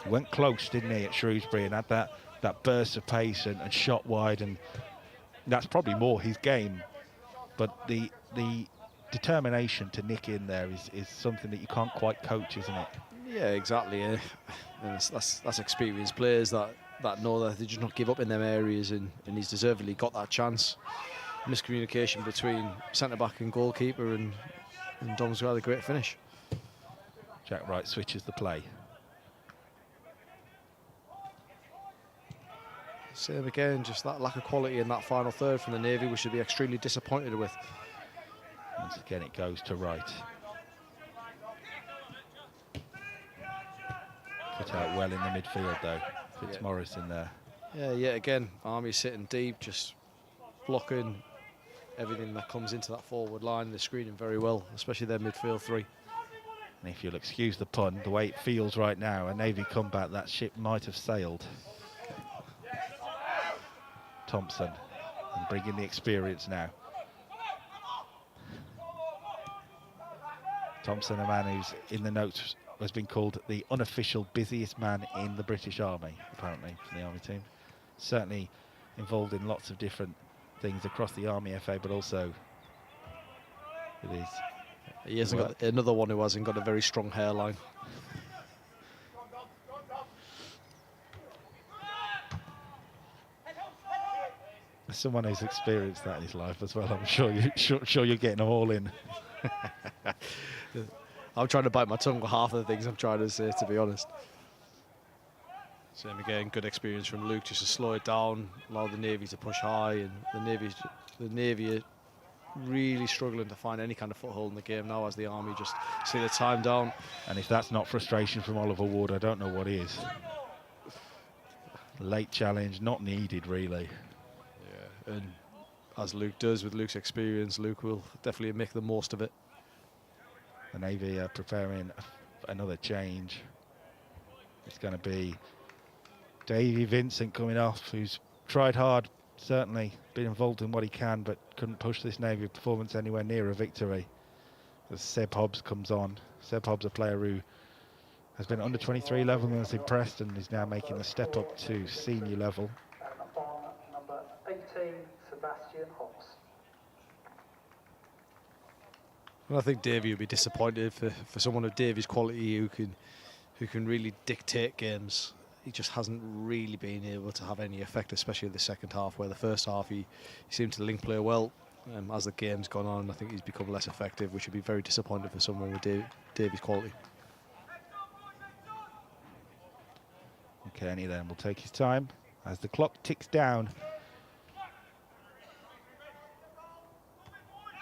He went close, didn't he, at Shrewsbury, and had that burst of pace and shot wide, and that's probably more his game. But the determination to nick in there is something that you can't quite coach, isn't it? Yeah, exactly. And that's experienced players that know that they just not give up in them areas, and he's deservedly got that chance. Miscommunication between centre-back and goalkeeper, and Dom's got a great finish. Jack Wright switches the play. Same again, just that lack of quality in that final third from the Navy, we should be extremely disappointed with. Once again, it goes to Wright. Put out well in the midfield, though. Fitzmaurice in there. Yeah, yet again, Army sitting deep, just blocking everything that comes into that forward line. They're screening very well, especially their midfield 3. And if you'll excuse the pun, the way it feels right now, a Navy comeback, that ship might have sailed. Thompson, and bringing the experience now. Thompson, a man who's in the notes, has been called the unofficial busiest man in the British Army, apparently, from the Army team. Certainly involved in lots of different things across the Army FA, but also with his... He hasn't got another one who hasn't got a very strong hairline. As someone who's experienced that in his life as well, I'm sure you're getting them all in. I'm trying to bite my tongue with half of the things I'm trying to say, to be honest. Same again, good experience from Luke just to slow it down, allow the Navy to push high, and the Navy are really struggling to find any kind of foothold in the game now as the Army just see the time down. And if that's not frustration from Oliver Ward, I don't know what is. Late challenge, not needed really. Yeah, and as Luke does with Luke's experience, Luke will definitely make the most of it. The Navy are preparing another change. It's going to be Davey Vincent coming off, who's tried hard, certainly been involved in what he can, but couldn't push this Navy performance anywhere near a victory. As Seb Hobbs comes on. Seb Hobbs, a player who has been under 23 level and has impressed, and is now making the step up to senior level. And on number 18, Sebastian Hobbs. And I think Davey would be disappointed for someone of Davey's quality who can really dictate games. He just hasn't really been able to have any effect, especially in the second half, where the first half he seemed to link play well. As the game's gone on, I think he's become less effective, which would be very disappointing for someone with Davey's quality. Kearney then will take his time as the clock ticks down.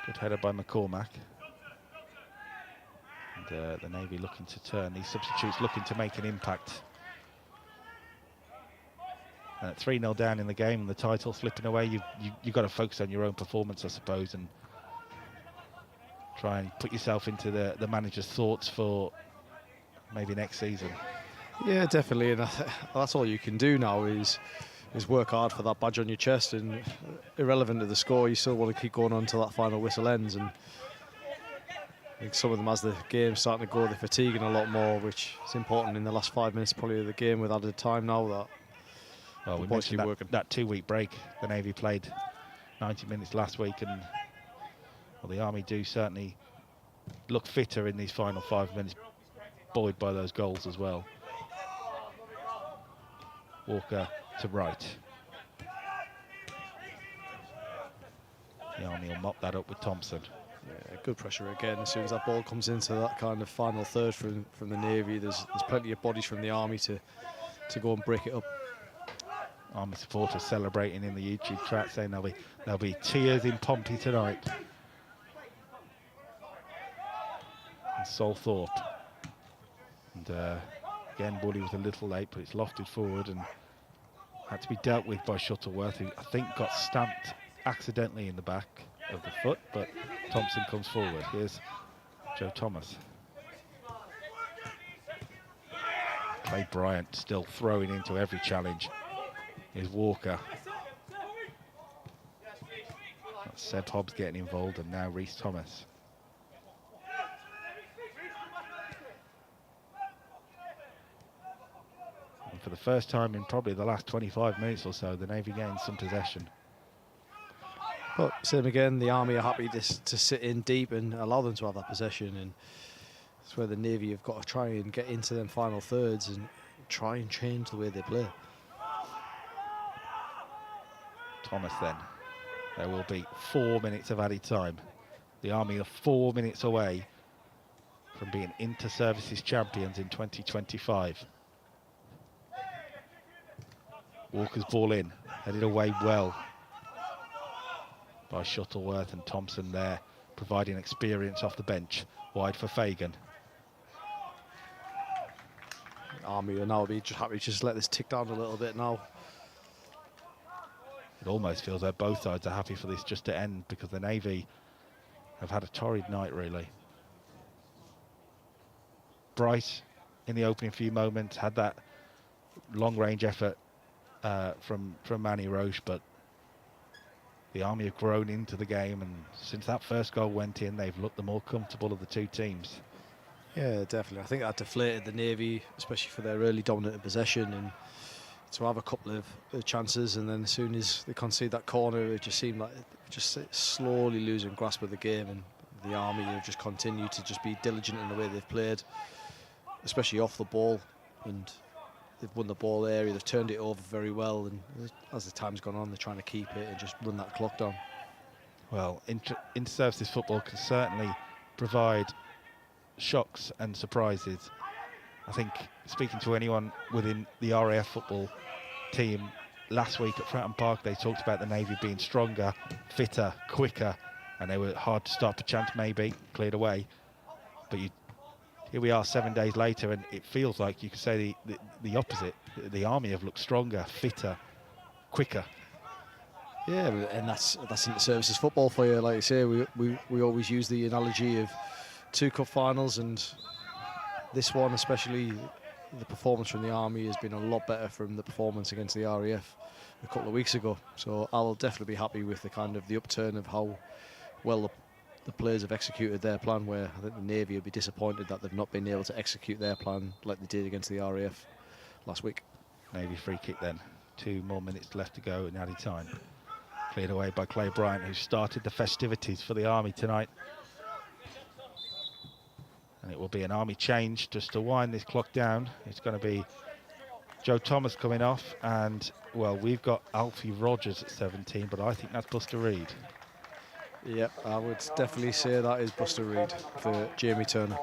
Good header by McCormack. And the Navy looking to turn. These substitutes looking to make an impact. And at 3-0 down in the game and the title slipping away, you've got to focus on your own performance, I suppose, and try and put yourself into the manager's thoughts for maybe next season. Yeah, definitely, and that's all you can do now is work hard for that badge on your chest, and irrelevant of the score, you still want to keep going on until that final whistle ends. And I think some of them, as the game's starting to go, they're fatiguing a lot more, which is important in the last 5 minutes probably of the game with added time now. Well, we mentioned that 2-week break. The Navy played 90 minutes last week, and well, the Army do certainly look fitter in these final 5 minutes, buoyed by those goals as well. Walker to Wright. The Army will mop that up with Thompson. Yeah, good pressure again. As soon as that ball comes into that kind of final third from the Navy, there's plenty of bodies from the Army to go and break it up. Army supporters celebrating in the YouTube chat, saying there'll be tears in Pompey tonight. And Sol Thorpe. And again, Woolley was a little late, but it's lofted forward and had to be dealt with by Shuttleworth, who I think got stamped accidentally in the back of the foot, but Thompson comes forward. Here's Joe Thomas. Clay Bryant still throwing into every challenge. Here's Walker. That's Seb Hobbs getting involved, and now Reece Thomas. And for the first time in probably the last 25 minutes or so, the Navy gains some possession. But same again, the Army are happy to sit in deep and allow them to have that possession, and that's where the Navy have got to try and get into them final thirds and try and change the way they play. Thomas then. There will be 4 minutes of added time. The Army are 4 minutes away from being inter-services champions in 2025. Walker's ball in, headed away well by Shuttleworth, and Thompson there providing experience off the bench. Wide for Fagan. Army will now be just happy to just let this tick down a little bit now. It almost feels like both sides are happy for this just to end, because the Navy have had a torrid night, really. Bryce, in the opening few moments, had that long-range effort from Manny Roche, but the Army have grown into the game, and since that first goal went in, they've looked the more comfortable of the two teams. Yeah, definitely. I think that deflated the Navy, especially for their early dominant possession, and to have a couple of chances, and then as soon as they concede that corner, it just seemed like just slowly losing grasp of the game, and the Army have just continued to just be diligent in the way they've played, especially off the ball, and they've won the ball area, they've turned it over very well, and as the time's gone on, they're trying to keep it and just run that clock down. Well, inter-services football can certainly provide shocks and surprises. I think speaking to anyone within the RAF football team last week at Fratton Park, they talked about the Navy being stronger, fitter, quicker, and they were hard to stop a chance, maybe cleared away. But here we are 7 days later, and it feels like you could say the opposite. The Army have looked stronger, fitter, quicker. Yeah, and that's inter-services football for you. Like you say, we always use the analogy of 2 cup finals, and this one, especially the performance from the Army, has been a lot better from the performance against the RAF a couple of weeks ago. So I'll definitely be happy with the upturn of how well the players have executed their plan, where I think the Navy will be disappointed that they've not been able to execute their plan like they did against the RAF last week. Navy free kick then. 2 more minutes left to go in added time. Cleared away by Clay Bryant, who started the festivities for the Army tonight. And it will be an Army change just to wind this clock down. It's going to be Joe Thomas coming off, and, well, we've got Alfie Rogers at 17, but I think that's Buster Reed. Yep, I would definitely say that is Buster Reed for Jamie Turner.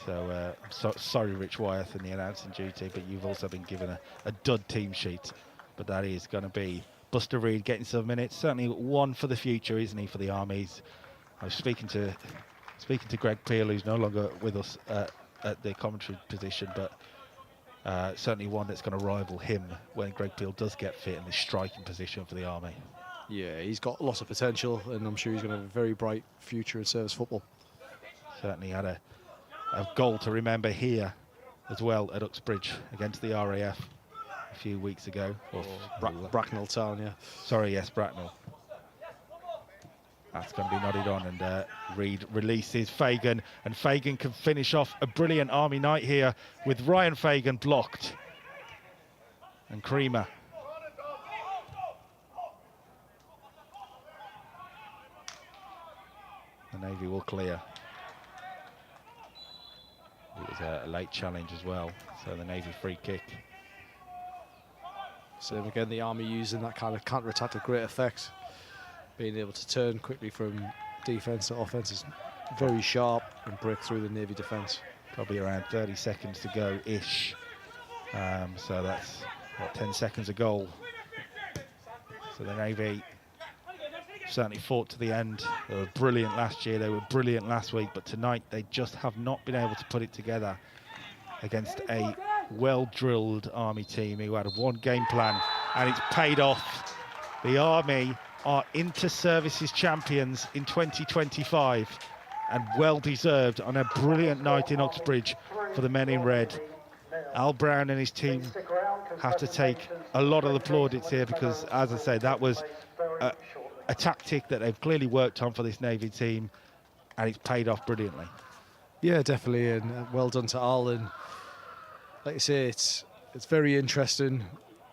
So, sorry, Rich Wyeth in the announcing duty, but you've also been given a dud team sheet. But that is going to be Buster Reed getting some minutes. Certainly one for the future, isn't he, for the Armies? I was speaking to Greg Peel, who's no longer with us at the commentary position, but certainly one that's going to rival him when Greg Peel does get fit in the striking position for the Army. Yeah, he's got lots of potential, and I'm sure he's going to have a very bright future in service football. Certainly had a goal to remember here as well at Uxbridge against the RAF a few weeks ago. Bracknell Town, yeah. Sorry, yes, Bracknell. That's going to be nodded on, and Reed releases Fagan, and Fagan can finish off a brilliant Army night here with Ryan Fagan blocked. And Creamer. The Navy will clear. It was a late challenge as well, so the Navy free kick. Same again, the Army using that kind of counter-attack to great effect. Being able to turn quickly from defence to offence is very sharp and break through the Navy defence. Probably around 30 seconds to go-ish. So that's, what, 10 seconds a goal. So the Navy certainly fought to the end. They were brilliant last year, they were brilliant last week, but tonight they just have not been able to put it together against a well-drilled Army team who had one game plan, and it's paid off. The Army are inter-services champions in 2025, and well-deserved on a brilliant night in Uxbridge for the men in red. Al Brown and his team have to take a lot of the plaudits here because, as I say, that was a tactic that they've clearly worked on for this Navy team, and it's paid off brilliantly. Yeah, definitely, and well done to Al. And like you say, it's very interesting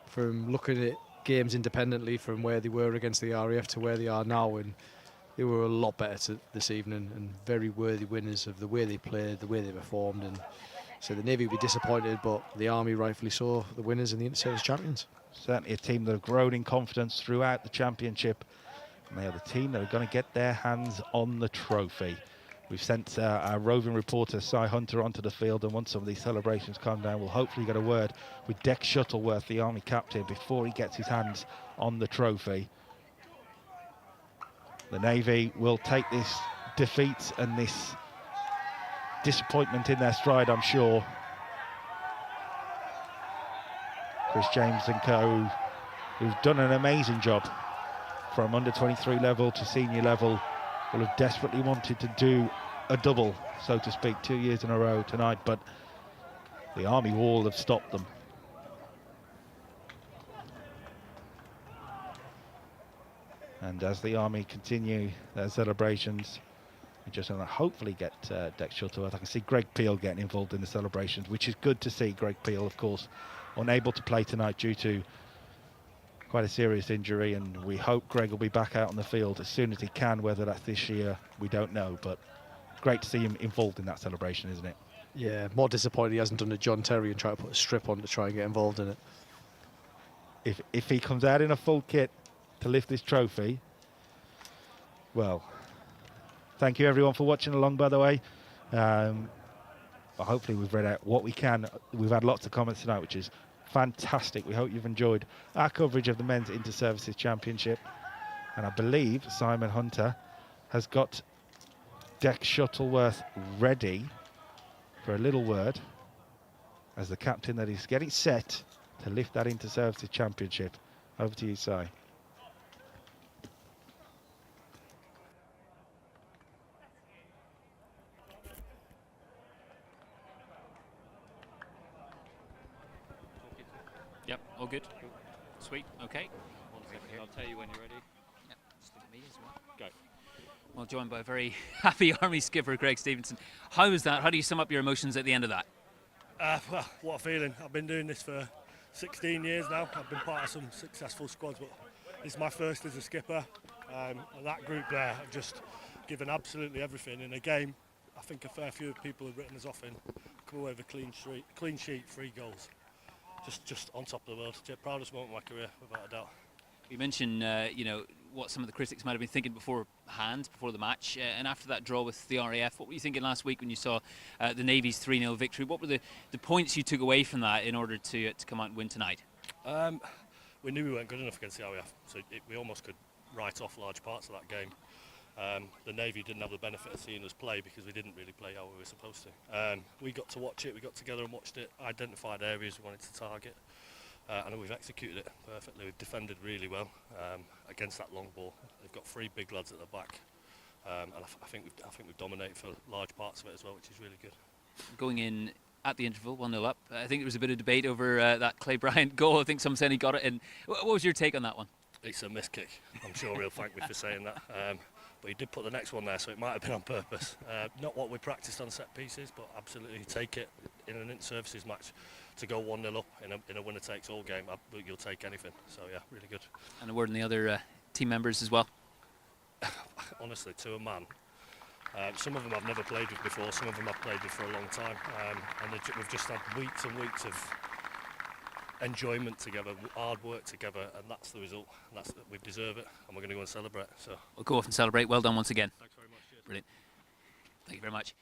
from looking at games independently from where they were against the RAF to where they are now, and they were a lot better this evening and very worthy winners of the way they played, the way they performed. And so the Navy will be disappointed, but the Army rightfully so, the winners and the inter-service champions. Certainly a team that have grown in confidence throughout the championship, and they are the team that are going to get their hands on the trophy. We've sent our roving reporter, Si Hunter, onto the field, and once some of these celebrations calm down, we'll hopefully get a word with Dex Shuttleworth, the Army captain, before he gets his hands on the trophy. The Navy will take this defeat and this disappointment in their stride, I'm sure. Chris James and co, who've done an amazing job from under 23 level to senior level, will have desperately wanted to do a double, so to speak, 2 years in a row tonight, but the Army wall have stopped them. And as the Army continue their celebrations, we just want to hopefully get Dex Shuttleworth. I can see Greg Peel getting involved in the celebrations, which is good to see. Greg Peel, of course, unable to play tonight due to quite a serious injury, and we hope Greg will be back out on the field as soon as he can. Whether that's this year, we don't know, but great to see him involved in that celebration, isn't it? Yeah, more disappointed he hasn't done a John Terry and try to put a strip on to try and get involved in it. If he comes out in a full kit to lift this trophy, well, thank you everyone for watching along, by the way. Hopefully we've read out what we can. We've had lots of comments tonight, which is fantastic. We hope you've enjoyed our coverage of the Men's Inter-Services Championship. And I believe Simon Hunter has got Dex Shuttleworth ready for a little word as the captain that is getting set to lift that Inter-Services Championship. Over to you, Si. Yep, all good. Sweet, okay. I'll tell you when you're ready. Yep, just look at me as well. Go. Well, joined by a very happy Army skipper, Greg Stevenson. How was that? How do you sum up your emotions at the end of that? Well, what a feeling. I've been doing this for 16 years now. I've been part of some successful squads, but it's my first as a skipper. And that group there have just given absolutely everything in a game. I think a fair few people have written us off in. Come away with a clean sheet, 3 goals. Just on top of the world. Proudest moment of my career, without a doubt. You mentioned, what some of the critics might have been thinking beforehand, before the match, and after that draw with the RAF. What were you thinking last week when you saw the Navy's 3-0 victory? What were the points you took away from that in order to come out and win tonight? We knew we weren't good enough against the RAF, so we almost could write off large parts of that game. The Navy didn't have the benefit of seeing us play because we didn't really play how we were supposed to. We got to watch it, we got together and watched it, identified areas we wanted to target, and we've executed it perfectly. We've defended really well against that long ball. They've got 3 big lads at the back, and I think we've dominated for large parts of it as well, which is really good. Going in at the interval, 1-0 up, I think there was a bit of debate over that Clay Bryant goal. I think some said he got it in. What was your take on that one? It's a missed kick. I'm sure he'll thank me for saying that. But he did put the next one there, so it might have been on purpose. Not what we practiced on set pieces, but absolutely take it in an inter-services match to go 1-0 up in a winner-takes-all game. You'll take anything. So yeah, really good. And a word on the other team members as well. Honestly, to a man. Some of them I've never played with before. Some of them I've played with for a long time, and we've just had weeks and weeks of enjoyment together, hard work together, and that's the result. And we deserve it, and we're going to go and celebrate. So we'll go off and celebrate. Well done once again. Thanks very much. Cheers. Brilliant. Thank you very much.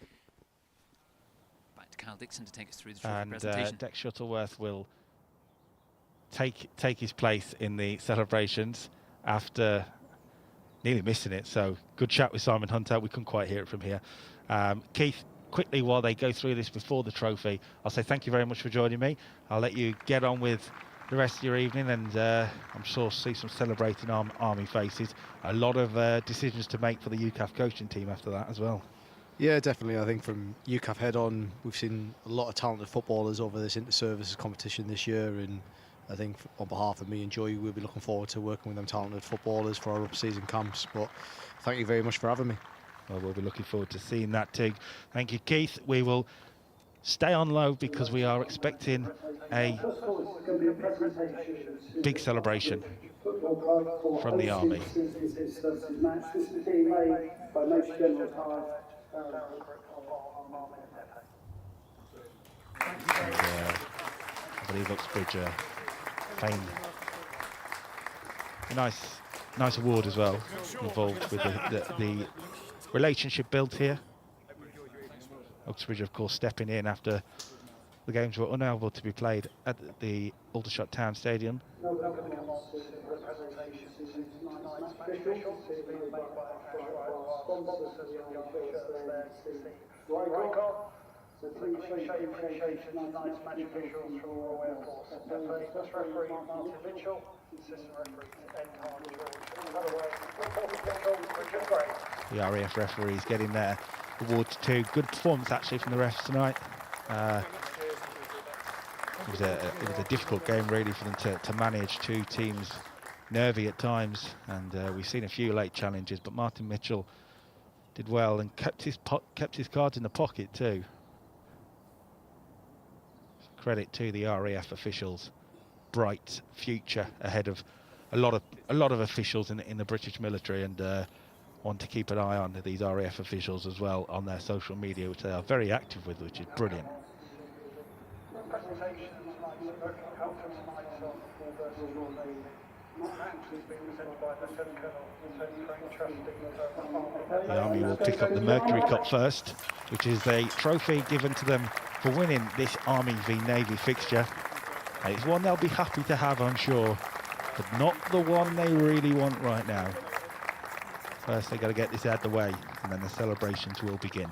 Back to Kyle Dixon to take us through the trophy presentation. And Dex Shuttleworth will take his place in the celebrations after nearly missing it. So good chat with Simon Hunter. We couldn't quite hear it from here. Keith, quickly while they go through this before the trophy, I'll say thank you very much for joining me. I'll let you get on with the rest of your evening, and I'm sure see some celebrating Army faces. A lot of decisions to make for the UCAF coaching team after that as well. Yeah, definitely. I think from UCAF head on, we've seen a lot of talented footballers over this inter-services competition this year, and I think on behalf of me and Joy, we'll be looking forward to working with them talented footballers for our up-season camps. But thank you very much for having me. Well, we'll be looking forward to seeing that too. Thank you, Keith. We will stay on low because we are expecting a big celebration from the Army. And, I believe Uxbridge fame. A nice award as well, involved with the relationship built here. Uxbridge, of course, stepping in after the games were unable to be played at the Aldershot Town Stadium. The RAF referees getting their awards too. Good performance actually from the refs tonight. It was a difficult game really for them to manage. Two teams nervy at times, and we've seen a few late challenges, but Martin Mitchell did well and kept his cards in the pocket too. Credit to the RAF officials. Bright future ahead of a lot of officials in the British military, and want to keep an eye on these RAF officials as well on their social media, which they are very active with, which is brilliant. The Army will pick up the Mercury Cup first, which is a trophy given to them for winning this Army v Navy fixture. And it's one they'll be happy to have, I'm sure, but not the one they really want right now. First, they've got to get this out of the way, and then the celebrations will begin.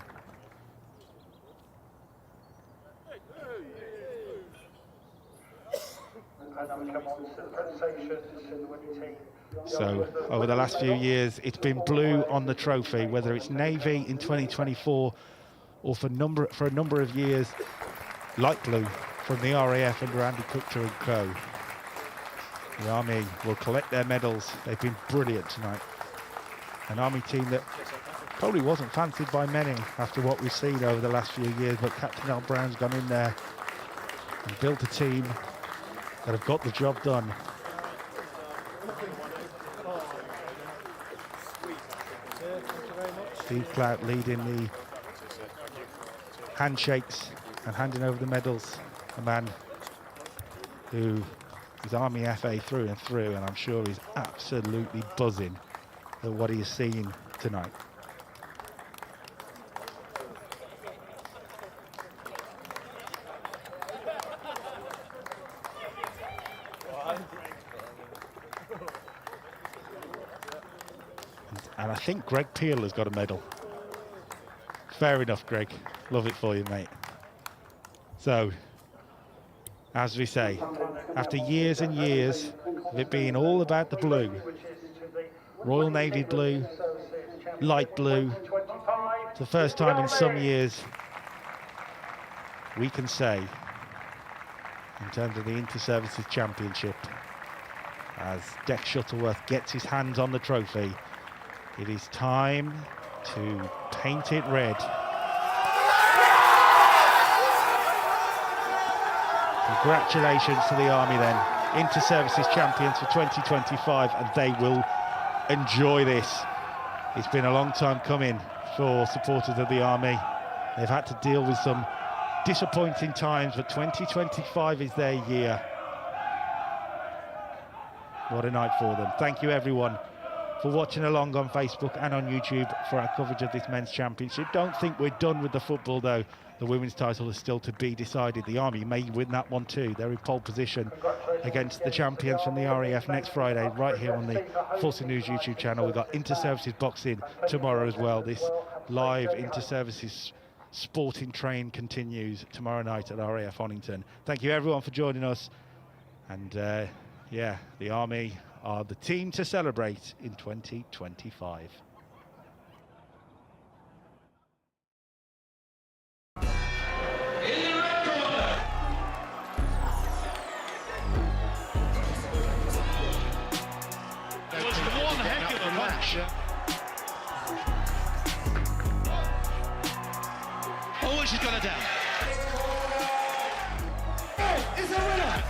So, over the last few years, it's been blue on the trophy, whether it's Navy in 2024 or for a number of years, light blue from the RAF under Andy Kuchar and co. The Army will collect their medals. They've been brilliant tonight. An Army team that probably wasn't fancied by many after what we've seen over the last few years, but Captain Al Brown's gone in there and built a team that have got the job done. Steve Clout leading the handshakes and handing over the medals. A man who is Army FA through and through, and I'm sure he's absolutely buzzing at what he has seen tonight. And I think Greg Peel has got a medal. Fair enough, Greg. Love it for you, mate. So, as we say, after years and years of it being all about the blue, Royal Navy blue, light blue, it's the first time in some years we can say, in terms of the Inter-Services Championship, as Deck Shuttleworth gets his hands on the trophy, it is time to paint it red. Congratulations to the Army then, Inter-Services champions for 2025, and they will enjoy this. It's been a long time coming for supporters of the Army. They've had to deal with some disappointing times, but 2025 is their year. What a night for them. Thank you everyone for watching along on Facebook and on YouTube for our coverage of this men's championship. Don't think we're done with the football though. The women's title is still to be decided. The Army may win that one too. They're in pole position against the champions from the RAF next Friday, right here on the Fulton News YouTube channel. We've got Inter-Services boxing tomorrow as well. This live Inter-Services sporting train continues tomorrow night at RAF Honington. Thank you everyone for joining us. And yeah, the Army are the team to celebrate in 2025. Oh, she's got her down. Is a winner.